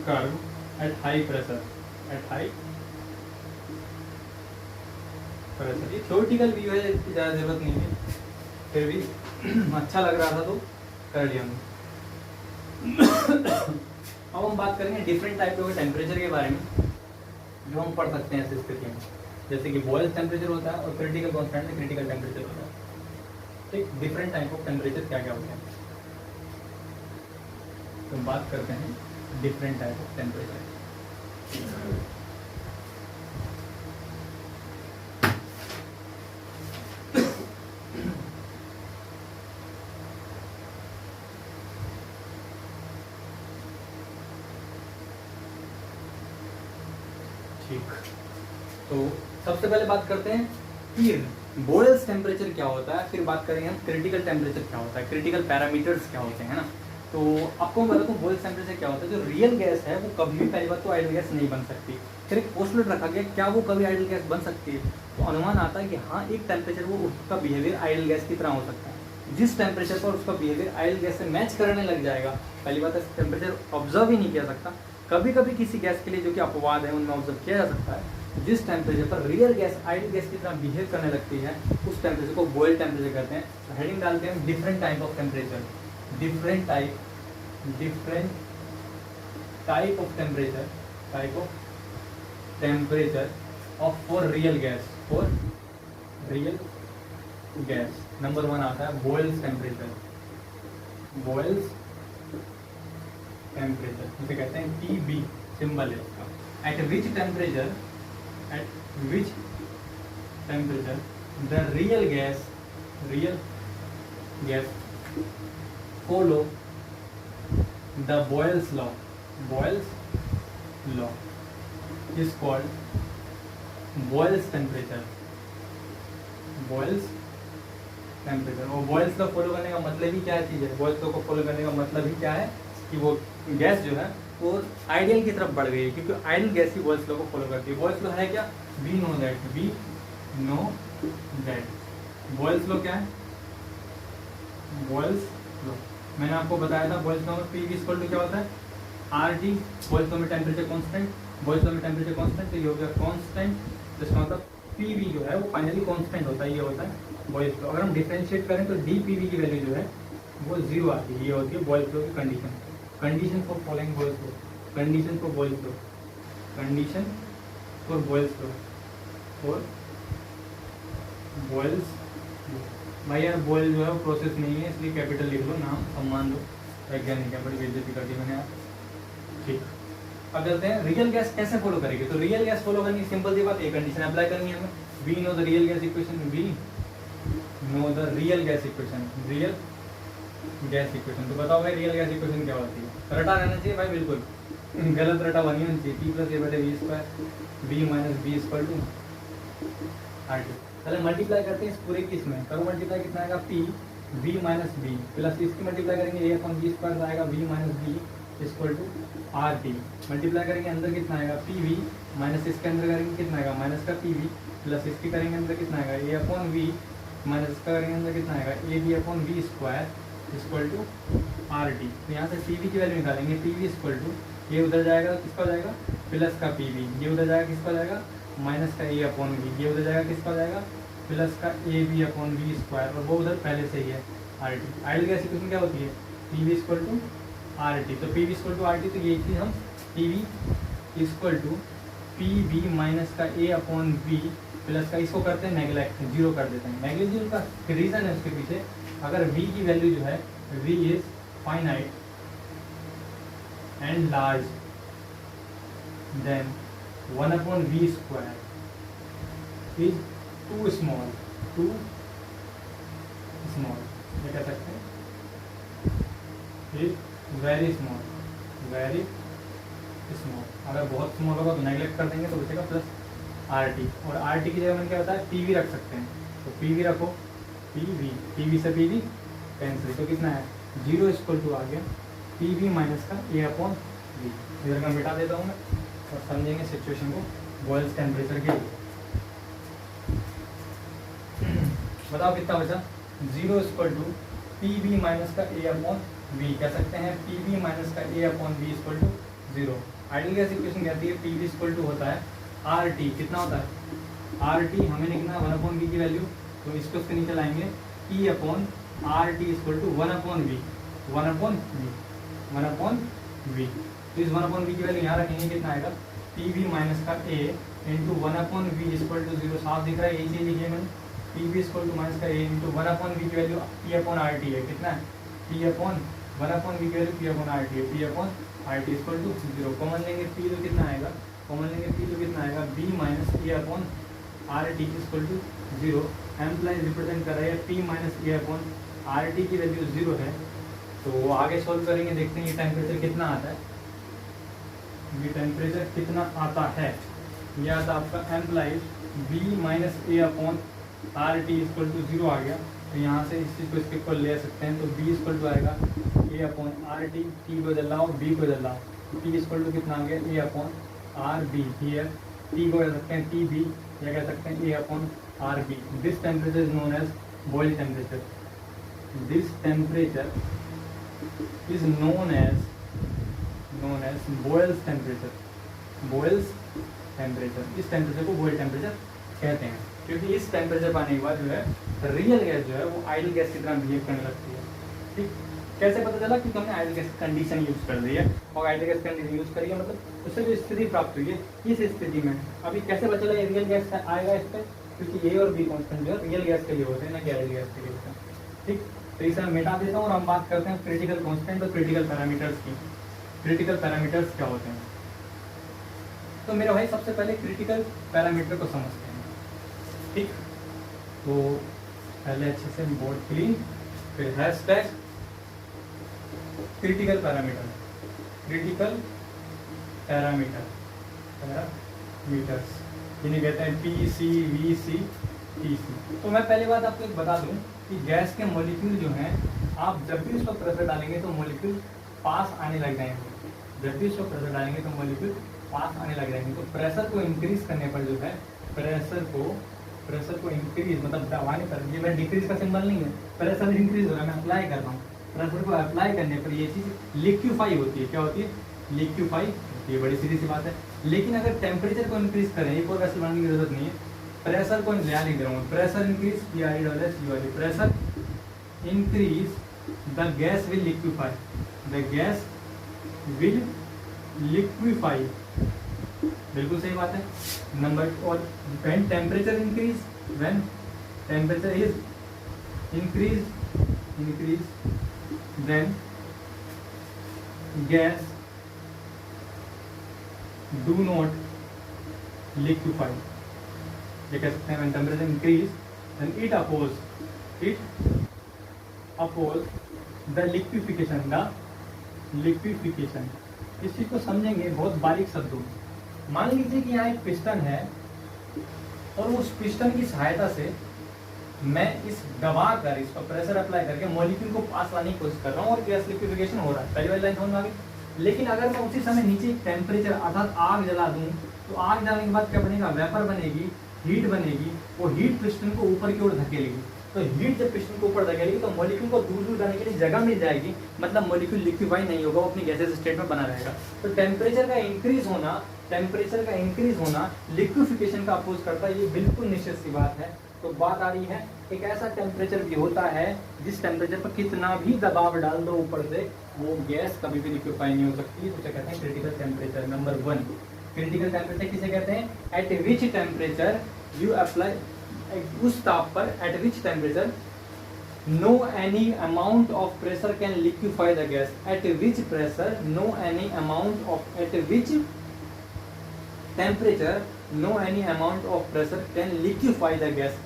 curve at high pressure, ये थ्योरेटिकल व्यू है, इसकी ज़्यादा जरूरत नहीं है, फिर भी अच्छा लग रहा था तो कर लिया हमने। अब हम बात करेंगे डिफरेंट टाइप ऑफ टेम्परेचर के बारे में जो हम पढ़ सकते हैं ऐसी स्थिति में, जैसे कि बॉयल्स टेम्परेचर होता है और क्रिटिकल कॉन्स्टेंट में क्रिटिकल टेम्परेचर होता है। ठीक, डिफरेंट टाइप ऑफ टेम्परेचर क्या क्या होते हैं, तो बात करते हैं डिफरेंट टाइप ऑफ टेम्परेचर। ठीक, तो सबसे पहले बात करते हैं कि बॉयल्स टेम्परेचर क्या होता है, फिर बात करेंगे हम क्रिटिकल टेम्परेचर क्या होता है, क्रिटिकल पैरामीटर्स क्या होते हैं, है ना। तो आपको मैं बताता हूँ बॉयल्स टेम्परेचर क्या होता है। जो रियल गैस है वो कभी भी पहली बात तो आइडल गैस नहीं बन सकती। फिर एक पोस्टुलेट रखा गया क्या वो कभी आइडल गैस बन सकती है, तो अनुमान आता है कि हाँ एक टेम्परेचर वो उसका बिहेवियर आइडल गैस की तरह हो सकता है। जिस टेम्परेचर पर उसका बिहेवियर आइडल गैस से मैच करने लग जाएगा, पहली बात है टेम्परेचर ऑब्जर्व ही नहीं किया सकता। कभी कभी किसी गैस के लिए जो कि अपवाद है उनमें ऑब्जर्व किया जा सकता है। जिस टेम्परेचर पर रियल गैस आइडल गैस की तरह बिहेव करने लगती है उस टेम्परेचर को बॉयल टेम्परेचर कहते हैं। तो हेडिंग डालते हैं different type of temperature, different type of temperature of for real gas. Number 1 आता है बॉयल्स टेम्परेचर, इसे कहते हैं TB, सिंबल है इसका। Eight which temperature the real gas follow the Boyle's law is called Boyle's temperature। और Boyle's law follow करने का मतलब ही क्या है चीज़ है, Boyle's law को फॉलो करने का मतलब ही क्या है कि वो गैस जो है वो आइडियल की तरफ बढ़ गई है, क्योंकि आइडियल गैस ही Boyle's law को फॉलो करती है। Boyle's law है क्या, we know that Boyle's law क्या है, Boyle's law मैंने आपको बताया था Boyle's law में PV इक्वल टू क्या होता है, RT। Boyle's law में टेम्परेचर कांस्टेंट, तो ये हो गया कांस्टेंट, जिसका मतलब PV जो है वो फाइनली कांस्टेंट होता है, ये होता है Boyle's law। अगर हम डिफरेंशिएट करें तो DPV की वैल्यू जो है वो 0 आती है, ये होती है Boyle's law की condition for following Boyle's law, condition for Boyle's भाई यार बॉयल जो है वो प्रोसेस नहीं है, इसलिए कैपिटल लिख लो, नाम सम्मान दो, वैज्ञानिक है, बड़ी बेइज्जती कर दी मैंने आप। ठीक, अब चलते हैं रियल गैस कैसे फॉलो करेगी। तो रियल गैस फॉलो करनी सिंपल सी बात, एक कंडीशन अप्लाई करनी है हमें, we know the real gas equation, तो बताओ भाई रियल गैस इक्वेशन क्या होती है। रटा रहना चाहिए भाई, बिल्कुल गलत रटा बनी होनी चाहिए। P + A/V², V - B = RT। पहले मल्टीप्लाई करते हैं इस पूरे की इसमें, करो मल्टीप्लाई, कितना आएगा P V - B प्लस इसकी मल्टीप्लाई करेंगे A/V² आएगा, V - B = RT। मल्टीप्लाई करेंगे अंदर कितना आएगा PV माइनस इसके अंदर करेंगे कितना आएगा माइनस का PV प्लस इसके करेंगे अंदर कितना आएगा A/V माइनस इसका करेंगे अंदर कितना आएगा AB/V² = RT। तो यहाँ से PV की वैल्यू निकालेंगे, PV = ये उधर जाएगा किसका हो जाएगा प्लस का PV, ये उधर जाएगा किसका हो जाएगा माइनस का A/V, ये उधर जाएगा किसका हो जाएगा प्लस का AB/V², और वो उधर पहले से ही है RT। आइडियल गैस इक्वेशन क्या होती है, PV = RT। तो PV = RT, तो ये चीज़ हम PV = PV माइनस का A/V प्लस का इसको करते हैं नेगलेक्ट, 0 कर देते हैं। नेग्लिजिबल का रीज़न है उसके पीछे, अगर V की वैल्यू जो है V is finite and large than 1/V² is too small, ये कह सकते हैं इज वेरी स्मॉल। अगर बहुत स्मॉल होगा तो नेगलेक्ट कर देंगे, तो बचेगा प्लस RT, और RT की जगह में क्या होता है PV रख सकते हैं, तो PV रखो, PV से PV कैंसिल, तो कितना है 0 = आ गया PV माइनस का A/V। इधर का मिटा देता हूँ मैं और समझेंगे सिचुएशन को बॉयल्स टेम्परेचर के लिए। बताओ कितना बचा, 0 = PV माइनस का A/V, कह सकते हैं PV माइनस का A/V = 0। आइडियल गैस इक्वेशन कहती है PV = होता है RT, कितना होता है RT, हमें लिखना है 1/V की वैल्यू, तो इसको उसके नीचे लाएंगे E/RT = 1/V। 1/v। तो इस 1/v की वैल्यू यहाँ रखेंगे, कितना आएगा PV माइनस का A into 1/v equal to 0। साफ दिख रहा है, यही चीज लिखी है मैंने। PV इक्वल टू माइनस का A इंटू 1/v की वैल्यू P/RT है, कितना है P/1/v की वैल्यू P/RT है, P/RT इक्वल टू 0। कॉमन लेंगे P तो कितना आएगा, B minus A/RT equal to 0। Implies represent कर रहे हैं P माइनस A/RT की वैल्यू 0 है। तो आगे सॉल्व करेंगे, देखते हैं ये टेम्परेचर कितना आता है। ये टेम्परेचर कितना आता है, यह आता आपका implies B minus A/RT equal to 0 आ गया। तो यहाँ से इस चीज़ को इसके इक्वल ले सकते हैं। तो B इक्वल टू आएगा A/RT, T को बदलाओ, B को बदलाओ, T इक्वल टू कितना आ गया A/RB। हियर T को कह सकते हैं TB या कह सकते हैं A/RB। This temperature is known as Boyle temperature. This temperature is known as Boyle's temperature. इस टेम्परेचर को बॉयल टेम्परेचर कहते हैं, क्योंकि इस टेम्परेचर पाने के बाद जो है रियल गैस जो है वो आइडियल गैस की तरह बिहेव करने लगती है। ठीक, कैसे पता चला, क्योंकि हमने आइडियल गैस कंडीशन यूज कर दी है, और आइडियल गैस कंडीशन यूज करी है मतलब उससे जो स्थिति प्राप्त हुई है, इस स्थिति में अभी कैसे पता चला रियल गैस आएगा इस पर, क्योंकि A और B कॉन्स्टेंट जो है रियल गैस के लिए होते हैं, ना कि आइडियल गैस के लिए होते हैं। ठीक, तो इसे मैं मिटा देता हूँ और हम बात करते हैं क्रिटिकल कॉन्स्टेंट और क्रिटिकल पैरामीटर्स की। क्रिटिकल पैरामीटर्स क्या होते हैं, तो मेरे भाई सबसे पहले क्रिटिकल पैरामीटर को समझते हैं। ठीक, तो पहले अच्छे से बोर्ड क्लीन, फिर हैशटैग क्रिटिकल पैरामीटर्स, जिन्हें कहते हैं PC, VC, TC। तो मैं पहले बात आपको एक बता दूं कि गैस के मॉलिक्यूल जो हैं, आप जब भी उस पर प्रेशर डालेंगे तो मॉलिक्यूल पास आने लग जाएंगे। जब भी उस पर प्रेशर डालेंगे तो मॉलिक्यूल पास आने लग जाएंगे। तो प्रेशर को इंक्रीज करने पर जो है, प्रेशर को इंक्रीज मतलब दबाने पर, ये मैं डिक्रीज का सिंबल नहीं है, प्रेशर इंक्रीज हो रहा है, मैं अप्लाई कर रहा हूँ। प्रेशर को अप्लाई करने पर ये चीज़ लिक्विफाई होती है। क्या होती है, लिक्विफाई होती है। बड़ी सीधी सी बात है। लेकिन अगर टेम्परेचर को इंक्रीज करें, एक और वैसे बनाने की जरूरत नहीं है, प्रेशर को लिख रहा हूँ, pressure increase, pressure increase, the gas will liquefy, the gas will liquefy. बिल्कुल सही बात है। नंबर, और when temperature increase, when temperature is increase, then gas do not liquefy. ये कह सकते हैं when temperature increase then it oppose the liquefaction, इस चीज को समझेंगे बहुत बारीक शब्दों में। मान लीजिए कि यहाँ एक पिस्टन है और उस पिस्टन की सहायता से मैं इस दबा कर, इस पर प्रेशर अप्लाई करके मॉलिक्यूल को पास लाने की कोशिश कर रहा हूँ और गैस लिक्विफिकेशन हो रहा है। पहली वाली लाइन समझ में आ गई। लेकिन अगर मैं उसी समय नीचे टेम्परेचर अर्थात आग जला दूं, तो आग जलाने के बाद क्या बनेगा, वेपर बनेगी, हीट बनेगी, वो हीट पिस्टन को ऊपर की ओर धकेलेगी। तो हीट जब पिस्टन को ऊपर धकेलेगी तो मॉलिक्यूल को दूर दूर जाने के लिए जगह मिल जाएगी, मतलब मॉलिक्यूल लिक्विफाई नहीं होगा, वो अपनी गैसेस स्टेट में बना रहेगा। तो टेम्परेचर का इंक्रीज होना लिक्विफिकेशन का अपोज करता है, ये बिल्कुल निश्चित सी बात है। तो बात आ रही है, एक ऐसा टेम्परेचर भी होता है जिस टेम्परेचर पर कितना भी दबाव डाल दो ऊपर से, वो गैस कभी भी लिक्विफाई नहीं हो सकती। तो क्या कहते हैं, critical temperature. Number 1 critical temperature किसे कहते हैं, at which temperature you apply, उस ताप पर, at which temperature no any amount of pressure can liquefy the gas, at which pressure no any amount of, at which temperature no any amount of pressure can liquefy the gas.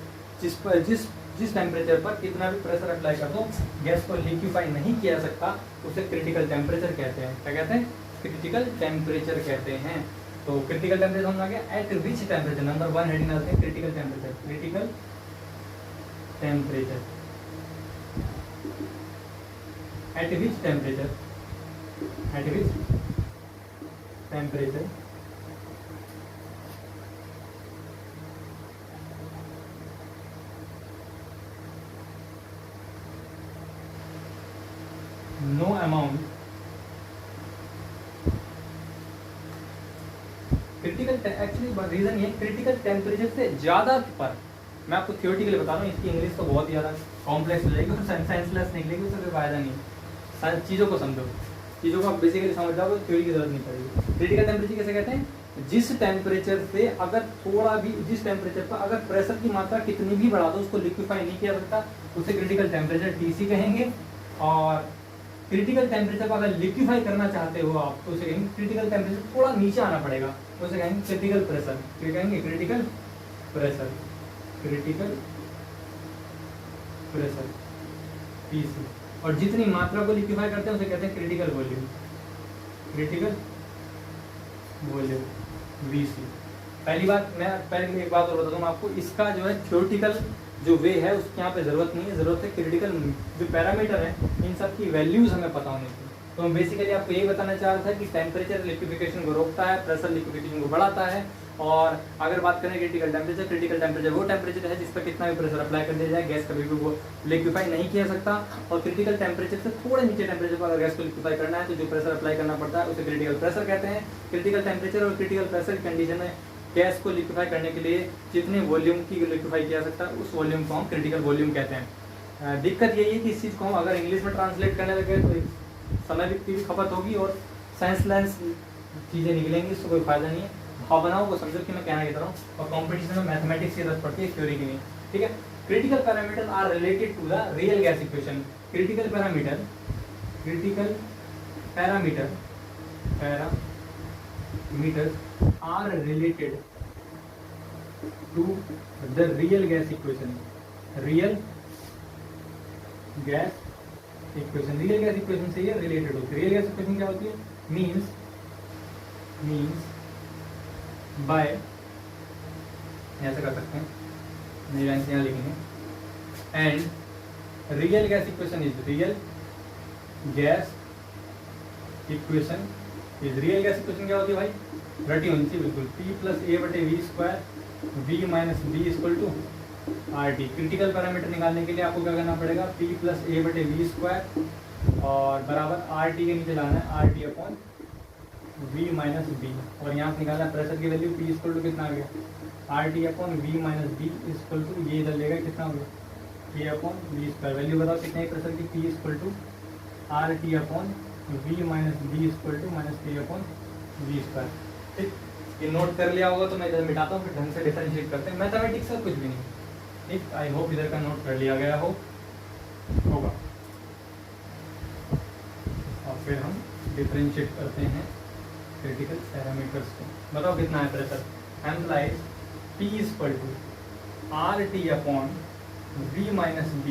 जिस temperature पर कितना भी pressure apply कर दो gas को liquefy नहीं किया जा सकता, उसे क्रिटिकल टेम्परेचर कहते हैं। क्या कहते हैं, क्रिटिकल टेम्परेचर कहते हैं। तो क्रिटिकल टेम्परेचर हम आ गया, at which temperature. Number 1 heading डालते हैं critical temperature, critical temperature, at which temperature, at which temperature no amount, critical, actually reason ये क्रिटिकल टेम्परेचर से ज्यादा पर, मैं आपको थियोरेटिकली बता रहा हूँ, इसकी इंग्लिश तो बहुत ही ज्यादा कॉम्प्लेक्स हो जाएगी और सेंसलेस निकलेगी, उससे कोई फायदा नहीं। चीज़ों को समझो, चीज़ों को आप बेसिकली समझ जाओगे, थ्योरी की जरूरत नहीं पड़ेगी। क्रिटिकल टेम्परेचर कैसे कहते हैं? जिस टेम्परेचर से अगर थोड़ा भी, जिस टेम्परेचर पर अगर प्रेशर की मात्रा कितनी भी बढ़ा दो उसको लिक्विफाई नहीं किया सकता, उसे क्रिटिकल टेम्परेचर TC कहेंगे। और क्रिटिकल टेम्परेचर को अगर लिक्विफाई करना चाहते हो आप तो उसे कहेंगे क्रिटिकल टेम्परेचर थोड़ा नीचे आना पड़ेगा, उसे कहेंगे क्रिटिकल प्रेशर। क्या कहेंगे? Critical pressure, critical pressure TC। और जितनी मात्रा को लिक्विफाई करते हैं उसे कहते हैं critical volume, critical volume VC। पहली बात, मैं पहले एक बात और बता दूँ आपको, इसका जो है थ्योरेटिकल जो वे है उसकी यहाँ पे ज़रूरत नहीं है, ज़रूरत है क्रिटिकल जो पैरामीटर है इन सब की वैल्यूज़ हमें पता होनी चाहिए। तो हम बेसिकली आपको यही बताना चाह रहा था कि टेम्परेचर लिक्विफिकेशन को रोकता है, प्रेशर लिक्विफिकेशन को बढ़ाता है। और अगर बात करें क्रिटिकल टेम्परेचर वो टेम्परेचर है जिस पर कितना भी प्रेशर अप्लाई कर दिया जाए गैस कभी भी वो लिक्विफाई नहीं किया सकता। और क्रिटिकल टेम्परेचर से थोड़े नीचे टेम्परेचर पर अगर गैस को लिक्विफाई करना है तो जो प्रेशर अप्लाई करना पड़ता है उसे क्रिटिकल प्रेशर कहते हैं। क्रिटिकल टेम्परेचर और क्रिटिकल प्रेशर की कंडीशन में गैस को लिक्विफाई करने के लिए जितने वॉल्यूम की लिक्विफाई किया सकता है उस वॉल्यूम को हम क्रिटिकल वॉल्यूम कहते हैं। दिक्कत यही है कि इस चीज़ को हम अगर इंग्लिश में ट्रांसलेट करने लगे तो समय की भी खपत होगी और साइंस लेंस चीज़ें निकलेंगी, इससे कोई फायदा नहीं है। भावनाओं को समझो कि मैं कहना चाहता हूँ, और कॉम्पिटिशन में मैथमेटिक्स की जरूरत पड़ती है, थ्योरी की नहीं। ठीक है। Critical parameter are related to the real gas equation. Critical parameter are related to the real gas equation। real gas equation से ये रिलेटेड होती है। रियल गैस इक्वेशन क्या होती है? मीन्स बाय, ऐसा कर सकते हैं, मेरी लाइन से यहाँ लिखेंगे, and real gas equation is real gas equation क्या होती है भाई? रटी होनी चाहिए बिल्कुल, P+A/V² V - B = RT। Critical parameter निकालने के लिए आपको क्या करना पड़ेगा? P+A/V² और बराबर RT के नीचे लाना है RT/V - B। और यहाँ से निकालना प्रेशर की वैल्यू P = कितना आ गया? RT/V - B = ये इधर लेगा कितना हो गया? K/V²। वैल्यू बताओ कितने है प्रेशर की? P = RT/V - B = -K/V²। ठीक, ये नोट कर लिया होगा तो मैं इधर मिटाता हूँ, फिर ढंग से डिफरेंशिएट करते हैं। मैथमेटिक्स का कुछ भी नहीं। ठीक, आई होप इधर का नोट कर लिया गया होगा। और फिर हम डिफरेंशिएट करते हैं क्रिटिकल पैरामीटर्स को। बताओ कितना है pressure? Analyse P = RT/V - B -K/A/V²।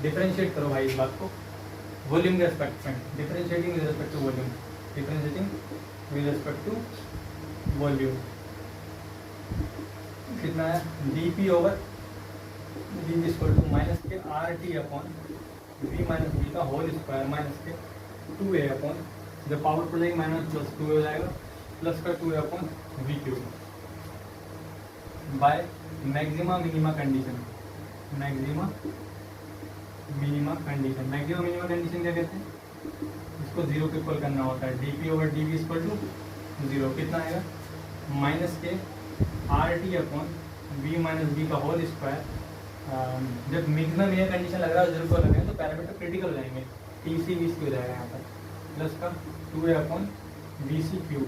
Differentiate करो भाई इस बात को वॉल्यूम के रेस्पेक्ट में, differentiating with respect to volume, कितना है? dP/dV = -K RT/V - B का होल स्क्वायर -K 2A जब पावर पर जाएगी -+2A हो जाएगा, प्लस का 2A/V³ by maxima minima condition. Maxima minima condition क्या कहते हैं? इसको 0 के इक्वल करना होता है। dP/dV = 0 कितना आएगा? -K RT/V - B का होल स्क्वायर। जब मैक्सिमम मिनिमम कंडीशन लग रहा है 0 को लगाएंगे तो पैरामीटर क्रिटिकल हो जाएंगे, TC हो जाएगा यहाँ पर, प्लस का 2A/VC³ =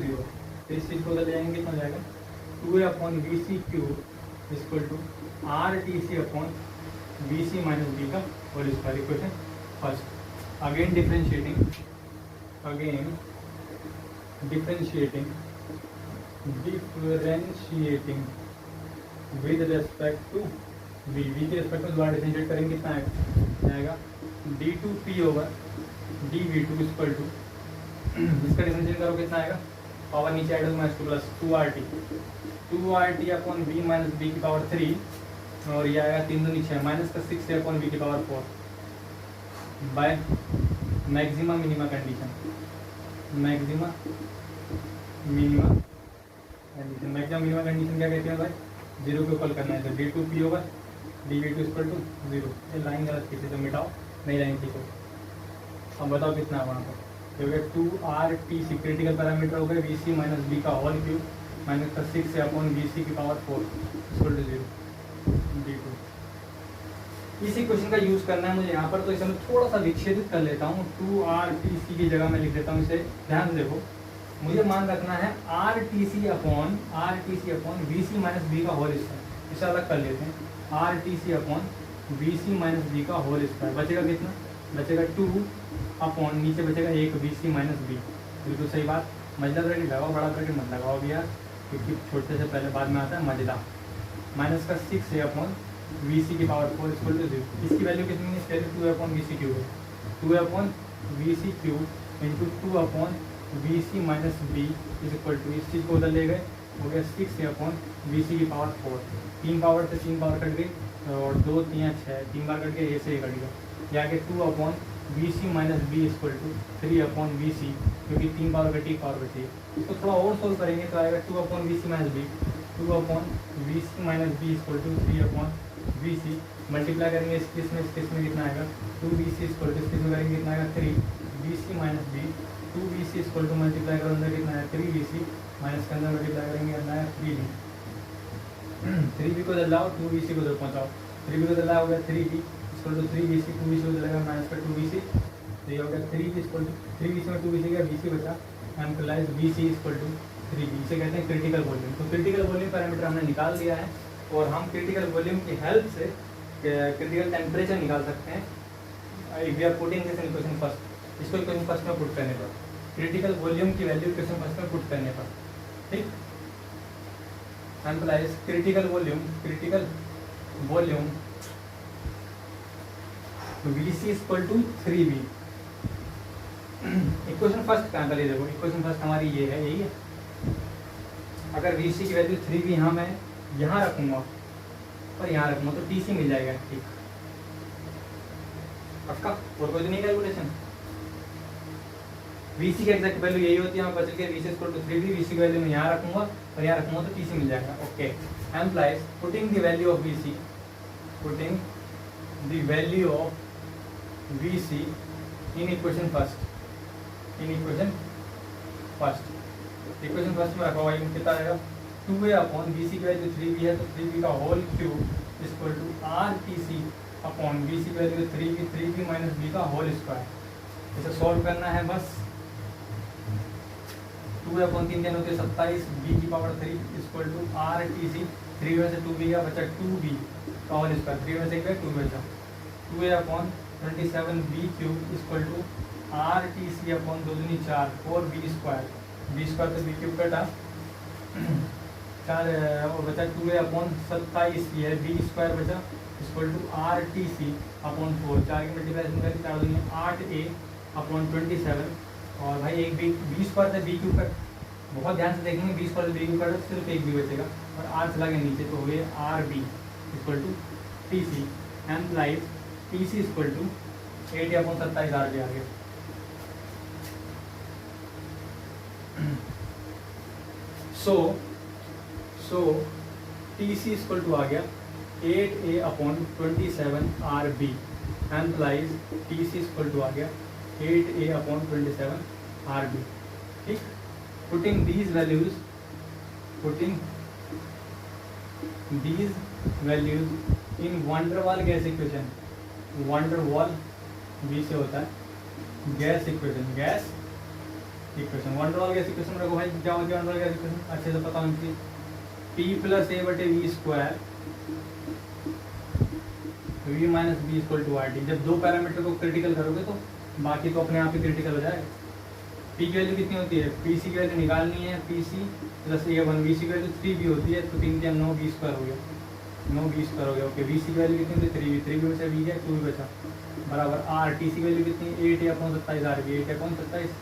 0। तो इस चीज़ को उधर ले जाएंगे, कितना हो जाएगा? 2A/VC³ = RTC/VC - B का whole square. Equation first. Again differentiating with respect to V के रेस्पेक्ट में दोबारा डिफरेंशिएट करेंगे, कितना आएगा? D2P/dV2 = इसका डिफरेंशिएट करो कितना आएगा? पावर नीचे ऐड होगा प्लस 2RT 2RT/V - B की पावर 3 और ये आएगा 3 2 6 माइनस का 6A/V की power 4 by maxima minima condition. Maxima minima condition क्या कहते हैं भाई? 0 को इक्वल करना है तो D2P/dV2 = 0। ये लाइन गलत किसी तो मिटाओ, नई लाइन खींचो। अब बताओ कितना है वहाँ पर? 2RTC क्रिटिकल पैरामीटर हो गए VC - B का होल क्यूब माइनस का 6A/VC की पावर 4 = 0 D2। इस इक्वेशन का यूज़ करना है मुझे यहाँ पर, तो इसे मैं थोड़ा सा विच्छेदित कर लेता हूँ। 2RTC की जगह मैं लिख देता हूँ इसे। ध्यान से देखो, मुझे मान रखना है RTC upon VC minus B का होल स्क्वायर। इसे अलग कर लेते हैं, RTC upon VC minus B का होल स्क्वायर। बचेगा कितना? बचेगा 2 अपॉन नीचे बचेगा 1 VC माइनस बी। बिल्कुल सही बात। मजदा ब्रैकेट लगाओ, बड़ा ब्रैकेट मत लगाओ अभी यार, क्योंकि छोटे से पहले बाद में आता है मजदा। माइनस का 6 है अपॉन VC की पावर 4 इक्वल टू 0। इसकी वैल्यू कितनी है? इसकी वैल्यू 2 अपॉन VC क्यूब है। 2 upon VC cube into 2 upon VC minus B is equal to, इस चीज़ को उधर ले गए, हो गया 6 अपॉन VC की पावर 4। 3 पावर से 3 पावर कट गई और 2 3 6, 3 बार कट गया, ये से ही कट गया। ये आगे 2 upon VC minus B equal to 3 upon VC, क्योंकि 3 पावर घटी, एक पावर घटी। इसको थोड़ा और सोल्व करेंगे तो आएगा 2 upon VC minus B, 2 upon VC minus B equal to 3 upon VC। Multiply करेंगे इस केस में कितना आएगा? 2VC इक्वल टू, इस केस में करेंगे कितना आएगा? 3VC minus B. 2VC equal to multiply करो अंदर कितना है? 3VC माइनस के अंदर मल्टीप्लाई करेंगे कितना है? 3V। 3V को लाओ, 2VC को उधर पहुँचाओ। 3V को लाओ, हो गया 3V equal to 3VC। 2VC को लगेगा माइनस का 2VC, तो ये हो गया 3V इक्वल टू 3VC में 2VC का VC बचा, employees VC equal to 3V। इसे कहते हैं क्रिटिकल वॉल्यूम। तो क्रिटिकल वॉल्यूम पैरामीटर हमने निकाल लिया है, और हम क्रिटिकल वॉल्यूम की हेल्प से क्रिटिकल टेम्परेचर निकाल सकते हैं। We are putting this in question first. इसको क्वेश्चन फर्स्ट में पुट करने पर, क्रिटिकल वॉल्यूम की वैल्यू क्वेश्चन फर्स्ट में पुट करने पर, ठीक। Implies critical volume VC equal to 3V। Equation first कहाँ पर? ये देखो, इक्वेशन फर्स्ट हमारी ये है, यही है। अगर VC की वैल्यू 3V यहाँ मैं यहाँ रखूँगा और यहाँ रखूँगा तो TC मिल जाएगा, ठीक। पक्का? और कोई तो नहीं कैलकुलेशन? VC की एग्जैक्ट वैल्यू यही होती है, हमें बच गया VC equal to 3V। VC की वैल्यू मैं यहाँ रखूँगा और यहाँ रखूँगा तो TC मिल जाएगा, okay. Implies putting the value of VC, putting the value of VC in equation first, equation first में रखा हुआ है, कितना आएगा? 2A अपॉन VC की वैल्यू 3V है, तो 3V का whole cube equal to RTC upon VC की वैल्यू 3V माइनस B का होल स्क्वायर। इसे सॉल्व करना है बस। 2 अपॉन 3 दिन होते 27, B की पावर 3 इक्वल टू RTC। 3 में से 2B का बचा 2B का होल स्क्वायर, 3 में से 2 बचा। 2A अपॉन 27B cube equal to RTC upon 2 दूनी 4, 4B स्क्वायर। B स्क्वायर से B क्यूब कटा 4 और बचा 2A अपॉन 27, ये B स्क्वायर बचा इक्वल टू RTC अपॉन 4। 4 की मल्टीप्लिकेशन करके 4 दूनी 8A अपॉन 27, और भाई एक B स्क्वायर से B क्यूब कट, बहुत ध्यान से देखेंगे, B स्क्वायर से B क्यूब कट सिर्फ एक B बचेगा, और R चला गया नीचे, तो हो गया RB equal to TC। Implies TC equal to 8 upon 27 RB आ गया। सो TC इक्वल टू आ गया 8A upon 27 RB। Implies TC equal to आ गया 8A अपॉन 27 RB, ठीक। Putting these values in van der Waals gas equation. Van der Waals V से होता है gas equation, van der Waals gas equation रखो भाई, क्या होती है वंडरवाल गैस इक्वेशन? अच्छे से पता होनी चाहिए। P प्लस A बटे V square V minus B equal to RT। जब दो पैरामीटर को क्रिटिकल करोगे तो बाकी तो अपने आप ही क्रिटिकल हो जाएगा। P की वैल्यू कितनी होती है? PC की वैल्यू निकालनी है, PC प्लस A1। VC की वैल्यू 3V होती है, तो 3 के 9B स्क्वायर हो गया, 9B स्क्वायर हो गया, ओके। VC की वैल्यू कितनी होती है? 3V में से V गया, 2 बचा, बराबर R। TC की वैल्यू कितनी? 8A upon 27 RB, 8A upon 27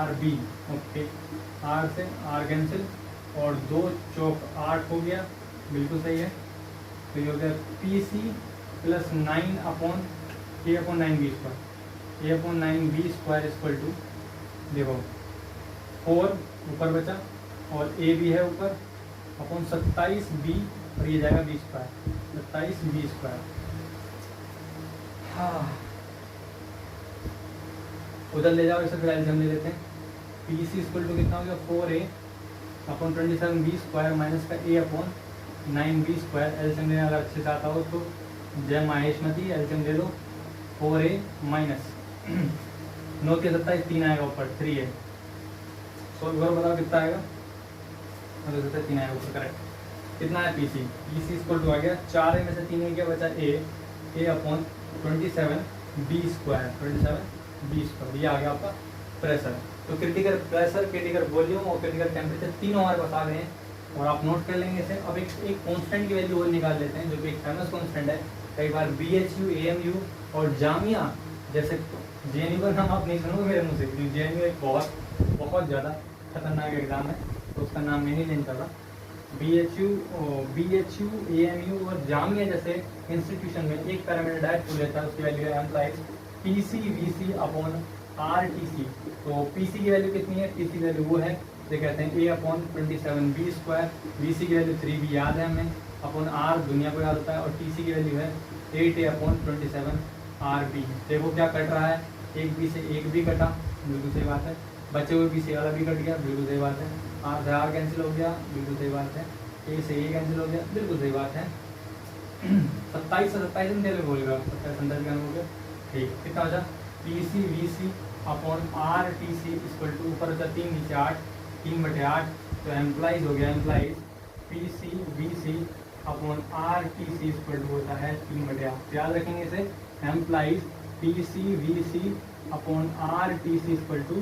RB, okay. R से R कैंसिल, और 2 चौक 8 हो गया, बिल्कुल सही है। तो ये हो गया PC plus 9 upon A upon 9B square, A upon 9B square equal to, देखो 4 ऊपर बचा और A भी है ऊपर, अपॉन 27B, और ये जाएगा B स्क्वायर, 27B स्क्वायर। हाँ, उधर ले जाओ, इसे फिर एल्सियम ले लेते हैं। PC इक्वल टू कितना हो गया? 4A upon 27B square minus का A अपॉन 9B स्क्वायर। एल्सियम लेने अगर अच्छे से आता हो तो जय माहेशमती, एल्शियम ले लो, 4a माइनस 9 के 27, 3 आएगा ऊपर, 3 है। सोल्व करो, बताओ कितना आएगा। 3 आएगा ऊपर, करेक्ट। कितना है पीसी, पीसी इक्वल टू आ गया 4a में से 3 क्या बचा, a upon 27 b square, 27 b square, ये आ गया आपका प्रेशर। तो क्रिटिकल प्रेशर, क्रिटिकल वॉल्यूम और क्रिटिकल टेम्परेचर तीनों हमारे पास आ गए हैं और आप नोट कर लेंगे इसे। अब एक कांस्टेंट की वैल्यू और निकाल लेते हैं जो कि एक फेमस कांस्टेंट है। कई बार BHU, AMU और जामिया जैसे, JNU का नाम आप नहीं सुनोगे मेरे मुँह से, क्योंकि JNU एक बहुत ज़्यादा खतरनाक एग्जाम है, तो उसका नाम मैं नहीं कर रहा। BHU, AMU और जामिया जैसे इंस्टीट्यूशन में एक पैरामीटर डायरेक्ट लेता है, उसकी वैल्यू है एम्प्लाइज PCVC अपॉन RTC। तो PC की वैल्यू कितनी है, PC की वैल्यू वो है जो कहते हैं A upon 27 B square, BC की वैल्यू 3B याद है हमें, अपॉन R दुनिया को याद होता है, और TC की वैल्यू है 8A अपॉन 27 RB। देखो क्या कट रहा है, एक B से एक भी कटा, बिल्कुल सही बात है, बचे हुए B से वाला भी कट गया, बिल्कुल सही बात है, R से R कैंसिल हो गया, बिल्कुल सही बात है, A से A कैंसिल हो गया, बिल्कुल सही बात है। 27 से 27 में तेरे बोलेगा, 27 अंदर क्या हो गया, ठीक। कितना बचा, PCVC upon RTC equal to, ऊपर बचा 3 नीचे 8, 3/8, तो एम्प्लाइज हो गया, implies PCVC upon RTC equal to होता है 3/8। याद रखेंगे इसे, implies PCVC upon RTC equal to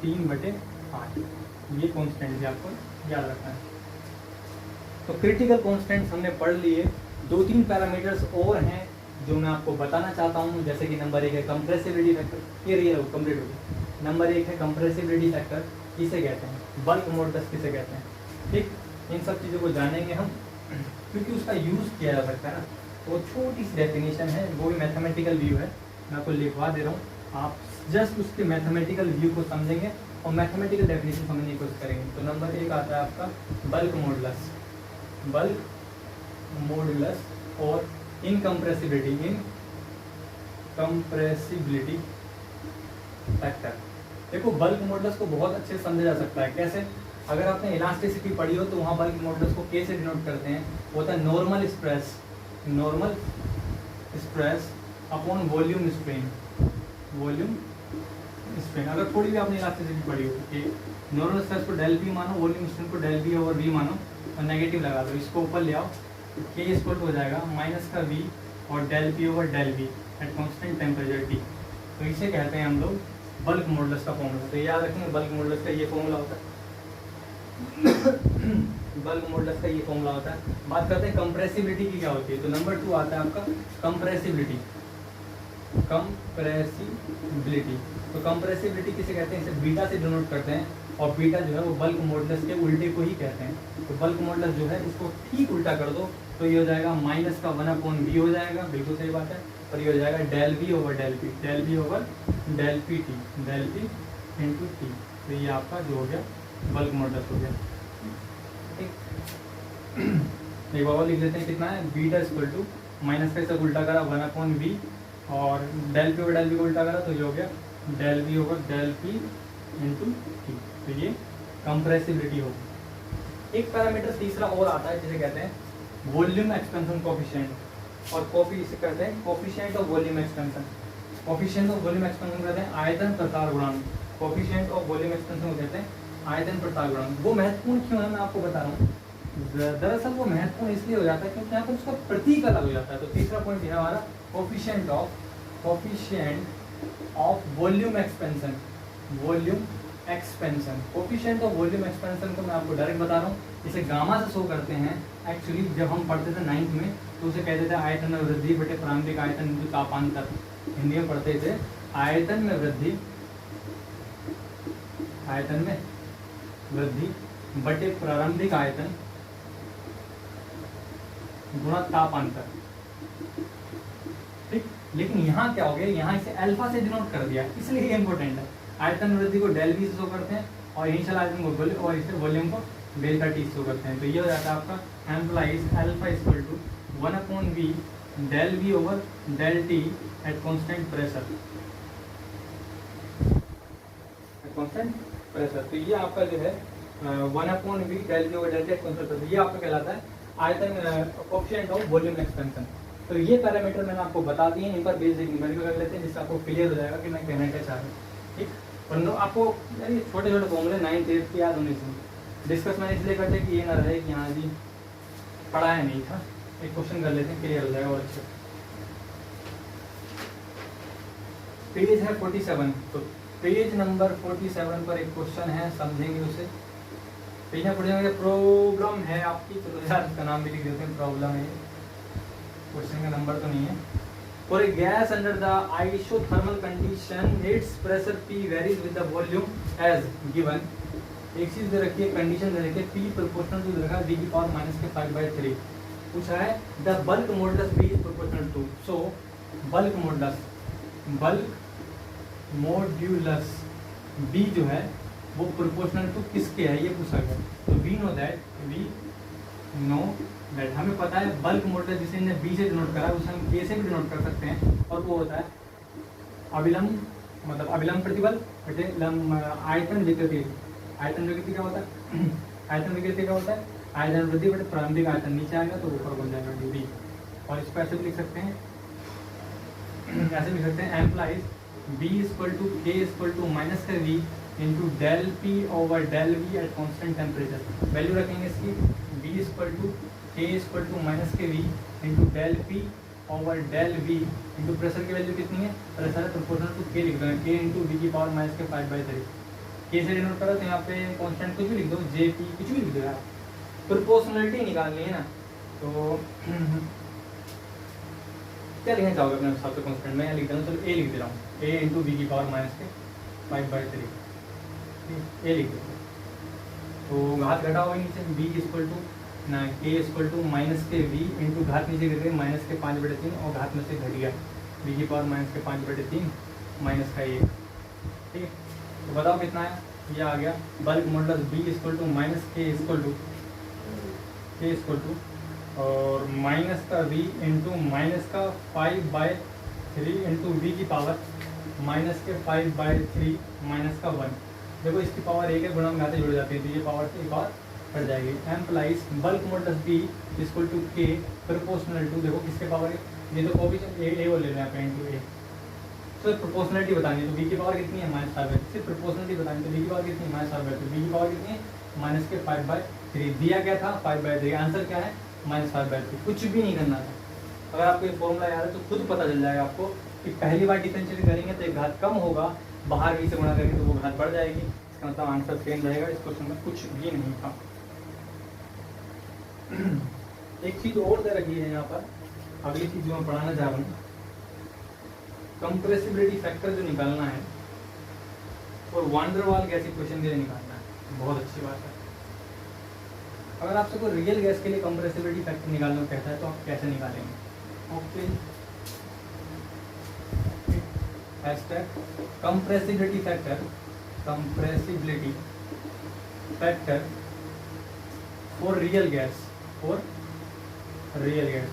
3/8। ये कॉन्स्टेंट भी आपको याद रखना है। तो क्रिटिकल कॉन्स्टेंट्स हमने पढ़ लिए। 2-3 पैरामीटर्स और हैं जो मैं आपको बताना चाहता हूँ, जैसे कि नंबर 1 है कंप्रेसिबिलिटी फैक्टर, ये कंप्लीट हो गया। नंबर 1 है कंप्रेसिबिलिटी फैक्टर, किसे कहते हैं, बल्क मॉडुलस किसे कहते हैं, ठीक। इन सब चीज़ों को जानेंगे हम, क्योंकि उसका यूज़ किया जा सकता है ना। तो छोटी सी डेफिनेशन है, वो भी मैथमेटिकल व्यू है, मैं आपको लिखवा दे रहा हूँ, आप जस्ट उसके मैथमेटिकल व्यू को समझेंगे और मैथमेटिकल डेफिनेशन समझने की कोशिश करेंगे। तो नंबर 1 आता है आपका बल्क मॉडुलस, बल्क मॉडुलस और इनकम्प्रेसिबिलिटी फैक्टर। देखो बल्क मॉडुलस को बहुत अच्छे से समझा जा सकता है, कैसे, अगर आपने इलास्टिसिटी पढ़ी हो तो वहाँ बल्क मॉडुलस को कैसे डिनोट करते हैं, होता है normal stress upon volume strain, अगर थोड़ी भी आपने इलास्टिसिटी पढ़ी हो कि नॉर्मल स्ट्रेस को डेल पी मानो, वॉल्यूम स्ट्रेन को डेल बी ओवर वी मानो, और नेगेटिव लगा दो, इसको ऊपर ले आओ, के इक्वल हो जाएगा माइनस का वी और del P over del V at constant temperature T. तो इसे कहते हैं हम लोग बल्क मॉडुलस का फॉर्मूला। तो याद रखेंगे बल्क मॉडुलस का ये फॉर्मूला होता है बल्क मॉडुलस का ये फॉर्मूला होता है। बात करते हैं कंप्रेसिबिलिटी की क्या होती है। तो नंबर 2 आता है आपका कंप्रेसिबिलिटी। तो कंप्रेसिबिलिटी किसे कहते हैं, इसे बीटा से डिनोट करते हैं, और बीटा जो है वो बल्क मॉडुलस के उल्टे को ही कहते हैं। तो बल्क मॉडुलस जो है इसको ठीक उल्टा कर दो तो ये हो जाएगा माइनस का 1/v हो जाएगा, बिल्कुल सही बात है, और ये हो जाएगा del B over del P, del B over del P T, del P into T. तो ये आपका जो हो गया बल्क मॉडुलस हो गया, ठीक। एक बार लिख लेते हैं, कितना है, बीटा इक्वल टू माइनस का इसे उल्टा करा 1/v और del P over del P को उल्टा करा तो ये हो गया del B over del P into T. तो ये कंप्रेसिबिलिटी होगी। एक पैरामीटर तीसरा और आता है जिसे कहते हैं वॉल्यूम एक्सपेंशन कोफिशिएंट, और इसे कहते हैं coefficient of volume expansion. Coefficient of volume expansion कहते हैं आयतन प्रसार गुणांक, कोफिशिएंट ऑफ वॉल्यूम एक्सपेंशन को कहते हैं आयतन प्रसार गुणांक। वो महत्वपूर्ण क्यों है मैं आपको बता रहा हूँ। दरअसल वो महत्वपूर्ण इसलिए हो जाता है क्योंकि यहाँ पर उसका प्रतीक अलग हो जाता है। तो तीसरा पॉइंट है हमारा coefficient of volume expansion, coefficient of volume expansion को मैं आपको डायरेक्ट बता रहा हूँ, इसे गामा से शो करते हैं। एक्चुअली जब हम पढ़ते थे 9th में तो उसे कहते थे आयतन में वृद्धि बटे प्रारंभिक आयतन इंटू तापांतर। हिंदी में पढ़ते थे आयतन में वृद्धि बटे प्रारंभिक आयतन गुणा तापांतर, ठीक। लेकिन यहाँ क्या हो गया, यहाँ इसे अल्फा से डिनोट कर दिया, इसलिए ये इंपॉर्टेंट है। आयतन वृद्धि को डेल वी से शो करते हैं और इनिशियल आयतन को और इसे वॉल्यूम को डेल्टा टी शो करते हैं। तो ये हो जाता है आपका implies alpha equal to 1/v del V over del T at constant pressure, तो ये आपका जो है 1/v del V over del T at constant pressure, ये आपका कहलाता है आयतन कोफिशिएंट ऑफ वॉल्यूम एक्सपेंशन। तो ये पैरामीटर मैंने आपको बता दिए, इन पर बेसिक न्यूमेरिकल कर लेते हैं जिससे आपको क्लियर हो जाएगा कि मैं कहना क्या चाह रहा हूँ। ठीक, वरना आपको यार ये छोटे छोटे फॉर्मूले 9th 8th की याद होने चाहिए। डिस्कस मैंने इसलिए करते कि ये ना रहे कि हाँ जी पढ़ाया नहीं था, एक क्वेश्चन कर लेते हैं, क्लियर हो जाएगा और अच्छा। पेज है 47, तो पेज नंबर 47 पर एक क्वेश्चन है, समझेंगे उसे। पेज नंबर 47 प्रॉब्लम है आपकी, तो यार इसका नाम भी लिख देते हैं, प्रॉब्लम है, क्वेश्चन का नंबर तो नहीं है। For a gas under the isothermal condition, its pressure P varies with the volume as given। एक चीज दे रखी है, कंडीशन दे रखी है, P प्रोपोर्शनल टू दे रखा है V की पावर माइनस के 5/3। पूछा है the bulk modulus B is proportional to, so bulk modulus B जो है वो प्रोपोर्शनल टू किसके है, ये पूछा गया। तो वी नो दैट हमें पता है बल्क मॉडुलस जिसे हमने B से डिनोट करा उसे हम K से भी डिनोट कर सकते हैं, और वो होता है अविलंब, मतलब अविलंब प्रतिबल बटे आयतन विकृति। आयतन विकृति क्या होता है? आयतन विकृति क्या होता है? आयतन वृद्धि बटे प्रारंभिक आयतन, नीचे आएगा तो ऊपर बन जाएगा डी। और इसको ऐसे भी लिख सकते हैं, ऐसे लिख सकते हैं, implies B equal to K equal to minus का V into del P over del V at constant temperature. Value रखेंगे इसकी, B equal to K equal to minus के V into del P over del V into pressure की value कितनी है? Pressure है proportional to K लिख दो, K into V की पावर माइनस के 5/3। K से डिनोट करो तो यहाँ पे कॉन्स्टेंट कुछ भी लिख दो, JP कुछ भी लिख दो यार, प्रोपोर्शनलिटी निकालनी है ना। तो क्या लिखना चाहोगे अपने हिसाब से कॉन्स्टेंट? मैं लिख दे रहा हूँ, चलो A लिख दे रहा हूँ, A इंटू V की पावर माइनस के 5/3, A लिख दो। तो घात घटा हुआ नीचे, B इक्वल टू ना K इक्वल टू माइनस के V इंटू घात नीचे गिर गई माइनस के 5/3 और घात में से घट गया V की पावर माइनस के 5/3 माइनस का 1। ठीक है, तो बताओ कितना है? ये आ गया bulk modulus B equal to minus के इक्वल टू और माइनस का V इंटू माइनस का 5/3 इंटू V की पावर माइनस के 5/3 माइनस का 1। देखो इसकी पावर 1 है, गुणा में घातें जुड़ जाती है तो ये पावर से एक और कट जाएगी। Implies bulk modulus B equal to K proportional to, देखो किसके पावर है, ये तो कोएफिशिएंट A वो ले रहे हैं पे इंटू A। तो प्रोपोर्शनलिटी बतानी है तो V की पावर कितनी है? -5/3। सिर्फ प्रोपोर्शनलिटी बतानी है तो V की पावर कितनी है? -5/3। V की पावर कितनी है? माइनस के 5/3। दिया क्या था? 5/3। आंसर क्या है? -5/3। कुछ भी नहीं करना था। अगर आपको ये फॉर्मूला याद है तो खुद पता चल जाएगा आपको कि पहली बार डिफरेंशिएट करेंगे तो एक घात कम होगा, बाहर V से गुणा करेंगे तो वो घात बढ़ जाएगी। इसका मतलब आंसर सेम रहेगा, इस क्वेश्चन में कुछ भी नहीं था। एक चीज और दे रखी है यहाँ पर, अगली चीज जो मैं पढ़ाना चाह रहा हूँ, कंप्रेसिबिलिटी फैक्टर जो निकालना है और वान डेर वाल गैस इक्वेशन के लिए निकालना है। बहुत अच्छी बात है। अगर आपसे कोई रियल गैस के लिए कंप्रेसिबिलिटी फैक्टर निकालना कहता है तो आप कैसे निकालेंगे? Okay, compressibility factor for real gas,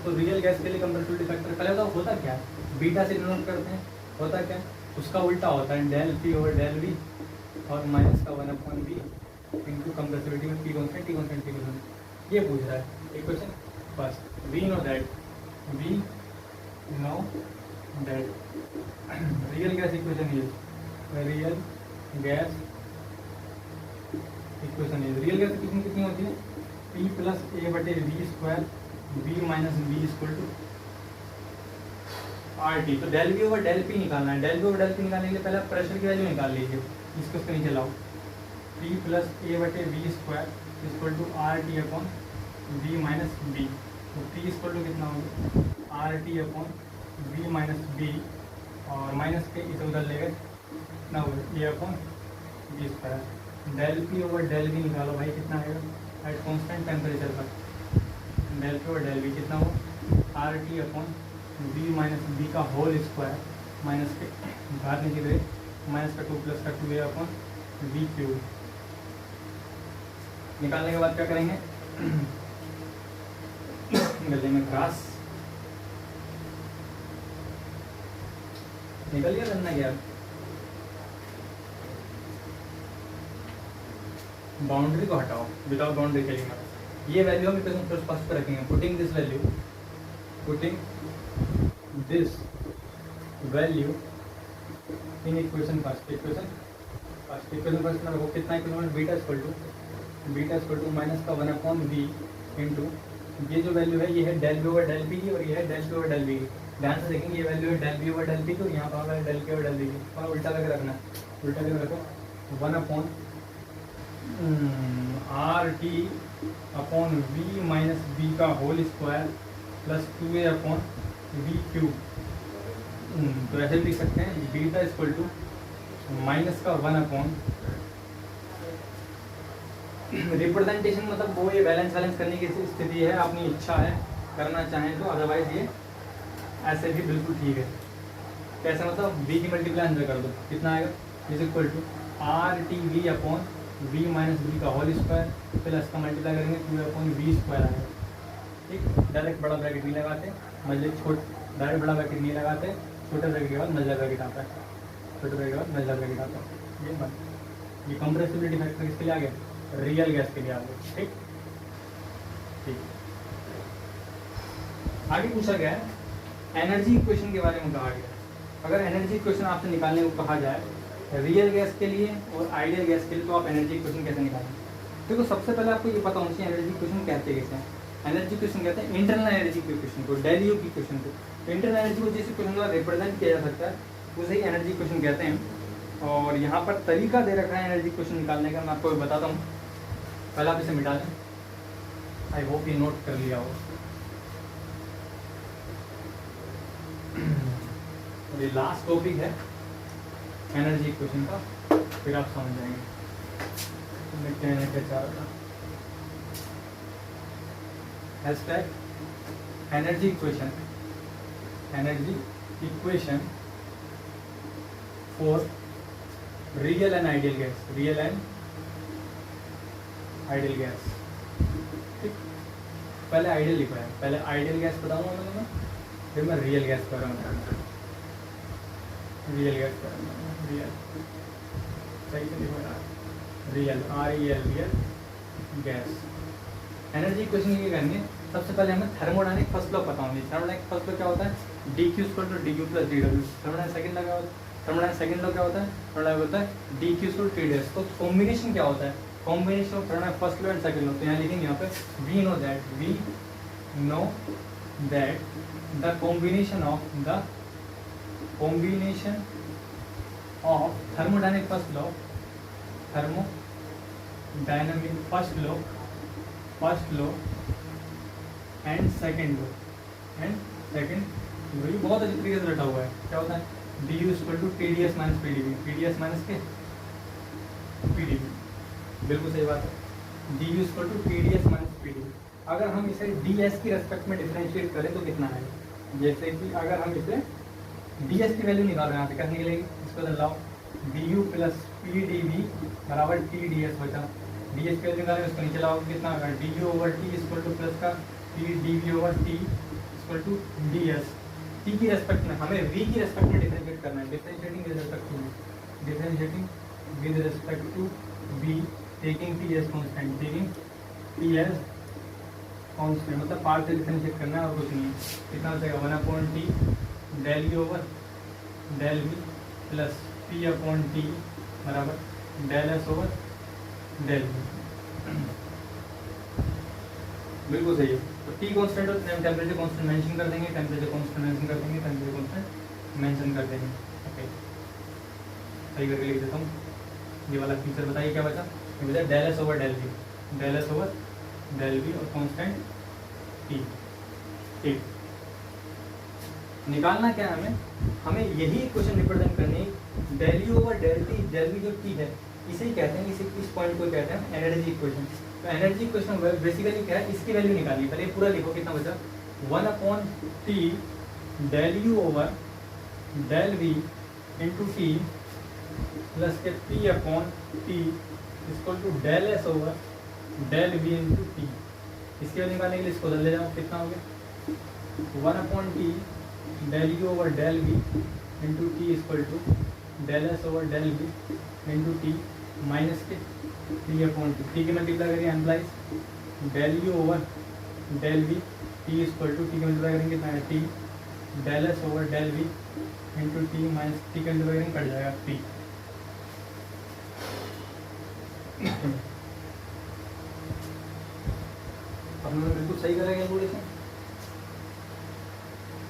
तो रियल गैस के लिए कंप्रेसिबिलिटी फैक्टर पहले बताओ होता क्या? बीटा से डिनोट करते हैं, होता क्या? उसका उल्टा होता है del P over del V और माइनस का 1/V इंटू कंप्रेसिबिलिटी में P constant, T constant, T constant. ये पूछ रहा है एक question. First we know that real gas equation is real gas equation कितनी होती है? P plus A/V square V minus V equal to RT। तो del V over del P निकालना है। Del V over del P निकालने के लिए पहले प्रेशर की वैल्यू निकाल लीजिए, इसको उसके नीचे लाओ। P plus A/V square equal to RT upon V minus B। तो P इक्वल टू कितना होगा? RT upon V minus B और माइनस के इसे उधर ले गए कितना होगा? A upon V square. Del P over del V निकालो भाई, कितना आएगा एट कॉन्स्टेंट टेम्परेचर पर? Del P over del V कितना होगा? RT upon V minus B का होल स्क्वायर माइनस के घात नीचे गए माइनस का 2 प्लस का 2A अपॉन V क्यूब। निकालने के बाद क्या करेंगे? गले में घास निकल गया, करना क्या? बाउंड्री को हटाओ, विदाउट बाउंड्री चलेंगे। ये वैल्यू हम इक्वेशन फर्स्ट पर रखेंगे। Putting this value in equation first. Equation first में देखो कितना equation beta equal to minus का 1/v इंटू ये जो वैल्यू है ये है del B over del B की और ये है del B over del B की। ध्यान से देखेंगे ये वैल्यू है del B over del B की और यहाँ पर होगा डेल के ओवर डेल बी की। और उल्टा करके रखना है, उल्टा करके रखो 1/RT/v माइनस बी का whole square plus 2a/v cube. तो ऐसे लिख सकते हैं बीटा इक्वल टू माइनस का 1 रिप्रेजेंटेशन मतलब वो ये बैलेंस करने की स्थिति है, अपनी इच्छा है करना चाहें तो, अदरवाइज ये ऐसे भी बिल्कुल ठीक है। कैसे मतलब b की मल्टीप्लाई अंदर कर दो, कितना आएगा is equal to RTV/v minus B का होल स्क्वायर प्लस का मल्टीप्लाई करेंगे 2/v स्क्वायर आएगा। ठीक, डायरेक्ट बड़ा ब्रैकेट नहीं लगाते, मतलब डायरेक्ट बड़ा ब्रैकेट नहीं लगाते, छोटे ब्रैकेट के बाद मल्टीप्लाई ब्रैकेट आता है, छोटे ब्रैकेट के बाद मल्टीप्लाई ब्रैकेट आता है। ये कंप्रेसिबिलिटी फैक्टर किसके लिए आ गया, रियल गैस के लिए आ गया। ठीक ठीक, आगे पूछा गया है एनर्जी इक्वेशन के बारे में कहा गया। अगर एनर्जी इक्वेशन आपसे निकालने को कहा जाए रियल गैस के लिए और आइडियल गैस के लिए, तो आप एनर्जी इक्वेशन कैसे निकालेंगे? देखो सबसे पहले आपको ये पता होना चाहिए एनर्जी इक्वेशन कहते हैं कैसे हैं। एनर्जी इक्वेशन कहते हैं इंटरनल एनर्जी की इक्वेशन को, डेल यू की इक्वेशन को। इंटरनल एनर्जी को जिस इक्वेशन द्वारा रिप्रेजेंट किया जा सकता है उसे ही एनर्जी इक्वेशन कहते हैं। और यहाँ पर तरीका दे रखा है एनर्जी इक्वेशन निकालने का, मैं आपको बताता हूँ। पहले आप इसे मिटा दें, आई होप ये नोट कर लिया हो। ये लास्ट टॉपिक है एनर्जी इक्वेशन का, फिर आप समझ जाएंगे मैं कहने क्या चाह रहा था। Hashtag energy equation for real and ideal gas, real and ideal gas. ठीक, पहले आइडियल लिखा है, पहले आइडियल गैस बताऊंगा मैं, फिर मैं रियल गैस कर रहा हूँ। रियल गैस कर रहा हूँ, रियल सही से लिखो यार, real REL gas. Energy equation ये करनी है, सबसे पहले हमें थर्मोडायनेमिक फर्स्ट लॉ पता होंगे। थर्मोडायनेमिक फर्स्ट लॉ क्या होता है, dq = dU + dW। Thermodynamic second law क्या होता है, थर्मोडायनेमिक सेकंड लॉ क्या होता है, थर्मोडायनेमिक होता है dq = TdS। तो कॉम्बिनेशन क्या होता है, combination of thermodynamic first law and second law. तो यहाँ लिखेंगे, यहाँ पे we know that the combination of thermodynamic first law and second law ये बहुत अच्छी तरीके से रटा हुआ है। क्या होता है, du = TdS - PdV, TdS - के PdV, बिल्कुल सही बात है। du = TdS - PdV। अगर हम इसे ds की रेस्पेक्ट में डिफरेंशिएट करें तो कितना है, जैसे कि अगर हम इसे ds की वैल्यू निकाल रहे हैं, यहाँ पे कैसे निकलेगी, इसको बदलाओ du + PdV = TdS बचा। ds की वैल्यू निकालें, उसको नीचे लाओ, कितना होगा du/t = प्लस का dV/t = ds। t की रेस्पेक्ट में, हमें v की रेस्पेक्ट में डिफरेंशिएट करना है, differentiating with respect to v, taking t as constant, constant मतलब पार्ट से डिफरेंशिएट करना है और कुछ नहीं। कितना हो जाएगा 1/t del u/del v plus p/t बराबर del s/del v। बिल्कुल सही है। तो टी कांस्टेंट और टेम्परेचर कांस्टेंट मेंशन कर देंगे, टेम्परेचर कांस्टेंट मेंशन कर देंगे, टेम्परेचर कांस्टेंट मेंशन कर देंगे। ओके, सही करके लिख देता हूँ। ये वाला फीचर बताइए क्या बचा, ये बचा del s/del v, del s/del v और कांस्टेंट टी। ठीक, निकालना क्या है हमें यही इक्वेशन रिप्रेजेंट करनी है। del u/del t, del v जो t है इसे ही कहते हैं, इस पॉइंट को कहते हैं एनर्जी इक्वेशन। तो एनर्जी इक्वेशन बेसिकली क्या है, इसकी वैल्यू निकालनी। पहले पूरा लिखो, कितना बचा 1/t del u/del v into t plus के p/t = del s/del v into t। इसकी वैल्यू निकालने के लिए इसको बदल ले जाओ, कितना हो गया 1/t del u/del v into t = del s/del v into t minus के p/t। t की मल्टीप्लाई करेंगे implies del u/del v t = t की मल्टीप्लाई करेंगे t del S over del V into T minus T का into cut जाएगा P. हमने बिल्कुल सही करा calculation,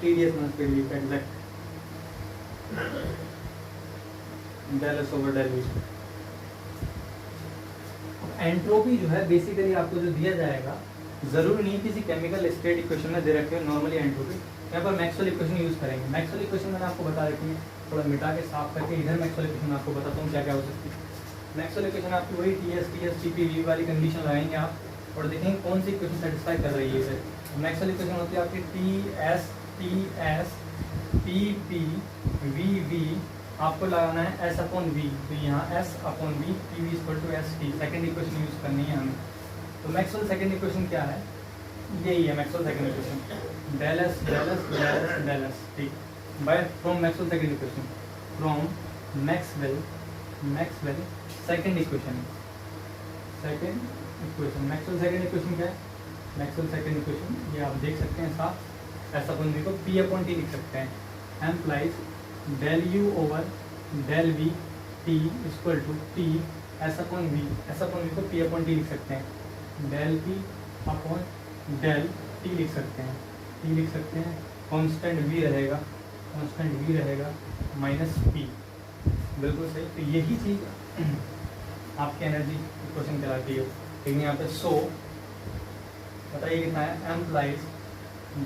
TDS minus PD exact del S over del V. Entropy जो है बेसिकली आपको जो दिया जाएगा, जरूरी नहीं किसी केमिकल स्टेट इक्वेशन में दे रखे हो नॉर्मली एंट्रोपी, यहाँ पर मैक्सवेल इक्वेशन यूज करेंगे। मैक्सवेल इक्वेशन मैंने आपको बता रखी है, थोड़ा मिटा के साफ करके इधर मैक्सवेल इक्वेशन आपको बताता हूँ क्या क्या हो सकती है। मैक्सवेल इक्वेशन आपकी वही T S T P V वाली कंडीशन लगाएंगे आप और देखेंगे कौन सी इक्वेशन सेटिस्फाई कर रही है इसे। मैक्सवेल इक्वेशन होती है आपकी T S P P V V, आपको लगाना है एस अपॉन वी, तो यहाँ S upon V P V equal to S T, second equation use करनी है हमें। तो मैक्सवेल सेकेंड इक्वेशन क्या है, यही है Maxwell second equation, del S del S del S del S, ठीक, by from Maxwell second equation, from Maxwell second equation. Maxwell second equation क्या है, मैक्सवेल सेकेंड इक्वेशन ये आप देख सकते हैं साफ, एस अपॉन वी को पी अपॉन टी लिख सकते हैं, implies del U over del V T equal to T S upon V को पी अपॉन टी लिख सकते हैं, del P upon del T लिख सकते हैं, कांस्टेंट वी रहेगा माइनस पी, बिल्कुल सही। तो यही चीज़ आपकी एनर्जी इक्वेशन कहलाती है। लेकिन यहाँ पे सो बताइए कितना है, implies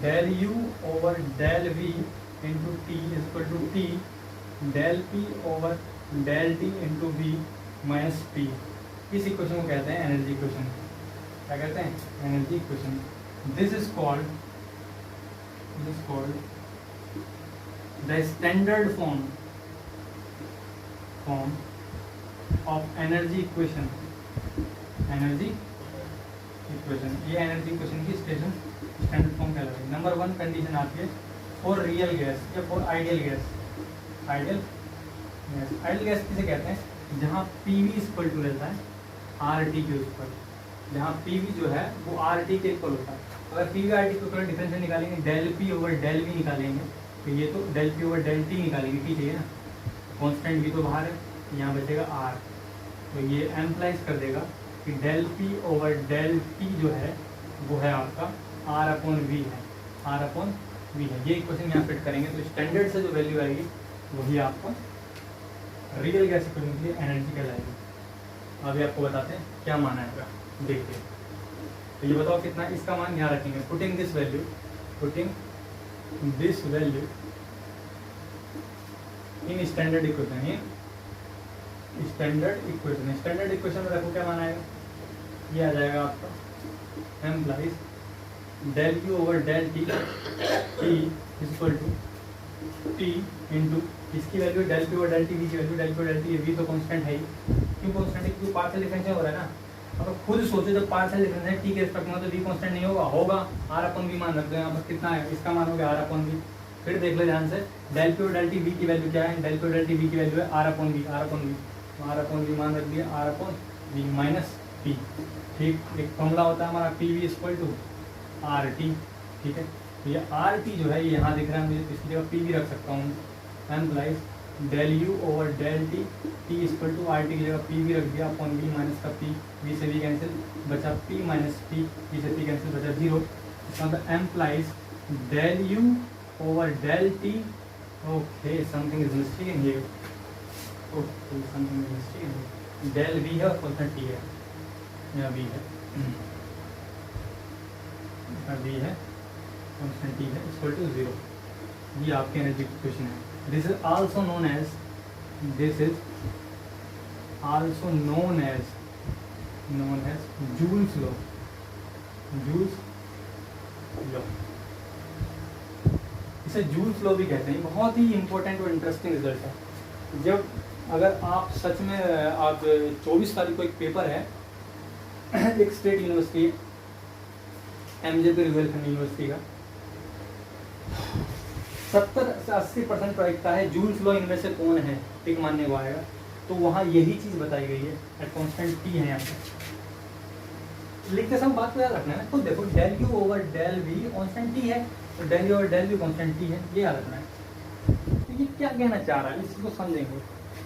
del U over del V into T equal to T del P over del T into V minus P. इस इक्वेशन को कहते हैं एनर्जी इक्वेशन। क्या कहते हैं, energy equation. This is called the standard form of energy equation. ये energy equation की standard form कहलाती है। नंबर 1 कंडीशन आती है फॉर रियल गैस या for ideal gas. Ideal gas किसे कहते हैं, जहाँ पी वी इक्वल टू रहता है आर टी के ऊपर, जहाँ पी वी जो है वो आर टी के इक्वल होता है। अगर पी वी आर टी के ऊपर डिफरेंशियल निकालेंगे, del P over del V निकालेंगे, तो ये तो del P over del T निकालेंगे, टी चाहिए ना, कॉन्स्टेंट वी तो बाहर है, यहाँ बचेगा आर, तो ये एम्प्लाइज कर देगा कि del P over del T जो है वो है आपका आर अपॉन वी है, ये इक्वेशन यहाँ फिट करेंगे तो स्टैंडर्ड से जो वैल्यू आएगी वही आपको रियल गैस इक्वेशन के लिए एनर्जी कहलाएगी। अभी आपको बताते हैं क्या मान आएगा, देखिए। तो ये बताओ कितना, इसका मान यहाँ रखेंगे, putting this value in standard equation, standard equation में रखो क्या मान आएगा, ये आ जाएगा आपका implies del U over del T equal to T into इसकी value del P over del T, V की value del P over del T, V तो कांस्टेंट है ही। क्यों कांस्टेंट है, क्योंकि पार्शियल डिफरेंशियल हो रहा है ना। अब खुद सोचो जब पार्शियल डिफरेंशियल टी के रिस्पेक्ट में तो वी कांस्टेंट नहीं होगा आर अपन वी मान रख दो यहाँ पर, कितना है इसका मान हो गया आर अपन वी। फिर देख लो ध्यान से, del P over del T V की वैल्यू क्या है, del P over del T V की वैल्यू है R upon V, R upon V मान रख दिया, R upon V minus P, ठीक। एक फॉर्मूला होता है हमारा P V equal to R T, ठीक है। तो ये आर टी जो है ये यहाँ दिख रहा है मुझे, तो इसकी जगह पी वी रख सकता हूँ, implies del U over del T, T equal to R T की जगह पी वी रख दिया अपॉन वी माइनस का पी, वी से वी कैंसिल बचा पी माइनस पी, वी से पी कैंसिल बचा 0। इसका मतलब implies del U over del T, okay something is mistake in here, okay something is mistake in here, del V है और constant T है, यहाँ वी है, वी है कांस्टेंट टी है इक्वल टू 0। ये आपकी एनर्जी इक्वेशन है। This is also known as Joule's law. इसे जूल्स लॉ भी कहते हैं। बहुत ही इंपॉर्टेंट और इंटरेस्टिंग रिजल्ट है। जब अगर आप सच में आप 24 तारीख को एक पेपर है एक state university MJP Rohilkhand university का, 70 से 80% प्रायिकता है जूल्स लॉ इनमें से कौन है टिक मानने को आएगा, तो वहाँ यही चीज़ बताई गई है, एट कॉन्स्टेंट टी है यहाँ पे। लिखते समय बात को याद रखना है, खुद देखो del U over del V constant T है, तो डेल यू और डेल यू कॉन्स्टेंट टी है, ये याद रखना है। तो ये क्या कहना चाह रहा है इस चीज़ को समझेंगे,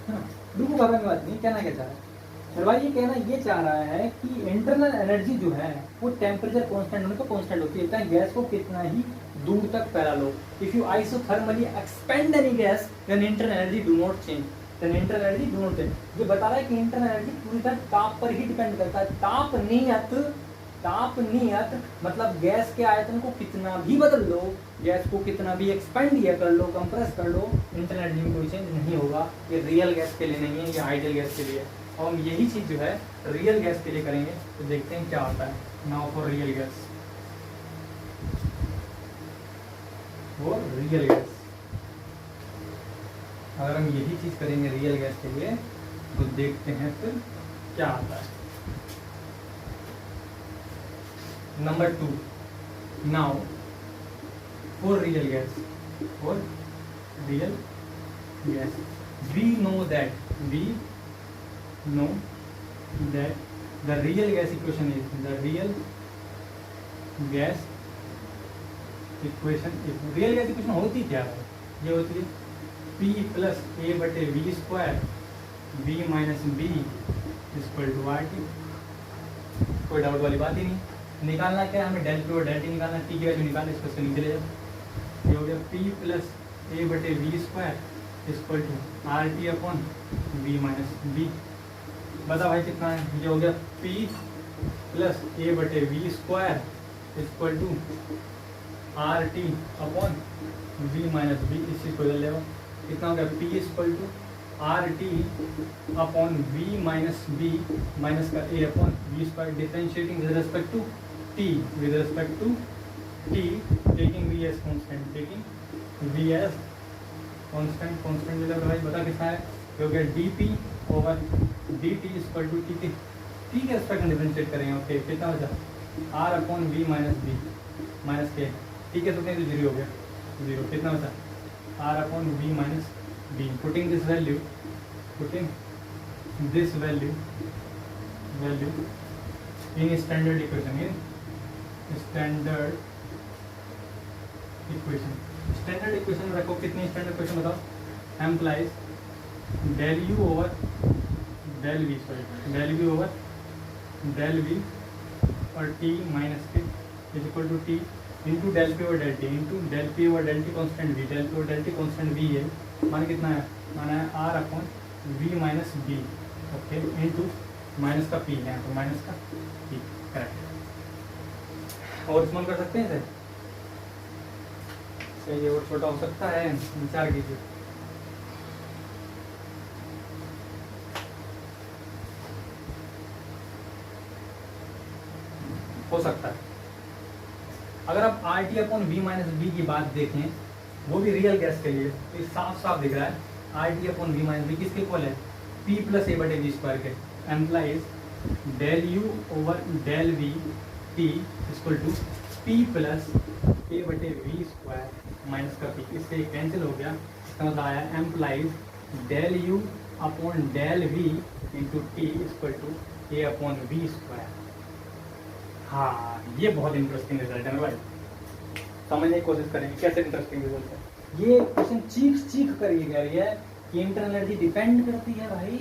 है ना। बिल्कुल घबराने की बात नहीं, कहना क्या चाह रहा है भाई, ये कहना ये चाह रहा है कि इंटरनल एनर्जी जो है वो टेम्परेचर कांस्टेंट होने को कांस्टेंट होती है, चाहे गैस को कितना ही दूर तक फैला लो। If you isothermally expand any gas then internal energy do not change, then internal energy do not change. ये बता रहा है कि इंटरनल एनर्जी पूरी तरह ताप पर ही डिपेंड करता है। ताप नियत मतलब गैस के आयतन को कितना भी बदल लो, गैस को कितना भी एक्सपेंड या कर लो, कंप्रेस कर लो, इंटरनल एनर्जी में कोई चेंज नहीं होगा। ये रियल गैस के लिए नहीं है, ये आइडियल गैस के लिए है। और हम यही चीज़ जो है रियल गैस के लिए करेंगे, तो देखते हैं क्या होता है। नाउ फॉर रियल गैस, वो रियल गैस, अगर हम यही चीज़ करेंगे रियल गैस के लिए तो देखते हैं फिर क्या आता है। Number 2, now for real gas, we know that the real gas equation is real gas equation होती क्या है, ये होती है P प्लस A बटे V square V minus B equal to RT। कोई डाउट वाली बात ही नहीं। निकालना क्या है हमें, डेल P और डेल T निकालना, T की वैल्यू निकालना, इसको नीचे ले जाओ। ये हो गया P प्लस A बटे V square equal to RT upon V minus B। बता भाई कितना है, ये हो गया P प्लस A बटे V square equal to RT upon V minus B। इस चीज़ को ले लो, कितना हो गया P equal to RT upon V minus B minus का A upon V square, differentiating with respect to T, taking V as constant ले लो भाई। बता कितना है, ये हो गया dP over dt equal to T के रेस्पेक्ट में डिफरेंशिएट करेंगे। ओके, कितना बचा R upon V minus B minus के, ठीक है, तो नहीं तो 0 हो गया, 0। कितना बचा R upon V minus B। Putting this value in standard equation में रखो। कितनी स्टैंडर्ड इक्वेशन बताओ, implies del U over del V और T माइनस के is equal to T into del P over del T into del P over del T constant V, del P over del T constant V है, माना कितना है, माना है R upon V minus B। Okay, into minus का P है, तो minus का P, करेक्ट। और स्मॉल कर सकते हैं इसे, चाहिए और छोटा हो सकता है, विचार कीजिए। हो सकता है। अगर आप RT upon V minus B की बात देखें, वो भी रियल गैस के लिए, तो ये साफ साफ दिख रहा है RT upon V minus B किसके इक्वल है, P प्लस A बटे V स्क्वायर के। Implies del U over del V T equal to P plus A बटे V स्क्वायर माइनस का P, इससे कैंसिल हो गया। इसका मतलब आया implies del U upon del V into T equal to A upon V square. हाँ, ये बहुत इंटरेस्टिंग रिजल्ट है भाई, समझने की कोशिश करेंगे कैसे इंटरेस्टिंग रिजल्ट है। ये क्वेश्चन चीख कर ये कह रही है कि इंटरनल एनर्जी डिपेंड करती है भाई,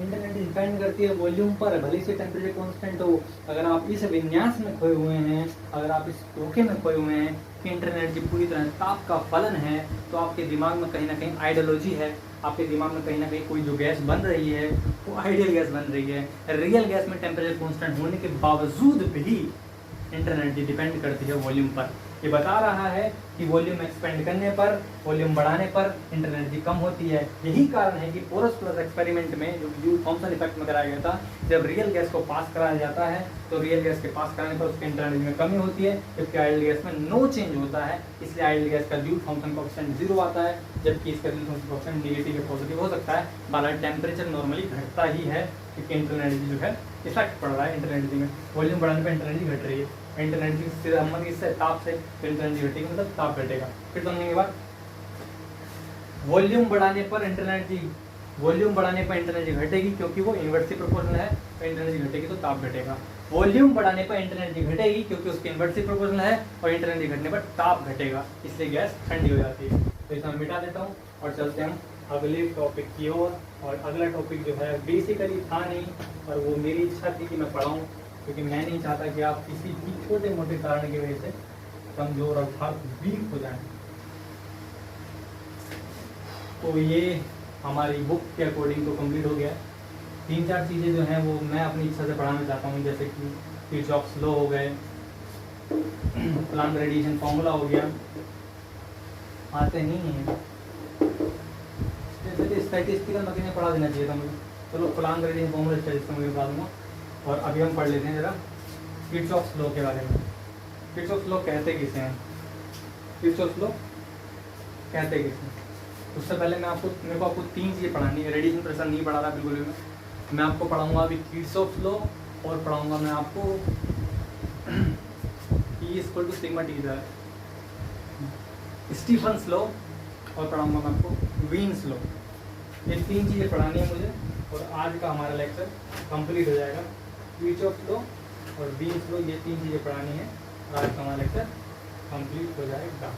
इंटरनल एनर्जी डिपेंड करती है वॉल्यूम पर, भले से टेम्परेचर कांस्टेंट हो। अगर आप इस विन्यास में खोए हुए हैं, अगर आप इस धोखे में खोए हुए हैं कि इंटरनल एनर्जी पूरी तरह ताप का फलन है, तो आपके दिमाग में कहीं ना कहीं आइडियोलॉजी है, आपके दिमाग में कहीं ना कहीं कोई जो गैस बन रही है वो आइडियल गैस बन रही है। रियल गैस में टेम्परेचर कांस्टेंट होने के बावजूद भी इंटरनल एनर्जी डिपेंड करती है वॉल्यूम पर। ये बता रहा है कि वॉल्यूम एक्सपेंड करने पर, वॉल्यूम बढ़ाने पर इंटरनल एनर्जी कम होती है। यही कारण है कि पोरस प्लस एक्सपेरिमेंट में जो ड्यूल थॉम्सन इफेक्ट में कराया गया था, जब रियल गैस को पास कराया जाता है तो रियल गैस के पास कराने पर उसके इंटरनल एनर्जी में कमी होती है, जबकि आइडियल गैस में नो चेंज होता है। इसलिए आइडियल गैस का ड्यूल थॉम्सन कोएफिशिएंट 0 आता है, जबकि इसका ड्यूल थॉम्सन कोएफिशिएंट नेगेटिव या पॉजिटिव हो सकता है। बाहर टेम्परेचर नॉर्मली घटता ही है, क्योंकि इंटरनल एनर्जी जो है इफेक्ट पड़ रहा है इंटरनल एनर्जी में। वॉल्यूम बढ़ाने पर इंटरनल एनर्जी घट रही है, इंटरनल एनर्जी से हम इससे ताप से इंटरनल एनर्जी घटेगी, मतलब ताप घटेगा। फिर समझने के बाद वॉल्यूम बढ़ाने पर इंटरनल एनर्जी घटेगी, क्योंकि वो इन्वर्सली प्रोपोर्शनल है, तो इंटरनल एनर्जी घटेगी तो ताप घटेगा। वॉल्यूम बढ़ाने पर इंटरनल एनर्जी घटेगी क्योंकि उसके इन्वर्सली प्रोपोर्शनल है, और इंटरनल एनर्जी घटने पर ताप घटेगा, इसलिए गैस ठंडी हो जाती है। तो इसे मैं मिटा देता हूँ और चलते हम अगले टॉपिक की ओर। और अगला टॉपिक जो है बेसिकली था नहीं, और वो मेरी इच्छा थी कि मैं पढ़ाऊँ, क्योंकि मैं नहीं चाहता कि आप किसी भी छोटे मोटे कारण की वजह से कमज़ोर अर्थात वीक हो जाएं। तो ये हमारी बुक के अकॉर्डिंग तो कंप्लीट हो गया है। 3-4 चीज़ें जो हैं वो मैं अपनी इच्छा से पढ़ाना चाहता हूँ, जैसे कि किरचॉफ्स लॉ हो गए, प्लांक रेडिएशन फॉर्मूला हो गया, आते नहीं हैं जैसे स्टैटिस्टिकल मशीनें पढ़ा देना चाहिए था मुझे। चलो प्लांक रेडिएशन फॉर्मूला स्टैटिस्टिकल में पढ़ा दूँगा। और अभी हम पढ़ लेते हैं ज़रा किरचॉफ्स लॉ के बारे में। किरचॉफ्स लॉ कहते किसे हैं, किरचॉफ्स लॉ कहते किसे हैं? उससे पहले मेरे को आपको 3 चीज़ें पढ़ानी है। रेडिएशन प्रेशर नहीं पढ़ा रहा बिल्कुल भी। मैं आपको पढ़ाऊंगा अभी किरचॉफ्स लॉ, और पढ़ाऊंगा मैं आपको E = sigma T Stefan's law, और पढ़ाऊंगा मैं आपको वीन्स लॉ। ये 3 चीज़ें पढ़ानी है मुझे, और आज का हमारा लेक्चर कंप्लीट हो जाएगा। किरचॉफ्स लॉ और वीन्स लॉ, ये 3 चीज़ें पढ़ानी है, और आज का हमारा लेक्चर कंप्लीट हो जाएगा।